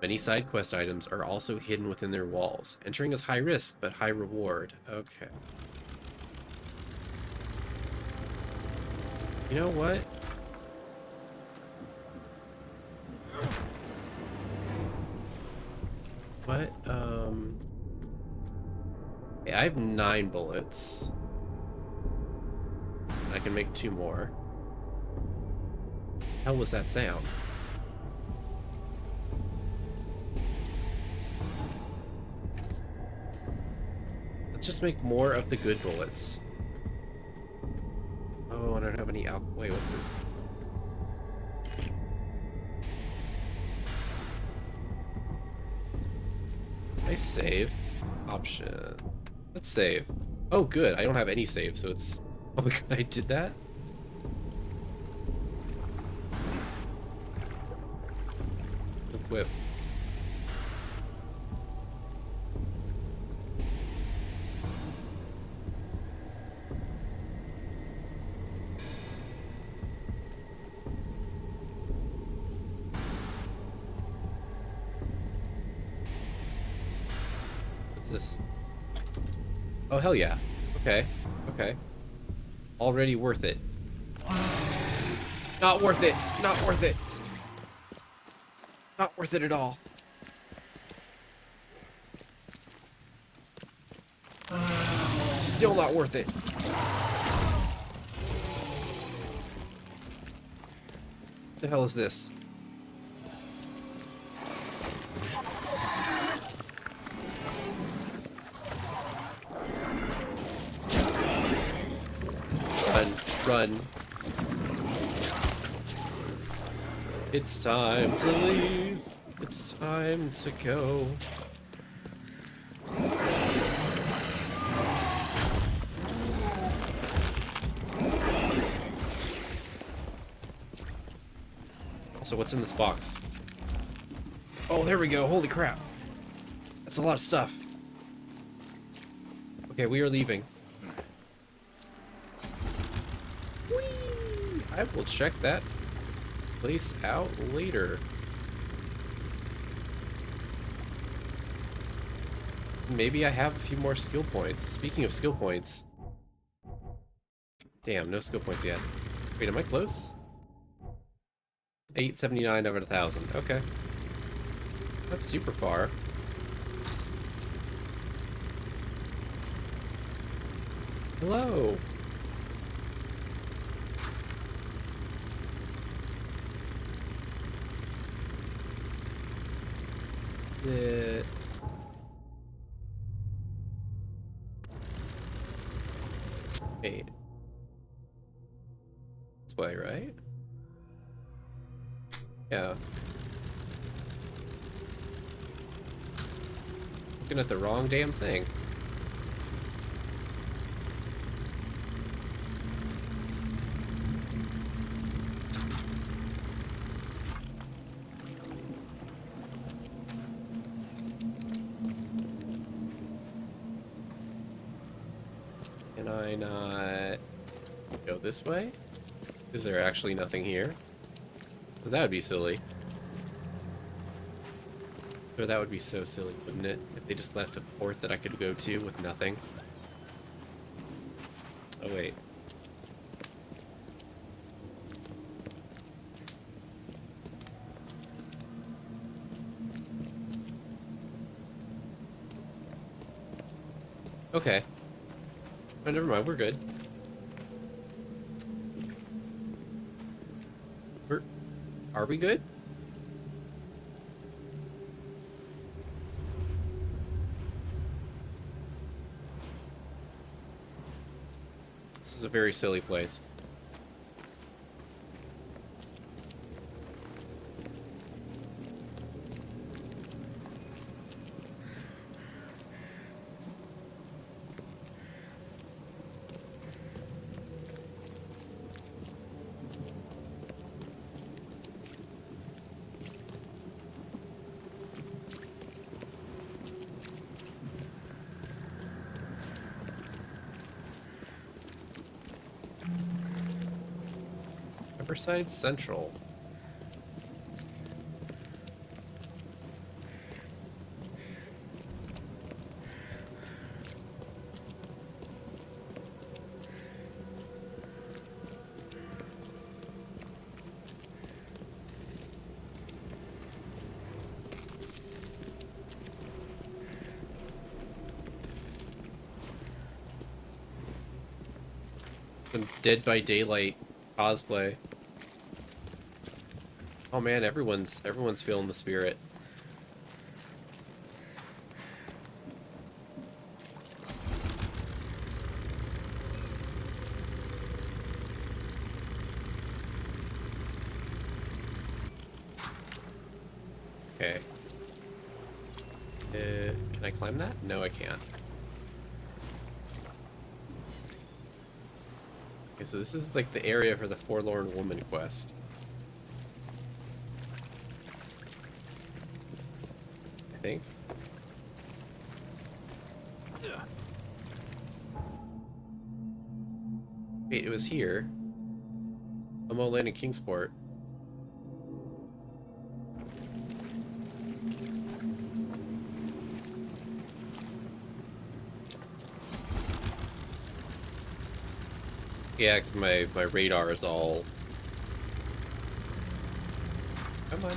Many side quest items are also hidden within their walls. Entering is high risk, but high reward. Okay. You know what? What? Okay, I have 9 bullets. I can make 2 more. The hell was that sound? Let's just make more of the good bullets. Oh, I don't have any alcohol. Wait, what's this? I save. Option. Let's save. Oh, good. I don't have any save, so it's probably good I did that. Equip. What's this? Oh, hell yeah. Okay. Okay. Already worth it. Not worth it. Not worth it. Not worth it at all. Still not worth it. What the hell is this? Run, run. It's time to leave. It's time to go. Also, what's in this box? Oh, there we go. Holy crap. That's a lot of stuff. Okay, we are leaving. Whee! I will check that place out later. Maybe I have a few more skill points. Speaking of skill points. Damn, no skill points yet. Wait, am I close? 879 out of 1,000. Okay. That's super far. Hello. The... Wait. This way, right? Yeah. Looking at the wrong damn thing. Can I not go this way? Is there actually nothing here? Because that would be silly. Or that would be so silly, wouldn't it? If they just left a port that I could go to with nothing. Oh, wait. Okay. Oh, never mind, we're good. Are we good? This is a very silly place. Riverside Central. Some Dead by Daylight cosplay. Oh man, everyone's feeling the spirit. Okay. Can I climb that? No, I can't. Okay, so this is like the area for the Forlorn Woman quest. I think. Wait, it was here. Lomo Land in Kingsport. Yeah, because my radar is all... Come on.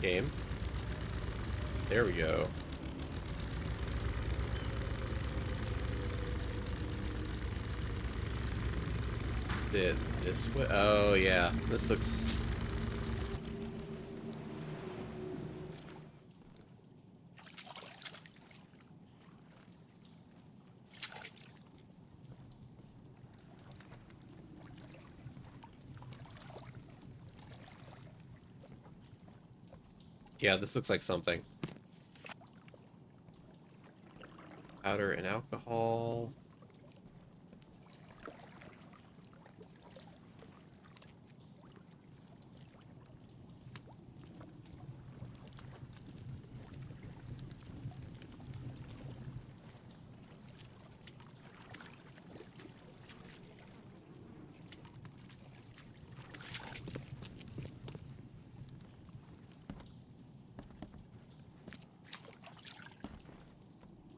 Game. There we go. This way? Oh, yeah. This looks... Yeah, this looks like something. Powder and alcohol.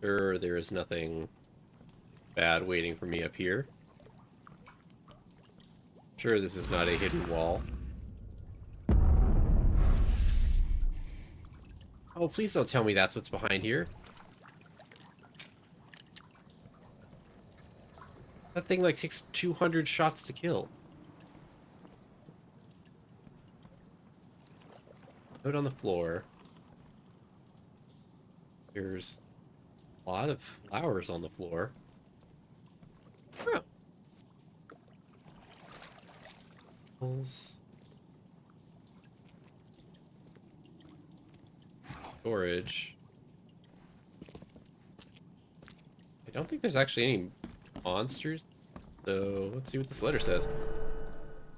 Sure, there is nothing bad waiting for me up here. Sure, this is not a hidden wall. Oh, please don't tell me that's what's behind here. That thing, like, takes 200 shots to kill. Note on the floor. There's a lot of flowers on the floor. Oh. Storage. I don't think there's actually any monsters. So let's see what this letter says.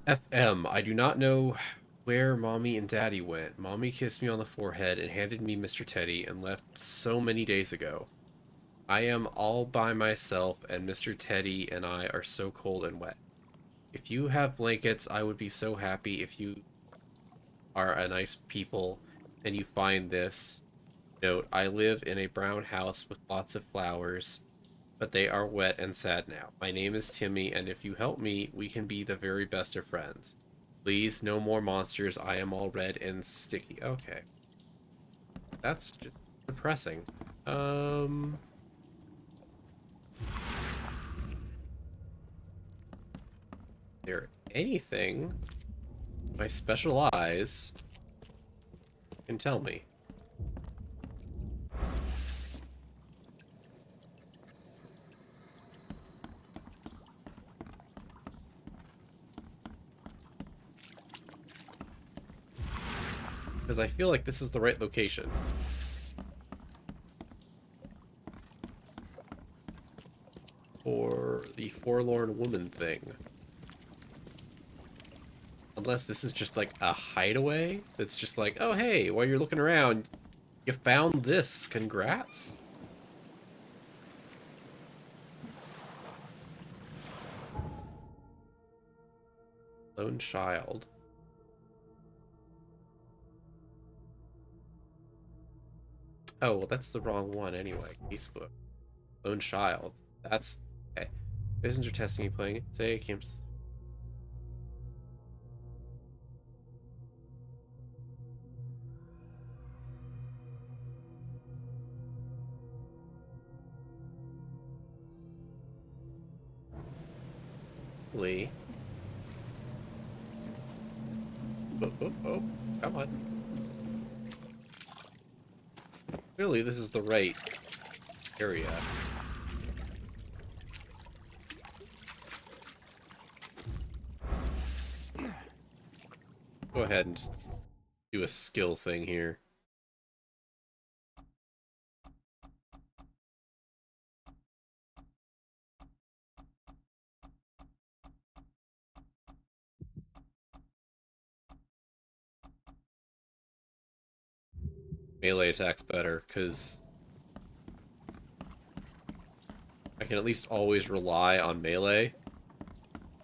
FM, I do not know where Mommy and Daddy went. Mommy kissed me on the forehead and handed me Mr. Teddy and left so many days ago. I am all by myself, and Mr. Teddy and I are so cold and wet. If you have blankets, I would be so happy. If you are a nice people and you find this note, I live in a brown house with lots of flowers, but they are wet and sad now. My name is Timmy, and if you help me, we can be the very best of friends. Please, no more monsters. I am all red and sticky. Okay. That's just depressing. There anything my special eyes can tell me? Because I feel like this is the right location. For the forlorn woman thing. Unless this is just like a hideaway that's just like, oh hey, while you're looking around, you found this. Congrats. Lone child. Oh, well, that's the wrong one anyway. Casebook. Lone child. That's okay. Passenger testing you playing it today. Came. Lee. Oh, come on. Clearly, this is the right area. Go ahead and just do a skill thing here. Melee attack's better, because I can at least always rely on melee,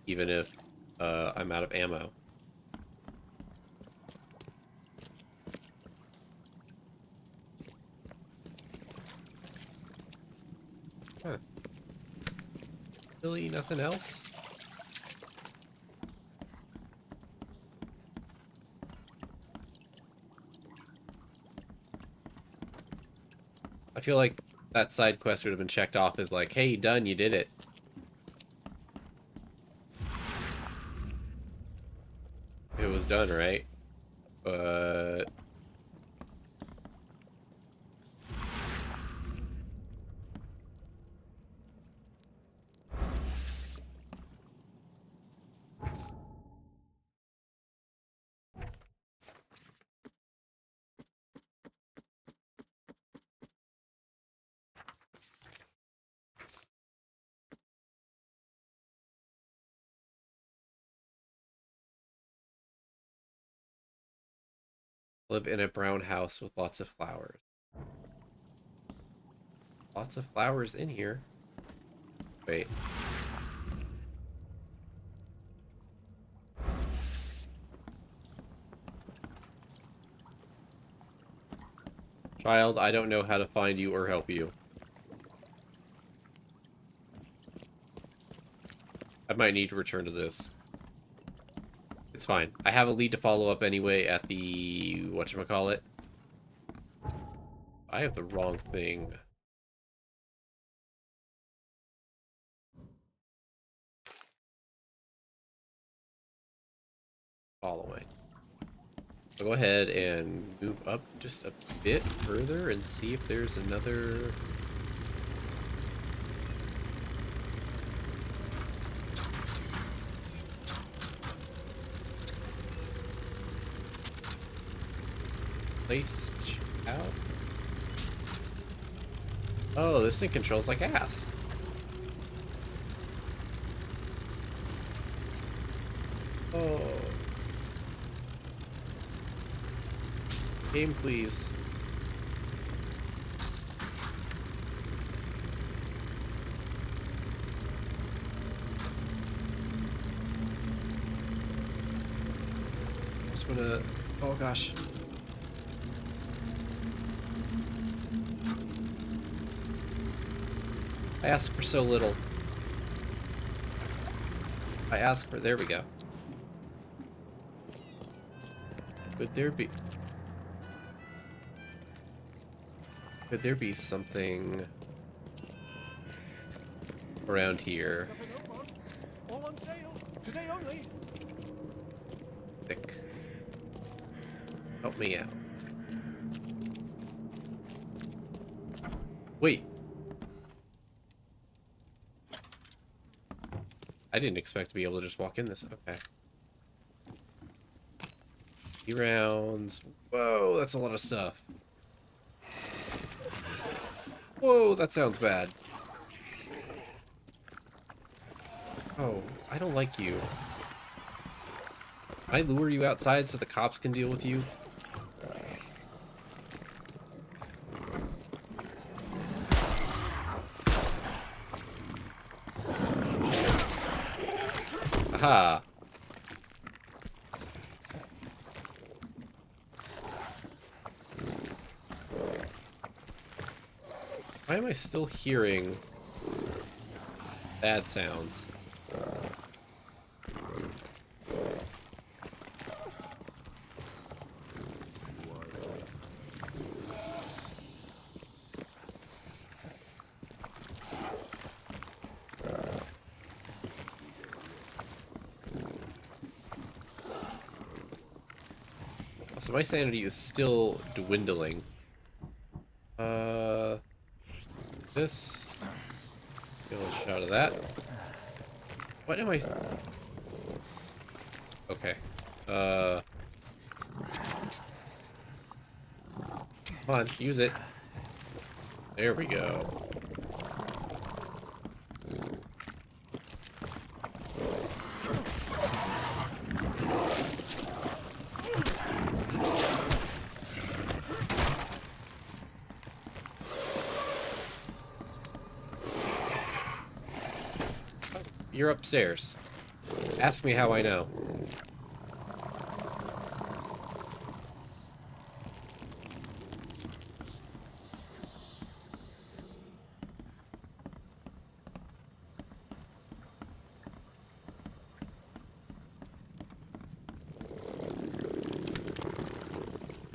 even if I'm out of ammo. Huh. Really, nothing else? I feel like that side quest would have been checked off as like, hey, done, you did it. It was done, right? But... live in a brown house with lots of flowers. Lots of flowers in here. Wait. Child, I don't know how to find you or help you. I might need to return to this. It's fine. I have a lead to follow up anyway at the... whatchamacallit? I have the wrong thing. Following. I'll go ahead and move up just a bit further and see if there's another... place out. Oh, this thing controls like ass. Oh. Game, please. gonna... Oh gosh. I ask for so little. I ask for... There we go. Could there be... Could there be something around here? All on sale. Today only. Thick. Help me out. Wait. I didn't expect to be able to just walk in this. Okay. 3 rounds. Whoa, that's a lot of stuff. Whoa, that sounds bad. Oh, I don't like you. Can I lure you outside so the cops can deal with you? Aha! Why am I still hearing bad sounds? So my sanity is still dwindling. This. Get a shot of that. What am I? Okay. Come on, use it. There we go. You're upstairs. Ask me how I know.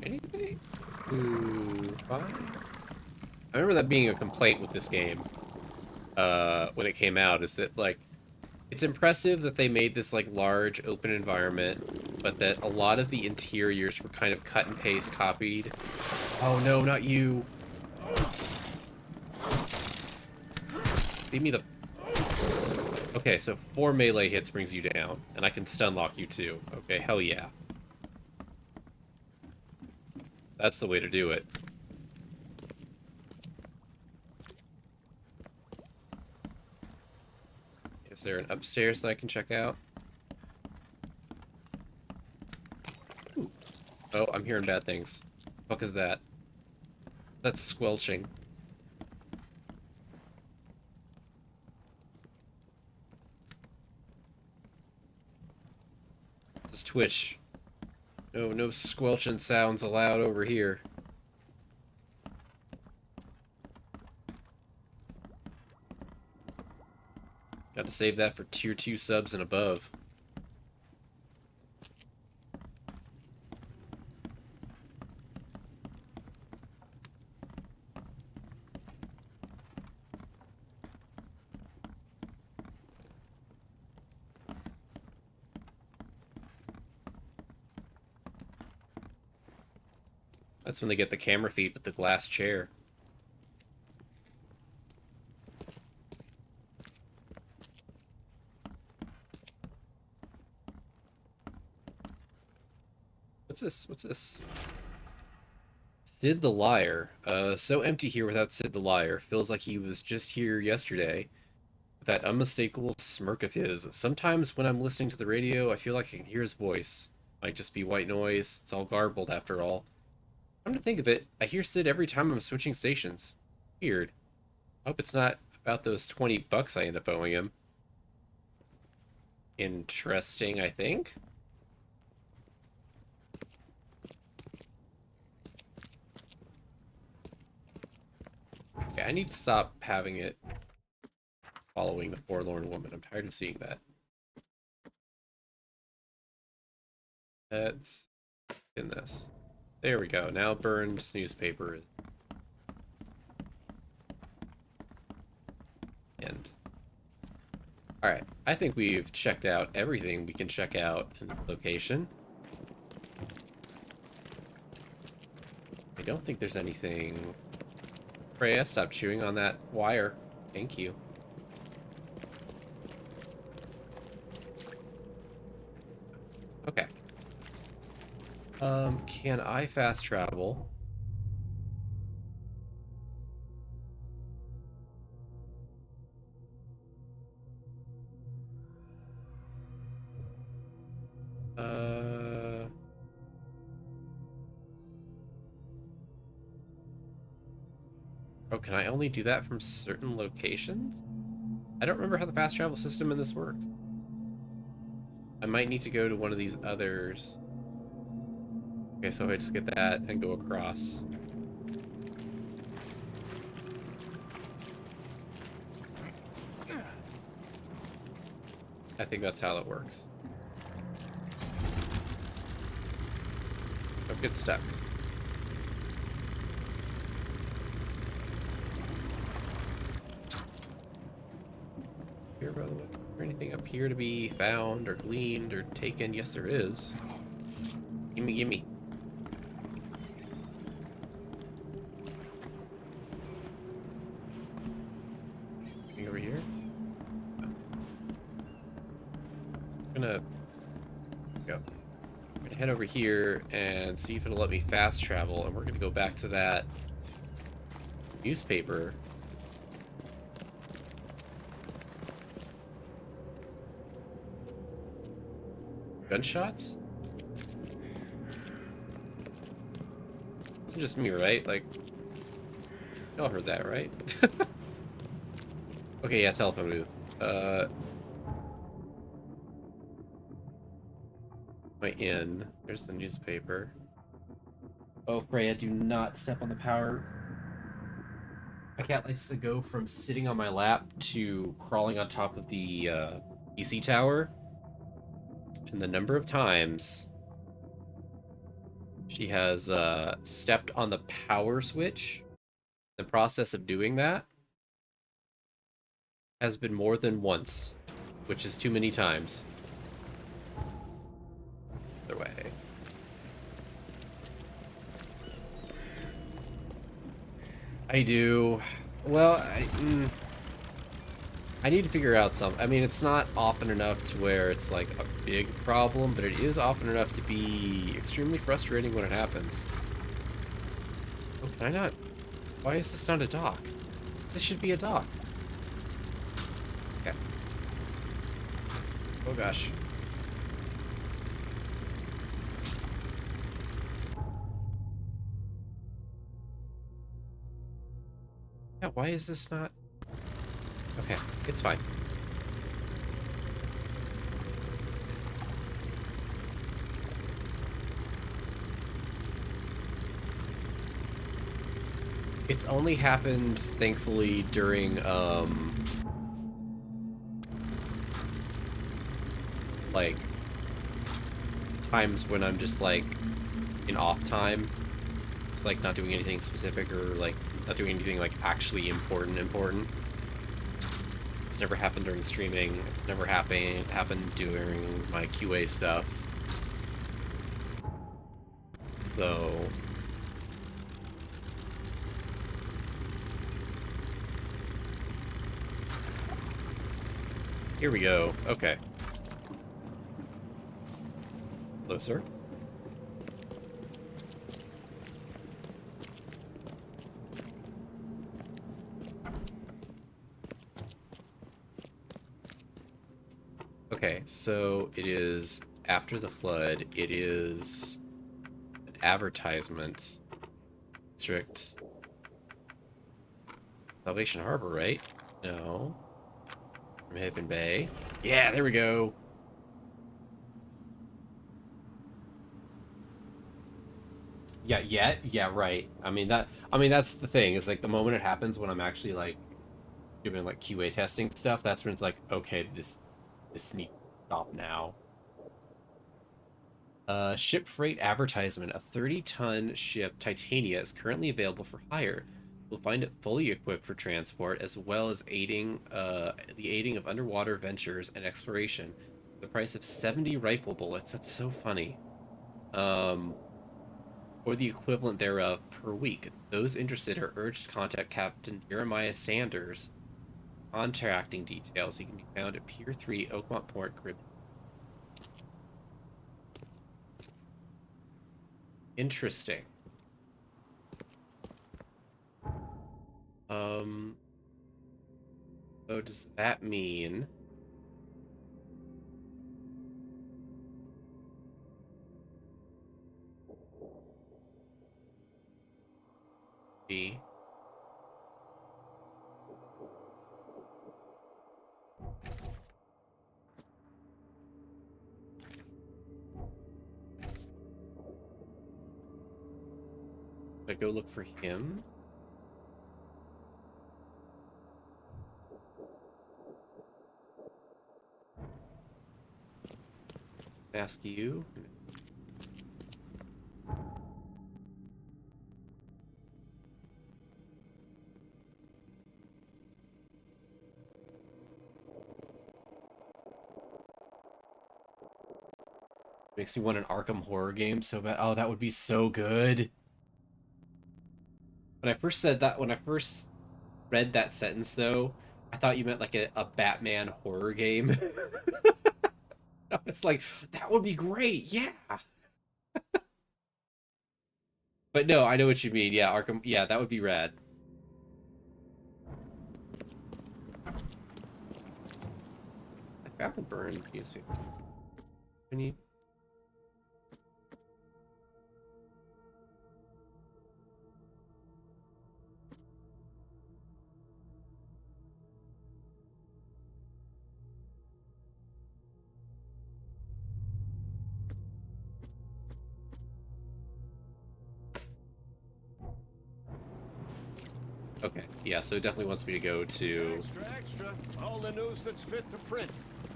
Anything? Ooh, fine. I remember that being a complaint with this game when it came out, is that, like, it's impressive that they made this, like, large open environment, but that a lot of the interiors were kind of cut and paste copied. Oh no, not you. Leave me the... Okay, so 4 melee hits brings you down, and I can stun lock you too. Okay, hell yeah. That's the way to do it. Is there an upstairs that I can check out? Ooh. Oh, I'm hearing bad things. What is that? That's squelching. This is Twitch. No squelching sounds allowed over here. Got to save that for tier 2 subs and above. That's when they get the camera feed with the glass chair. What's this? What's this? Sid the Liar. So empty here without Sid the Liar. Feels like he was just here yesterday. With that unmistakable smirk of his. Sometimes when I'm listening to the radio, I feel like I can hear his voice. Might just be white noise. It's all garbled after all. Come to think of it, I hear Sid every time I'm switching stations. Weird. I hope it's not about those $20 I end up owing him. Interesting, I think. Okay, I need to stop having it following the forlorn woman. I'm tired of seeing that. Let's in this. There we go. Now burned newspaper is end. Alright, I think we've checked out everything we can check out in the location. I don't think there's anything... Freya, stop chewing on that wire. Thank you. Okay. Can I fast travel? Oh, can I only do that from certain locations? I don't remember how the fast travel system in this works. I might need to go to one of these others. Okay, so if I just get that and go across. I think that's how that works. Don't get stuck. Here, by the way, is there anything up here to be found or gleaned or taken? Yes, there is. Gimme, gimme. Anything over here? No. So I'm gonna go. I'm gonna head over here and see if it'll let me fast travel, and we're gonna go back to that newspaper. Gunshots? It's just me, right? Like, y'all heard that, right? Okay, yeah, telephone booth. My inn. There's the newspaper. Oh, Freya, do not step on the power. My cat likes to go from sitting on my lap to crawling on top of the PC tower. And the number of times she has stepped on the power switch, the process of doing that has been more than once, which is too many times. Other way. I do. Well, I need to figure out some. I mean, it's not often enough to where it's like a big problem, but it is often enough to be extremely frustrating when it happens. Oh, can I not? Why is this not a dock? This should be a dock. Okay. Oh gosh. Yeah, why is this not? Okay, it's fine. It's only happened, thankfully, during, like, times when I'm just, like, in off time. It's, like, not doing anything specific or, like, not doing anything, like, actually important. It's never happened during streaming. It's never happened during my QA stuff. So... here we go. Okay. Hello, sir. Okay, so it is after the flood. It is an advertisement. District. Salvation Harbor, right? No. From Haven Bay. Yeah, there we go. Yeah, yeah, right. I mean that's the thing. Is like the moment it happens when I'm actually like doing like QA testing stuff, that's when it's like, okay, this needs to stop now. Ship freight advertisement. A 30-ton ship, Titania, is currently available for hire. You'll find it fully equipped for transport, as well as the aiding of underwater ventures and exploration. The price of 70 rifle bullets. That's so funny. Um, or the equivalent thereof per week. Those interested are urged to contact Captain Jeremiah Sanders. Contracting details. He can be found at Pier 3, Oakmont Port, Caribbean. Interesting. So does that mean B? I go look for him? Ask you? Makes me want an Arkham horror game so bad. Oh, that would be so good. When I first read that sentence though, I thought you meant like a Batman horror game. It's like, that would be great, yeah. But no, I know what you mean. Yeah, Arkham, yeah, that would be rad. I found the burn PSP. I need. Okay, yeah, so it definitely wants me to go to... Extra, extra. All the news that's fit to print.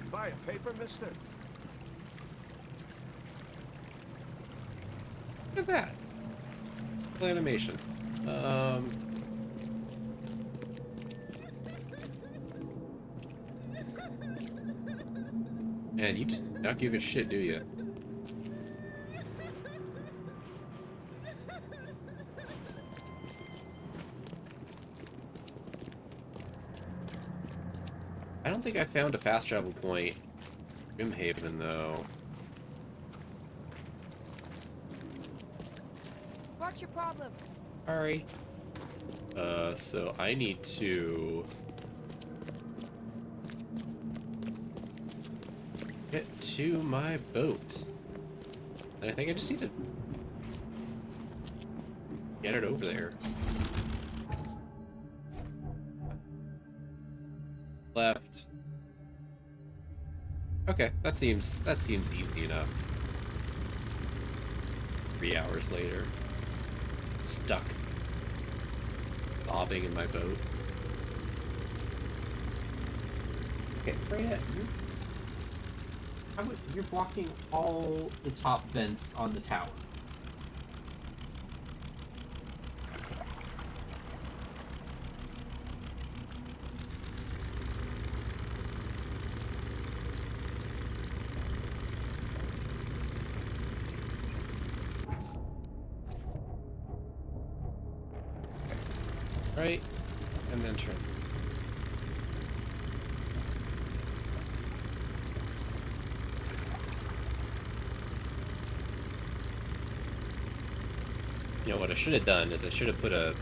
Buy a paper, mister? Look at that. Cool animation. Man, you just not give a shit, do you? I don't think I found a fast travel point. Grimhaven, though. What's your problem? Sorry. So I need to get to my boat. And I think I just need to get it over there. Left. Okay, that seems easy enough. 3 hours later. Stuck. Bobbing in my boat. Okay, Freya, you're blocking all the top vents on the tower. Right, and then turn. You know what I should have done is I should have put a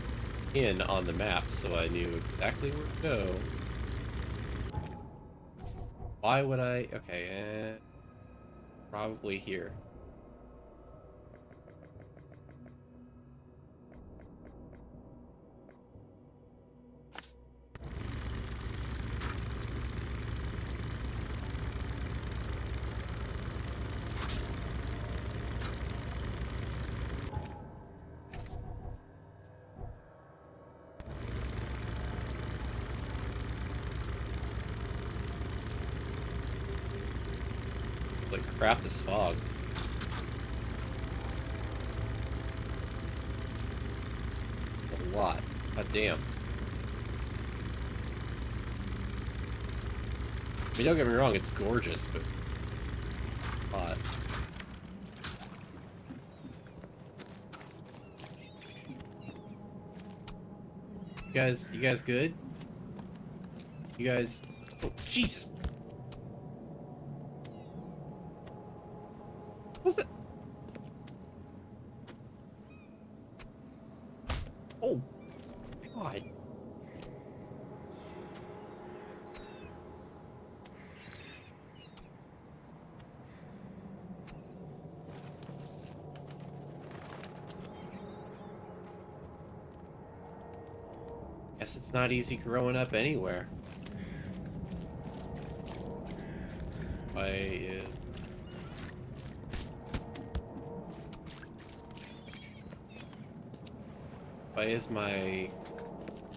pin on the map so I knew exactly where to go. Why would I? Okay, and probably here. Holy crap, this fog. A lot. God damn. I mean, don't get me wrong, it's gorgeous, but a lot. You guys good? You guys... Oh, Jesus! What's that? Oh, God. Guess it's not easy growing up anywhere. Why is my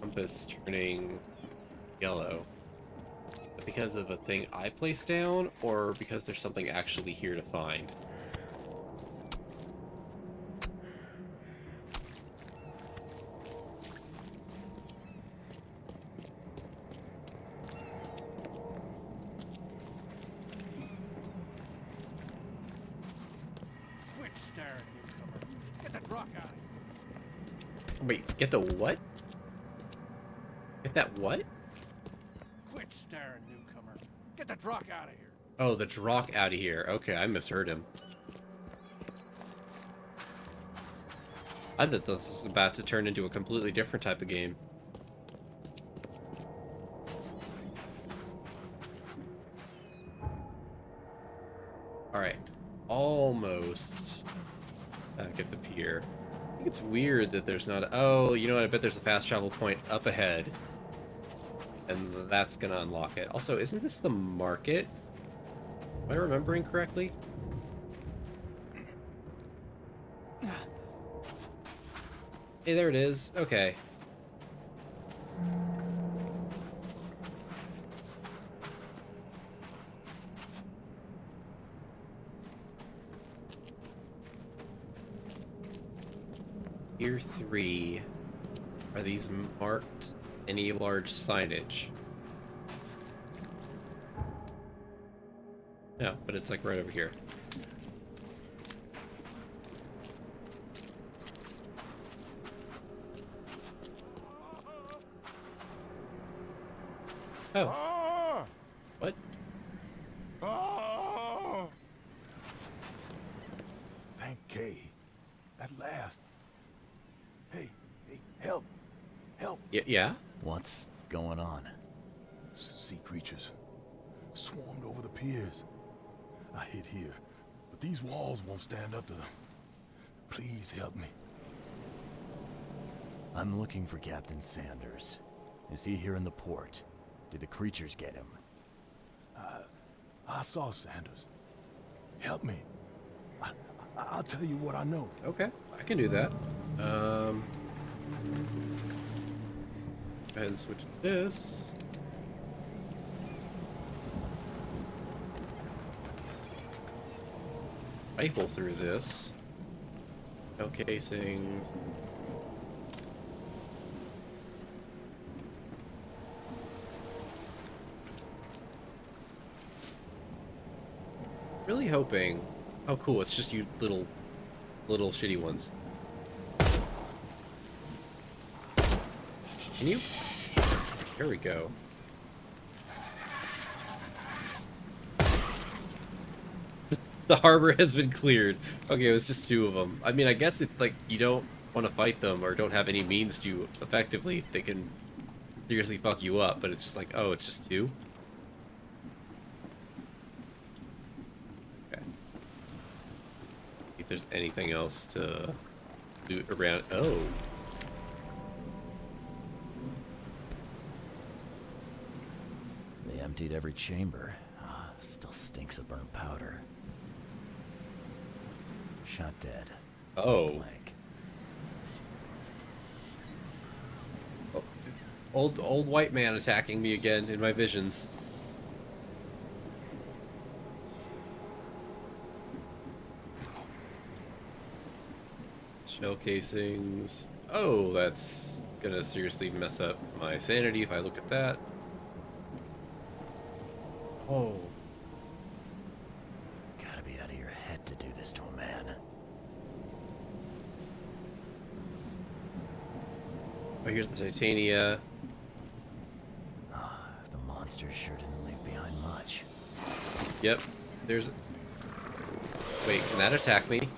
compass turning yellow? Because of a thing I placed down, or because there's something actually here to find? Quit staring, newcomer. Get the rock out of here. Wait, get the what? Get that what? Quit staring, newcomer. Get the rock out of here. Oh, the Drock out of here. Okay, I misheard him. I thought this was about to turn into a completely different type of game. Alright. Almost back at the pier. I think it's weird that there's not... Oh, you know what? I bet there's a fast travel point up ahead. And that's gonna unlock it. Also, isn't this the market? Am I remembering correctly? Hey, there it is. Okay. Tier 3. Are these marked any large signage? No, but it's like right over here. Oh. What? Thank Kay. At last. Hey, help. Help. Yeah? What's going on? Sea creatures. Swarmed over the piers. I hid here, but these walls won't stand up to them. Please help me. I'm looking for Captain Sanders. Is he here in the port? Did the creatures get him? I saw Sanders. Help me. I'll tell you what I know. Okay, I can do that. Go ahead and switch to this. Rifle through this. No casings. Really hoping. Oh, cool! It's just you little shitty ones. Can you? There we go. The harbor has been cleared. Okay, it was just 2 of them. I mean, I guess if like you don't want to fight them or don't have any means to effectively, they can seriously fuck you up. But it's just like, oh, it's just 2. Okay. If there's anything else to do around. Oh. They emptied every chamber. Still stinks of burnt powder. Shot dead. Oh. Blank. Oh. Old white man attacking me again in my visions. Shell casings. Oh, that's gonna seriously mess up my sanity if I look at that. Oh. Gotta be out of your head to do this to a man. Oh, here's the Titania. The monsters sure didn't leave behind much. Yep. There's... Wait, can that attack me?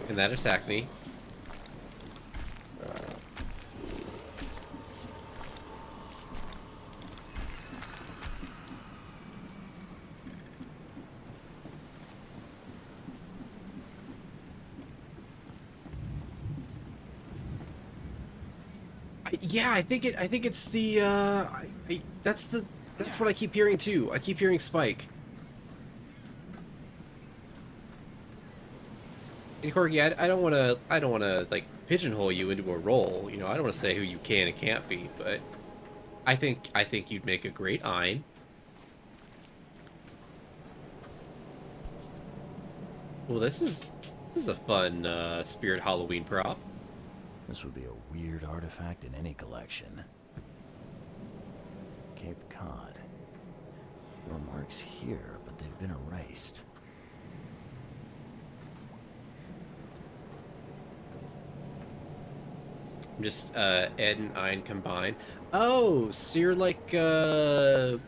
Can that attack me? Yeah, I think it's the that's what I keep hearing too. I keep hearing Spike. And Corky, I don't want to like pigeonhole you into a role. You know, I don't want to say who you can and can't be, but I think you'd make a great Ein. Well, this is a fun Spirit Halloween prop. This would be a weird artifact in any collection. Cape Cod. There are marks here, but they've been erased. Just Ed and Ein combined. Oh, so you're like that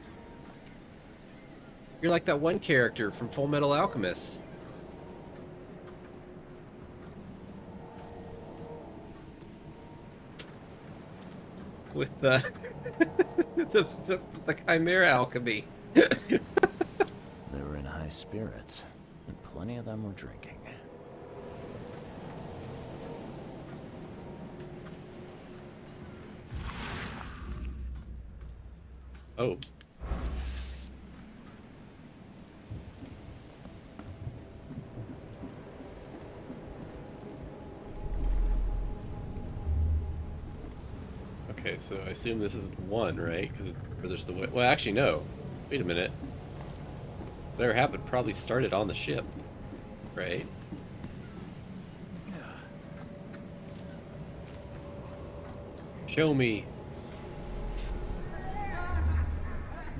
one character from Full Metal Alchemist. With the the Chimera alchemy. They were in high spirits, and plenty of them were drinking. Oh. Okay, so I assume this is one, right? Because it's furthest away. Well, actually, no. Wait a minute. Whatever happened probably started on the ship, right? Show me.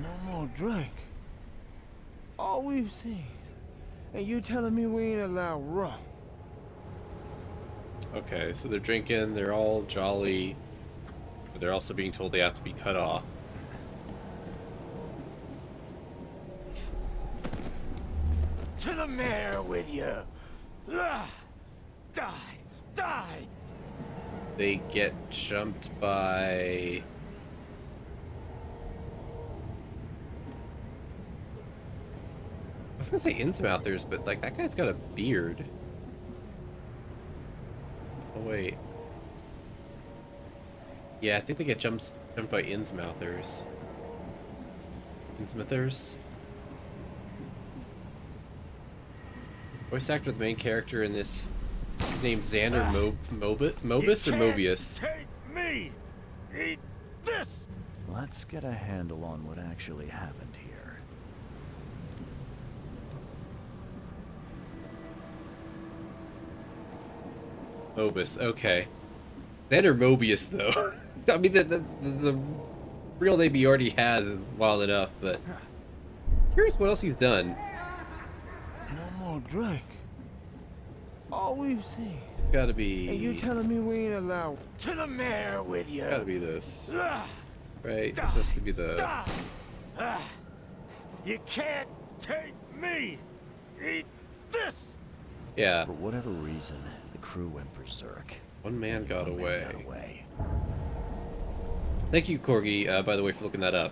No more drink. All we've seen. And you telling me we ain't allowed rum? Okay, so they're drinking, they're all jolly, but they're also being told they have to be cut off. To the mayor with you! Die! Die! They get jumped by... I was gonna say Innsmouthers, but like that guy's got a beard. Oh wait. Yeah, I think they get jumped by Innsmouthers. Innsmouthers? Voice actor of the main character in this, his name's Xander Mobus or Mobius? Take me! Eat this! Let's get a handle on what actually happened here. Mobus, okay. Xander Mobius, though. I mean, the real name he already has is wild enough, but... Curious what else he's done. No more drink. All we've seen. It's gotta be... And you telling me we ain't allowed... To the mayor with you! It's gotta be this. Right? This has to be the... You can't take me! Eat this! Yeah. For whatever reason, the crew went berserk. One man got away. Thank you, Corgi, by the way, for looking that up.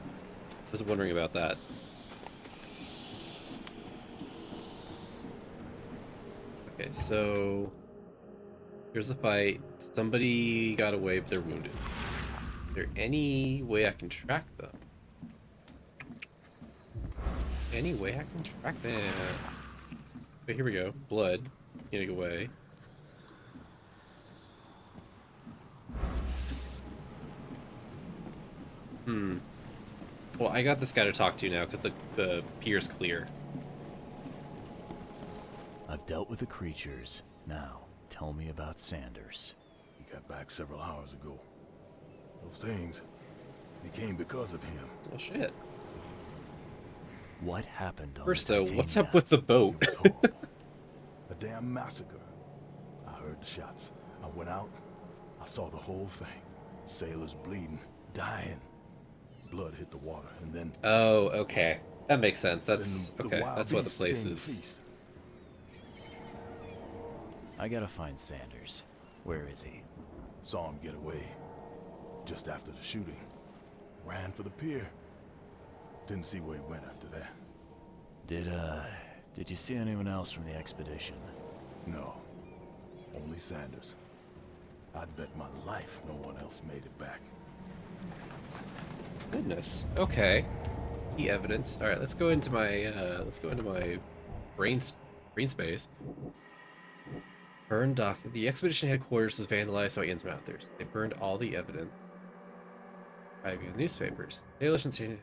I was wondering about that. Okay, so... Here's the fight. Somebody got away, but they're wounded. Is there any way I can track them? Any way I can track them? Okay, here we go. Blood. Getting away. Well, I got this guy to talk to now because the pier's clear. I've dealt with the creatures. Now, Tell me about Sanders. He got back several hours ago. Those things, they came because of him. Oh shit. What happened on First the though, Titania? what's up with the boat? A damn massacre. I heard the shots. I went out. I saw the whole thing. Sailors bleeding, dying. Blood hit the water, and then... Oh, okay. That makes sense. That's the okay. wild That's what the beasts place gained is. feast. I gotta find Sanders. Where is he? Saw him get away. Just after the shooting. Ran for the pier. Didn't see where he went after that. Did you see anyone else from the expedition? No. Only Sanders. I'd bet my life no one else made it back. Goodness. Okay. The evidence. All right, let's go into my brain space. Burned dock. The expedition headquarters was vandalized by Innsmouthers. They burned all the evidence. I view the newspapers. Sailors and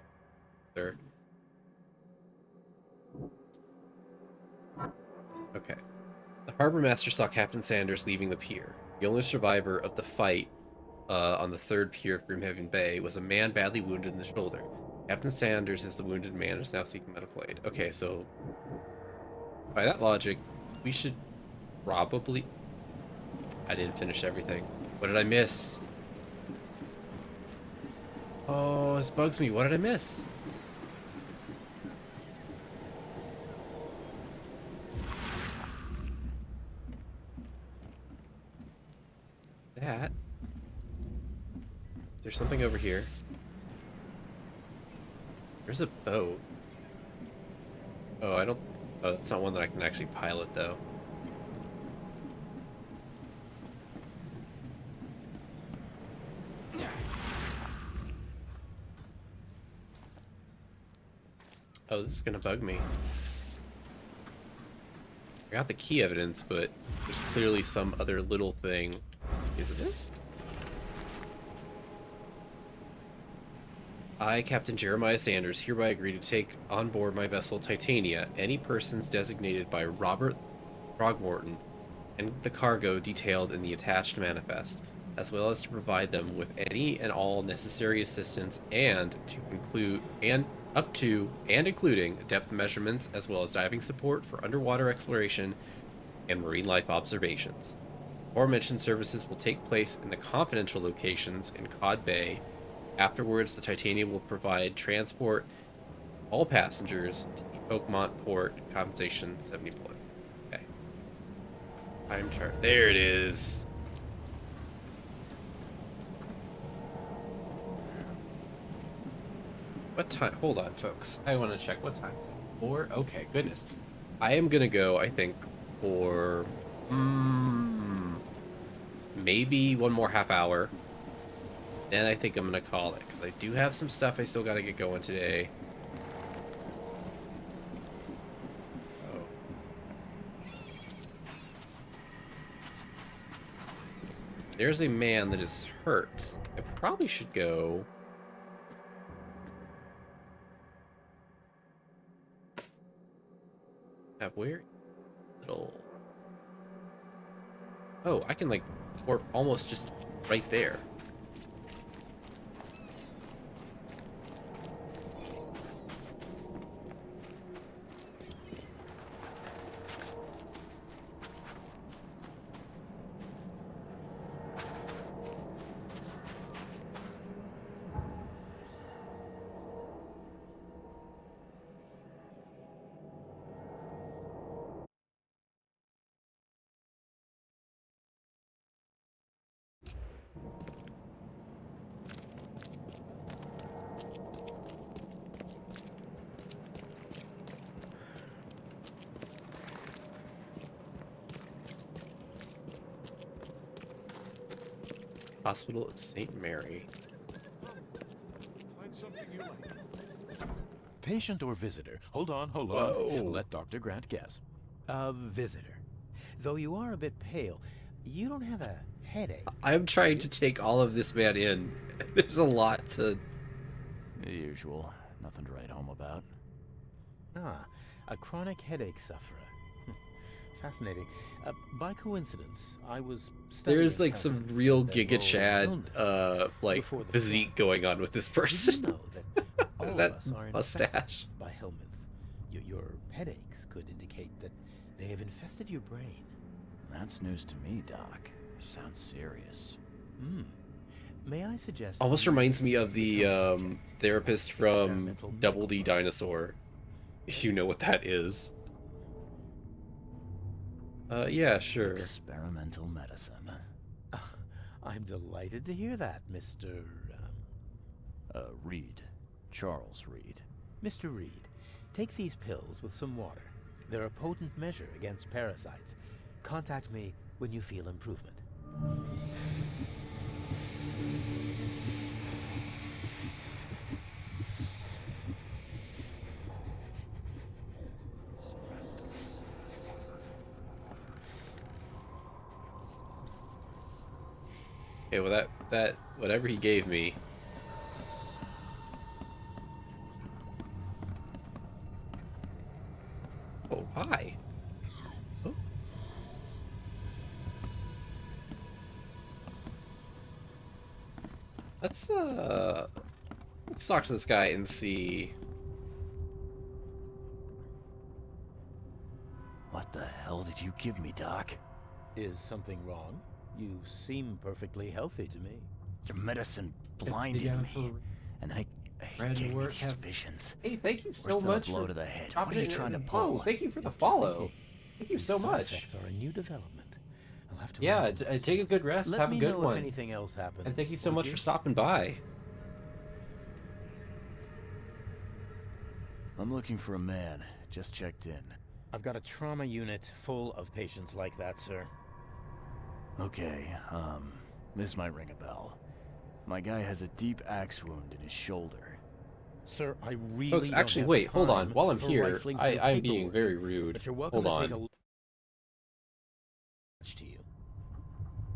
there. Okay. The harbor master saw Captain Sanders leaving the pier. The only survivor of the fight on the third pier of Grimhaven Bay was a man badly wounded in the shoulder. Captain Sanders is the wounded man and is now seeking medical aid. Okay, so by that logic, we should probably... I didn't finish everything. What did I miss? Oh, this bugs me. What did I miss? That. There's something over here. There's a boat. Oh, I don't... Oh, it's not one that I can actually pilot, though. Oh, this is gonna bug me. I got the key evidence, but there's clearly some other little thing. Is it this? I, Captain Jeremiah Sanders, hereby agree to take on board my vessel Titania any persons designated by Robert Throgmorton and the cargo detailed in the attached manifest, as well as to provide them with any and all necessary assistance and to include up to and including depth measurements as well as diving support for underwater exploration and marine life observations. Aforementioned services will take place in the confidential locations in Cod Bay. Afterwards, the Titania will provide transport all passengers to the Oakmont port. Compensation 70 bullets. Okay. Time chart. There it is. What time? Hold on, folks. I want to check what time is it. 4? Okay, goodness. I am gonna go, I think, for maybe one more half hour. Then I think I'm gonna call it, because I do have some stuff I still gotta get going today. Oh. There's a man that is hurt. I probably should go... Where? Little... Oh, I can, like, warp almost just right there. Hospital of St. Mary. Patient or visitor? Hold on. Whoa. Let Dr. Grant guess. A visitor. Though you are a bit pale, you don't have a headache. I'm trying to take all of this man in. There's a lot to... The usual. Nothing to write home about. Ah, a chronic headache sufferer. fascinating. By coincidence, I was There is studying like how some to real fit Giga that role of Chad illness like before the physique flood. going on with this Did person. you know that all of That us are mustache. infected by Helminth? Your headaches could indicate that they have infested your brain. That's news to me, Doc. Sounds serious. May I suggest... Almost you reminds me of the become subject therapist of from experimental Double D medical Dinosaur. You know what that is. Yeah, sure. Experimental medicine. I'm delighted to hear that, Mr. Reed. Charles Reed. Mr. Reed, take these pills with some water. They're a potent measure against parasites. Contact me when you feel improvement. Okay, well that whatever he gave me. Oh, hi. Oh. Let's talk to this guy and see. What the hell did you give me, Doc? Is something wrong? You seem perfectly healthy to me. Your medicine blinded me. And then I gave me these visions. Hey, thank you so Worse than much a blow for to the head. dropping What are you it in. trying to Whoa, pull? thank you for the follow. Thank you These so side much. effects are a new development. I'll have to Yeah, run some take a good rest. Let Have a me good know one. if anything else happens. And thank you so won't much you? for stopping by. I'm looking for a man. Just checked in. I've got a trauma unit full of patients like that, sir. Okay, this might ring a bell. My guy has a deep axe wound in his shoulder. Sir, I really Folks, don't actually, have wait, hold on. time While I'm for here, rifling through I'm being paperwork, very rude. But you're welcome Hold to take a on. look to you.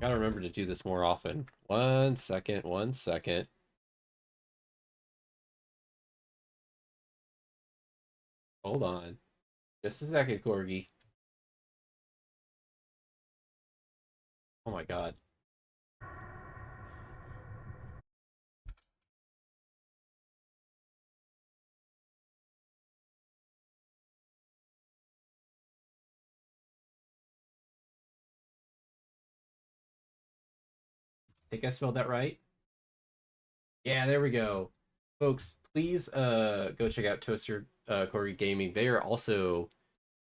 Gotta remember to do this more often. 1 second, 1 second. Hold on. Just a second, Corgi. Oh my god. Think I spelled that right? Yeah, there we go. Folks, please go check out Toaster Corgi Gaming. They are also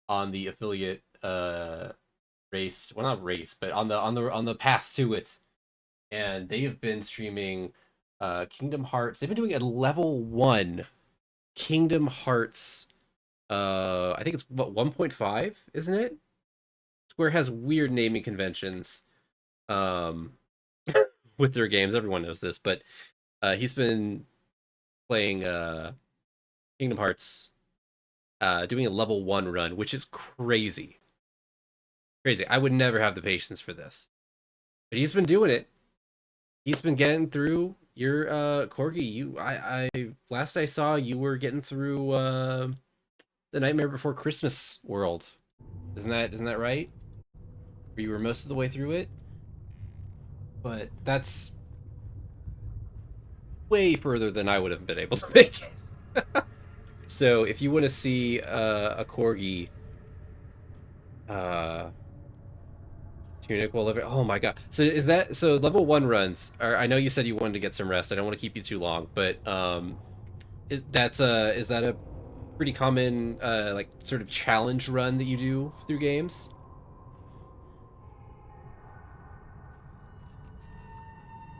on the affiliate race. Well, not race, but on the path to it. And they have been streaming Kingdom Hearts. They've been doing a level 1 Kingdom Hearts I think it's what 1.5, isn't it? Square has weird naming conventions with their games. Everyone knows this, but he's been playing Kingdom Hearts, doing a level 1 run, which is crazy. Crazy. I would never have the patience for this. But he's been doing it. He's been getting through your Corgi. I last I saw you were getting through the Nightmare Before Christmas world. Isn't that right? Or you were most of the way through it? But that's way further than I would have been able to make it. So if you want to see a Corgi tunic, well, oh my god. So is that so level 1 runs are, I know you said you wanted to get some rest. I don't want to keep you too long, but is that a pretty common like sort of challenge run that you do through games?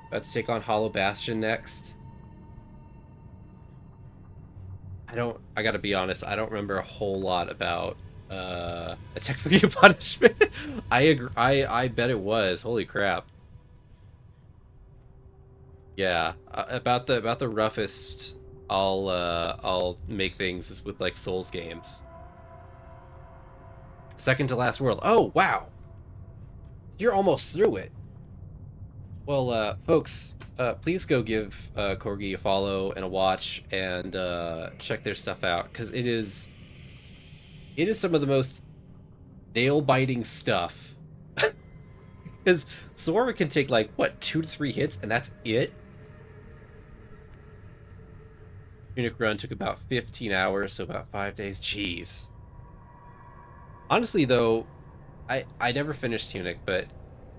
About to take on Hollow Bastion next. I gotta be honest, I don't remember a whole lot about technically a punishment. I agree, I bet it was. Holy crap. Yeah, about the roughest I'll make things is with like Souls games. Second to last world. Oh, wow. You're almost through it. Well, folks, please go give Corgi a follow and a watch and check their stuff out, because it is some of the most nail-biting stuff. Because Sora can take, like, what, 2 to 3 hits, and that's it? Tunic run took about 15 hours, so about 5 days. Jeez. Honestly, though, I never finished Tunic, but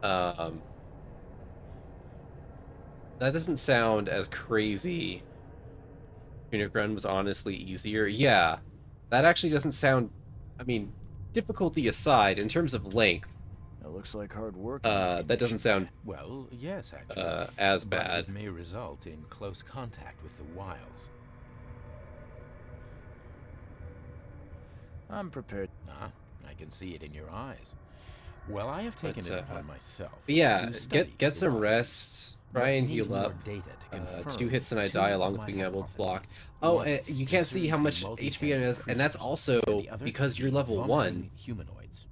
that doesn't sound as crazy. Tunic run was honestly easier. Yeah, that actually doesn't sound... I mean, difficulty aside, in terms of length, It looks like hard work. that doesn't sound Well, yes, actually. as But bad. it may result in close contact with the wiles. I'm prepared. Ah, I can see it in your eyes. Well, I have taken But, it upon myself. But yeah, to study get the some wiles. rest. But Try and need heal more up. data to confirm 2 hits and I two die, of along with my being able to block. hypotheses. Oh, One you can't see how much concerns the HP it is, and that's creatures, also and the other because you're the level 1. vomiting humanoids.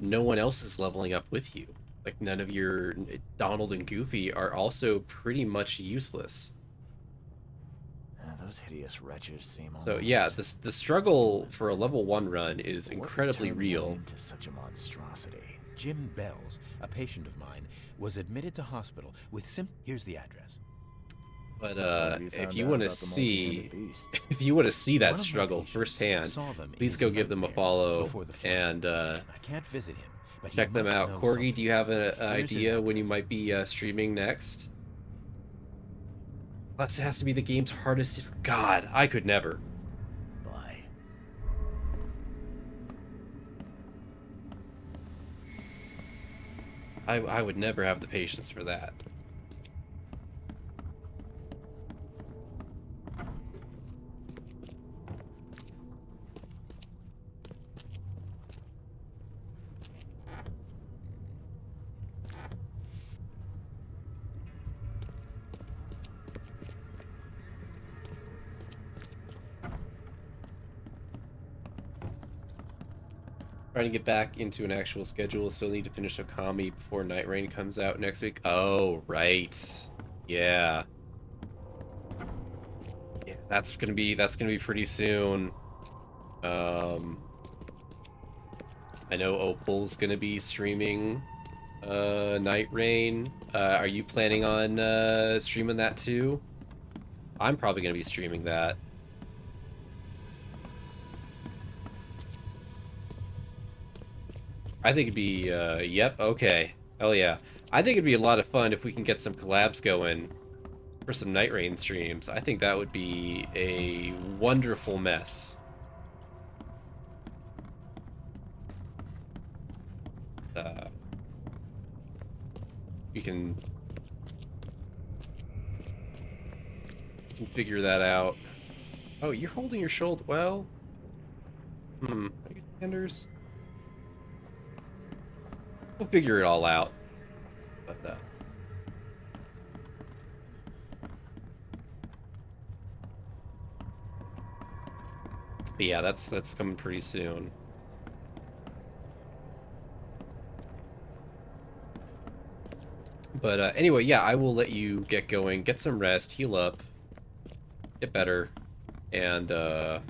No one else is leveling up with you. Like, none of your Donald and Goofy are also pretty much useless. Those hideous wretches seem So almost... yeah, the struggle for a level 1 run is incredibly real. Into such a monstrosity. Jim Bells, a patient of mine, was admitted to hospital with Here's the address. But you if found you out want to about the see, multi-handed beasts? if you want to see One that of my struggle patients firsthand, saw them in please his go give them a nightmares follow before the flood. and I can't visit him, but he check them must out. know Corgi, something. do you have an Here's his idea when you might be streaming next? Plus, it has to be the game's hardest. God, I could never. Bye. I would never have the patience for that. Trying to get back into an actual schedule. Still need to finish Okami before Night Rain comes out next week. Oh, right. Yeah. Yeah, that's gonna be pretty soon. I know Opal's gonna be streaming Night Rain. Are you planning on streaming that too? I'm probably gonna be streaming that. I think it'd be, yep, okay. Hell yeah. I think it'd be a lot of fun if we can get some collabs going for some Night Rain streams. I think that would be a wonderful mess. We can figure that out. Oh, you're holding your shoulder. Well, are you Sanders? We'll figure it all out. But yeah, that's coming pretty soon. But anyway, yeah, I will let you get going, get some rest, heal up, get better, and I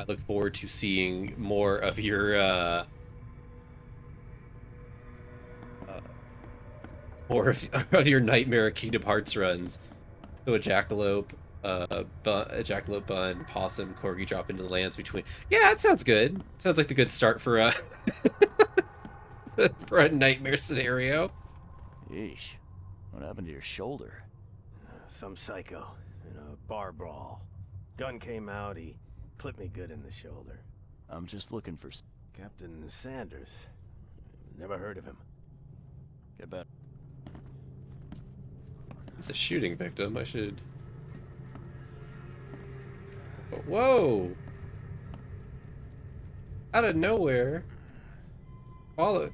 look forward to seeing more of your of your Nightmare Kingdom Hearts runs. So a jackalope, a jackalope bun, possum, corgi drop into the lands between. Yeah, that sounds good. Sounds like the good start for a for a nightmare scenario. Yeesh. What happened to your shoulder? Some psycho in a bar brawl. Gun came out, he clipped me good in the shoulder. I'm just looking for... Captain Sanders. Never heard of him. Get back. He's a shooting victim. I should... Whoa! Out of nowhere. Follow...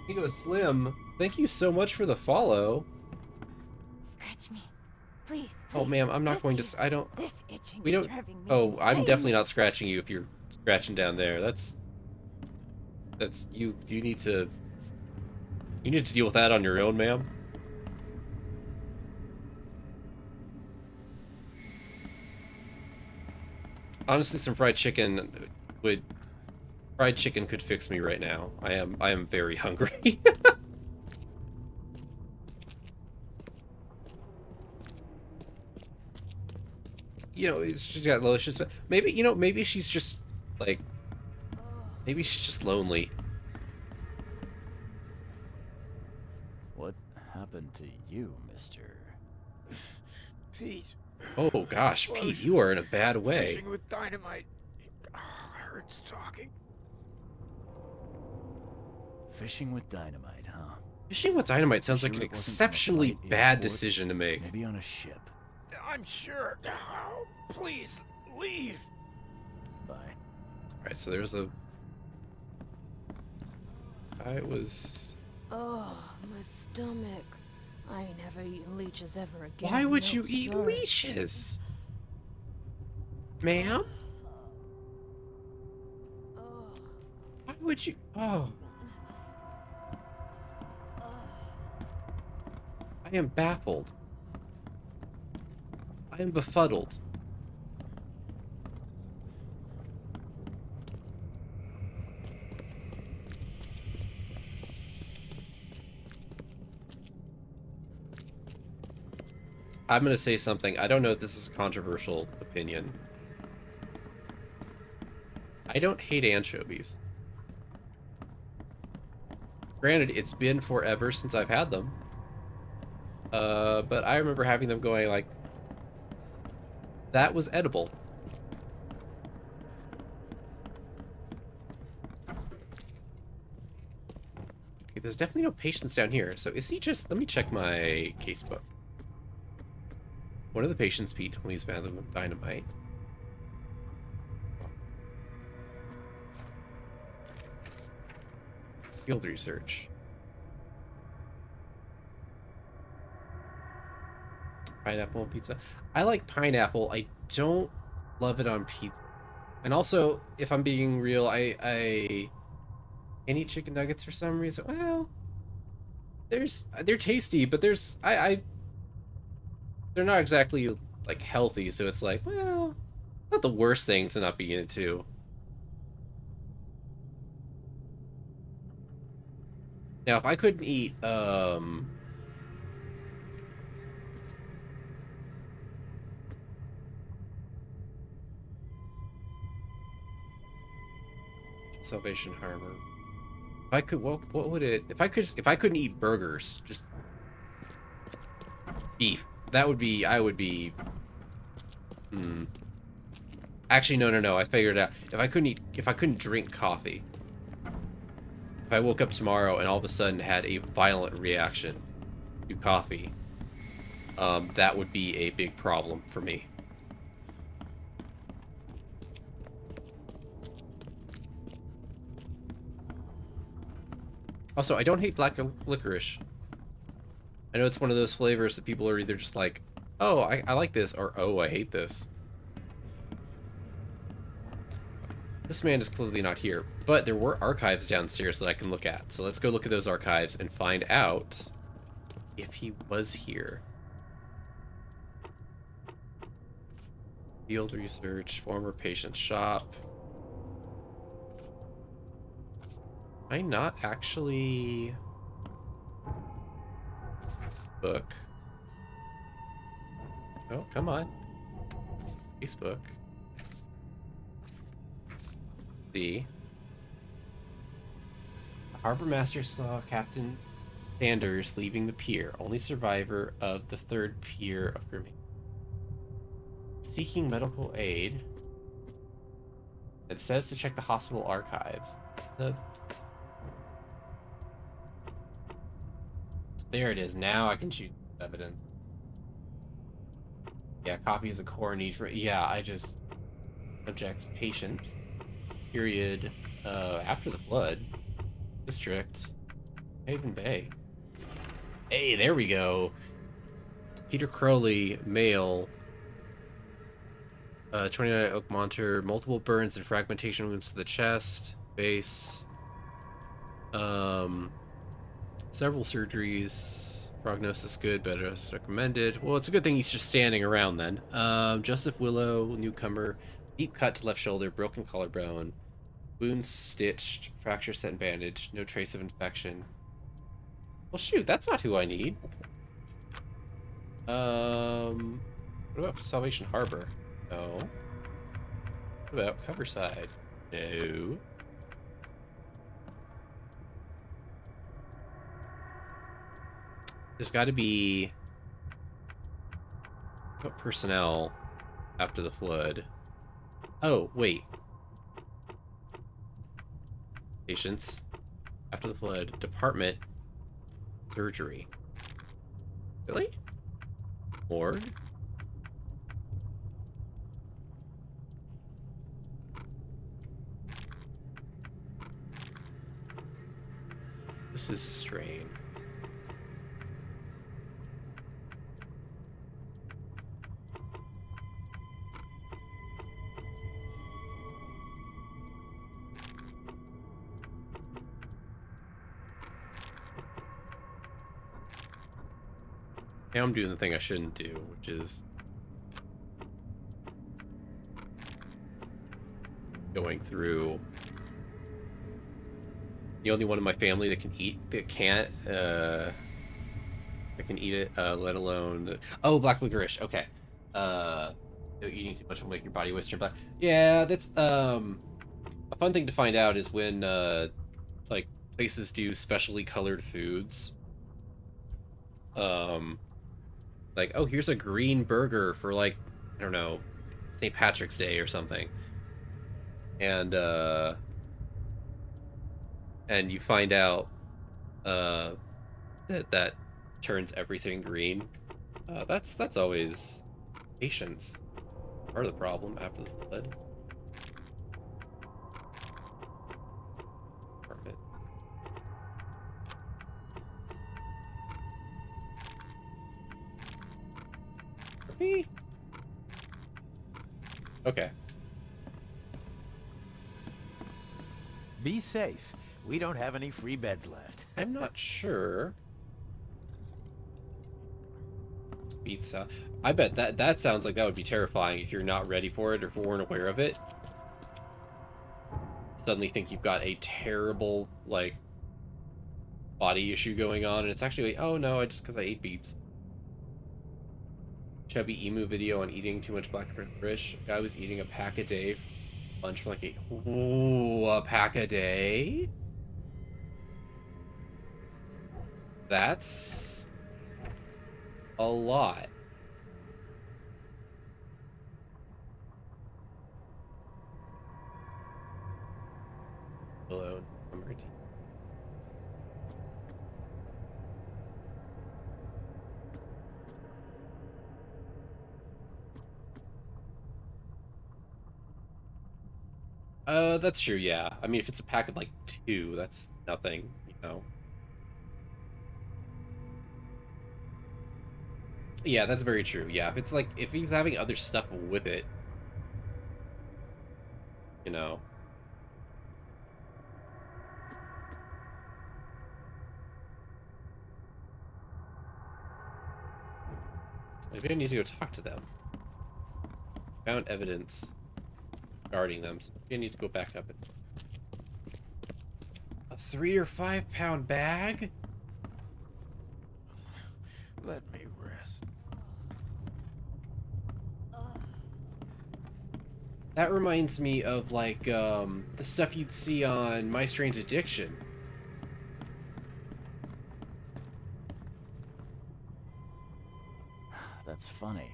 Ego Slim, thank you so much for the follow. Scratch me. Please. Oh, ma'am, I'm not going to... I don't... This itching We is don't... driving me Oh, I'm insane. definitely not scratching you if you're scratching down there. That's... You need to... You need to deal with that on your own, ma'am. Honestly, some fried chicken could fix me right now. I am very hungry. You know, she's got low. Maybe, you know, maybe she's just like, maybe she's just lonely. What happened to you, mister? Pete. Oh gosh, Pete, you are in a bad way. Fishing with dynamite. Hurts talking. Fishing with dynamite, huh? Fishing with dynamite sounds Sure like an it wasn't from a exceptionally fight in bad port? decision to make. Maybe on a ship. I'm sure. Oh, please, leave. Bye. Alright, so there's a... I was... Oh, my stomach. I ain't never eaten leeches ever again. Why would no, you eat sir. leeches? Ma'am? Why would you... Oh. I am baffled. I am befuddled. I'm gonna say something. I don't know if this is a controversial opinion. I don't hate anchovies. Granted, it's been forever since I've had them. But I remember having them going like, that was edible. Okay, there's definitely no patients down here. So is he just... Let me check my casebook. One of the patients, Pete, told me he's found them with dynamite. Field research. Pineapple on pizza. I like pineapple. I don't love it on pizza. And also, if I'm being real, I can't eat chicken nuggets for some reason. Well, they're tasty, but they're not exactly like healthy, so it's like, well, not the worst thing to not be into. Now, if I couldn't eat Salvation Harbor. If I could, what would it? If I couldn't eat burgers, just beef. That would be. I would be. Actually, no. I figured it out. If I couldn't drink coffee. If I woke up tomorrow and all of a sudden had a violent reaction to coffee, that would be a big problem for me. Also, I don't hate black licorice. I know it's one of those flavors that people are either just like, oh, I like this, or oh, I hate this. This man is clearly not here, but there were archives downstairs that I can look at. So let's go look at those archives and find out if he was here. Field research, former patient shop. Am I not actually... Book. Oh, come on. Facebook. See. The harbor master saw Captain Sanders leaving the pier, only survivor of the third pier of Remastered. Seeking medical aid. It says to check the hospital archives. There it is. Now I can choose evidence. Yeah, coffee is a core need for... Yeah, I just... Subjects, patients. Period. After the flood. District. Haven Bay. Hey, there we go. Peter Crowley, male. 29 Oak Monter. Multiple burns and fragmentation wounds to the chest. Base. Several surgeries. Prognosis good, better as recommended. Well, it's a good thing he's just standing around then. Joseph Willow, newcomer. Deep cut to left shoulder, broken collarbone, wound stitched, fracture set and bandaged, no trace of infection. Well, shoot, that's not who I need. What about Salvation Harbor? No. What about Coverside? No. There's got to be personnel after the flood. Oh, wait. Patients after the flood. Department. Surgery. Really? Morgue? This is strange. Now I'm doing the thing I shouldn't do, which is going through. The only one in my family that can eat, that can eat it, let alone oh, black licorice. Okay, eating too much will make your body waste your black. Yeah, that's a fun thing to find out is when like places do specially colored foods. Like, oh, here's a green burger for, like, I don't know, St. Patrick's Day or something. And you find out that turns everything green. That's always patience. Part of the problem after the flood. Perfect. Okay. Be safe. We don't have any free beds left. I'm not sure. Pizza. I bet that sounds like that would be terrifying if you're not ready for it or if you weren't aware of it. Suddenly think you've got a terrible, like, body issue going on, and it's actually like, oh no, it's just because I ate beets. Chubby emu video on eating too much black licorice. Guy was eating a pack a day lunch for like a pack a day? That's a lot. Hello, Marty. That's true, yeah. I mean, if it's a pack of, like, 2, that's nothing, you know. Yeah, that's very true, yeah. If it's, like, if he's having other stuff with it, you know. Maybe I need to go talk to them. Found evidence guarding them, so maybe I need to go back up and... A 3 or 5 pound bag? Let me rest. That reminds me of, like, the stuff you'd see on My Strange Addiction. That's funny.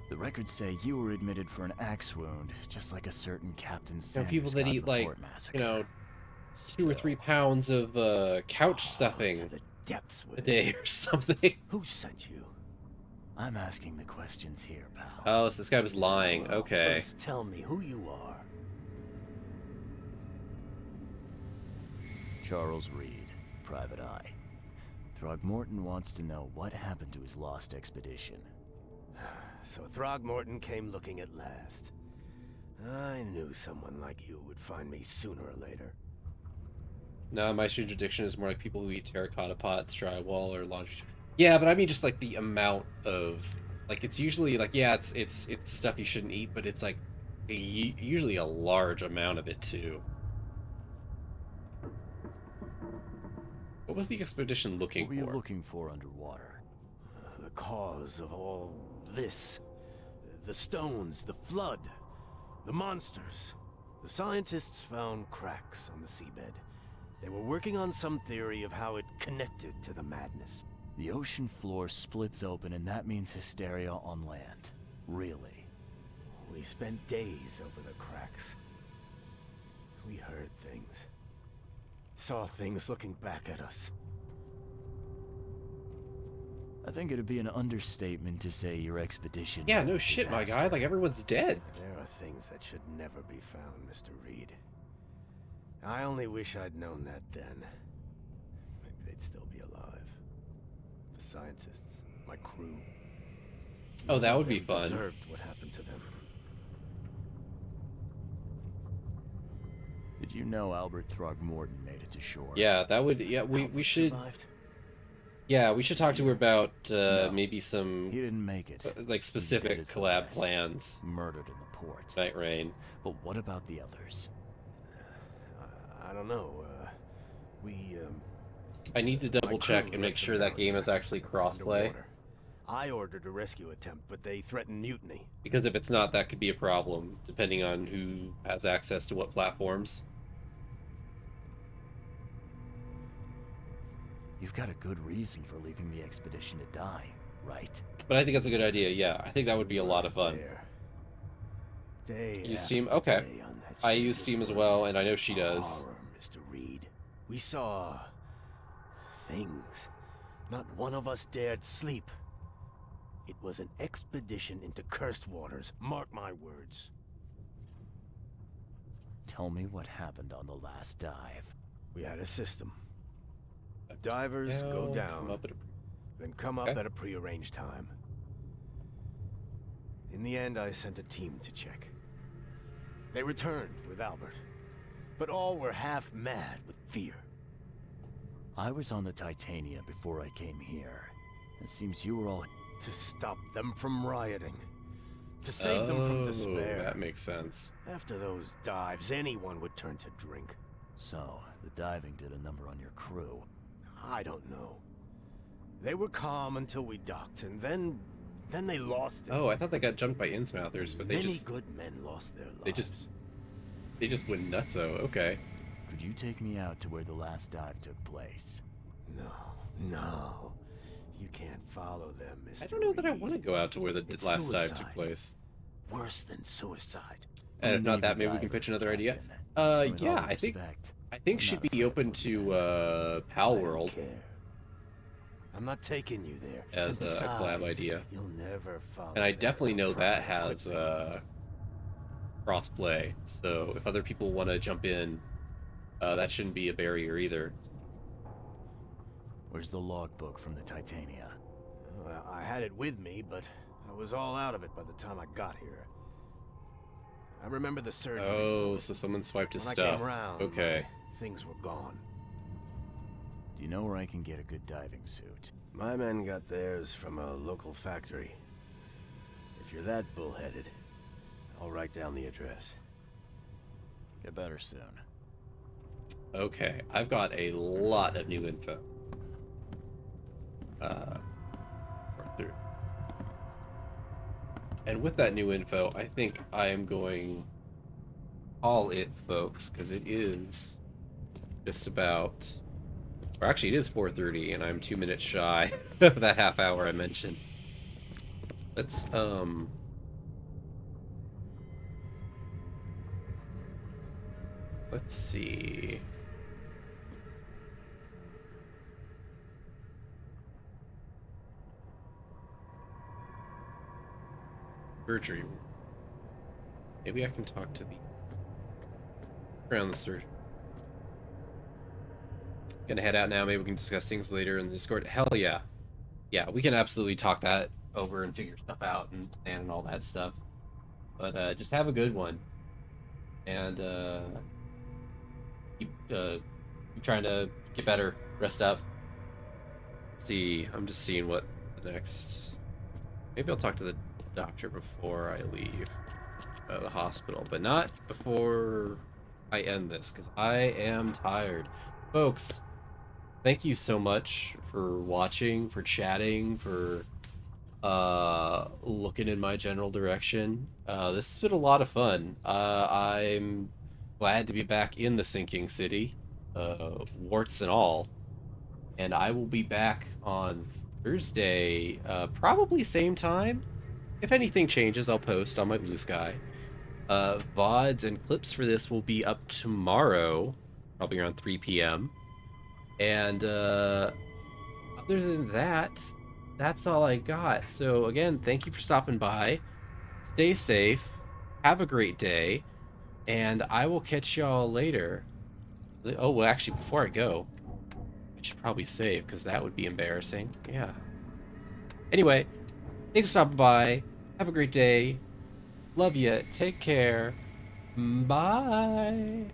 The records say you were admitted for an axe wound, just like a certain Captain Sanders. People that eat, like, you know, 2 or 3 pounds of couch stuffing a day or something. Who sent you? I'm asking the questions here, pal. Oh, so this guy was lying. Well, okay. First tell me who you are. Charles Reed, Private Eye. Throgmorton wants to know what happened to his lost expedition. So Throgmorton came looking at last. I knew someone like you would find me sooner or later. No, My Strange Addiction is more like people who eat terracotta pots, drywall, or laundry. Yeah, but I mean just like the amount of, like, it's usually like, yeah, it's stuff you shouldn't eat, but it's like usually a large amount of it too. What was the expedition looking What were you for? looking for underwater? The cause of all this. The stones, the flood, the monsters. The scientists found cracks on the seabed. They were working on some theory of how it connected to the madness. The ocean floor splits open and that means hysteria on land. Really? We spent days over the cracks. We heard things. Saw things looking back at us. I think it'd be an understatement to say your expedition. Yeah, no shit, my guy. Like, everyone's dead. There are things that should never be found, Mr. Reed. I only wish I'd known that then. Maybe they'd still be alive. The scientists, my crew. Oh, that would be fun. Deserved what happened to them. Did you know Albert Throgmorton made it to shore? Yeah, that would. Yeah, we should. Survived? Yeah, we should talk to her about maybe some. He didn't make it. Like specific He's dead as collab the rest. plans. Murdered in the port. Night Rain. But what about the others? I don't know. We. I need to double check and make sure that game is actually crossplay. Underwater. I ordered a rescue attempt, but they threatened mutiny. Because if it's not, that could be a problem, depending on who has access to what platforms. You've got a good reason for leaving the expedition to die, right? But I think that's a good idea, yeah. I think that would be a lot of fun. Day Use after Steam? Okay. day on that I ship use Steam as was well, and I know she a does. horror, Mr. Reed. We saw things. Not one of us dared sleep. It was an expedition into cursed waters. Mark my words. Tell me what happened on the last dive. We had a system. Divers go down, then come up at a prearranged time. In the end, I sent a team to check. They returned with Albert, but all were half mad with fear. I was on the Titania before I came here. It seems you were all... To stop them from rioting. To save them from despair. That makes sense. After those dives, anyone would turn to drink. So, the diving did a number on your crew. I don't know. They were calm until we docked, and then they lost it. Oh, I thought they got jumped by Innsmouthers, but they Many just... good men lost their lives. They just went nutso, okay. Could you take me out to where the last dive took place? No. You can't follow them, Mr. I don't know that I want to go out to where the It's last dive suicide. took place. Worse than suicide. And if not that, maybe we can pitch another idea. Yeah, I think she'd be open to Pal World I'm not taking you there. as And a collab besides, idea. You'll never follow And I them definitely know that proper has crossplay. So if other people want to jump in, that shouldn't be a barrier either. Where's the logbook from the Titania? Well, I had it with me, but I was all out of it by the time I got here. I remember the surgery. Oh, so someone swiped his When I stuff. came around, Okay. things were gone. Do you know where I can get a good diving suit? My men got theirs from a local factory. If you're that bullheaded, I'll write down the address. Get better soon. Okay, I've got a lot of new info. Through. And with that new info, I think I am going call it, folks, because it is just about, or actually it is 4:30, and I'm 2 minutes shy of that half hour I mentioned. Let's see. Surgery. Maybe I can talk to the around the surgery. Gonna head out now. Maybe we can discuss things later in the Discord. Hell yeah, yeah, we can absolutely talk that over and figure stuff out and all that stuff. But just have a good one, and keep trying to get better. Rest up. Let's see, I'm just seeing what the next. Maybe I'll talk to the doctor before I leave. the hospital, but not before I end this, because I am tired. Folks, thank you so much for watching, for chatting, for looking in my general direction. This has been a lot of fun. I'm glad to be back in the sinking city, warts and all. And I will be back on Thursday, probably same time. If anything changes, I'll post on my Blue Sky. VODs and clips for this will be up tomorrow, probably around 3 p.m. And other than that, that's all I got. So again, thank you for stopping by. Stay safe. Have a great day. And I will catch y'all later. Oh, well, actually, before I go, I should probably save, because that would be embarrassing. Yeah. Anyway, thanks for stopping by. Have a great day. Love you. Take care. Bye.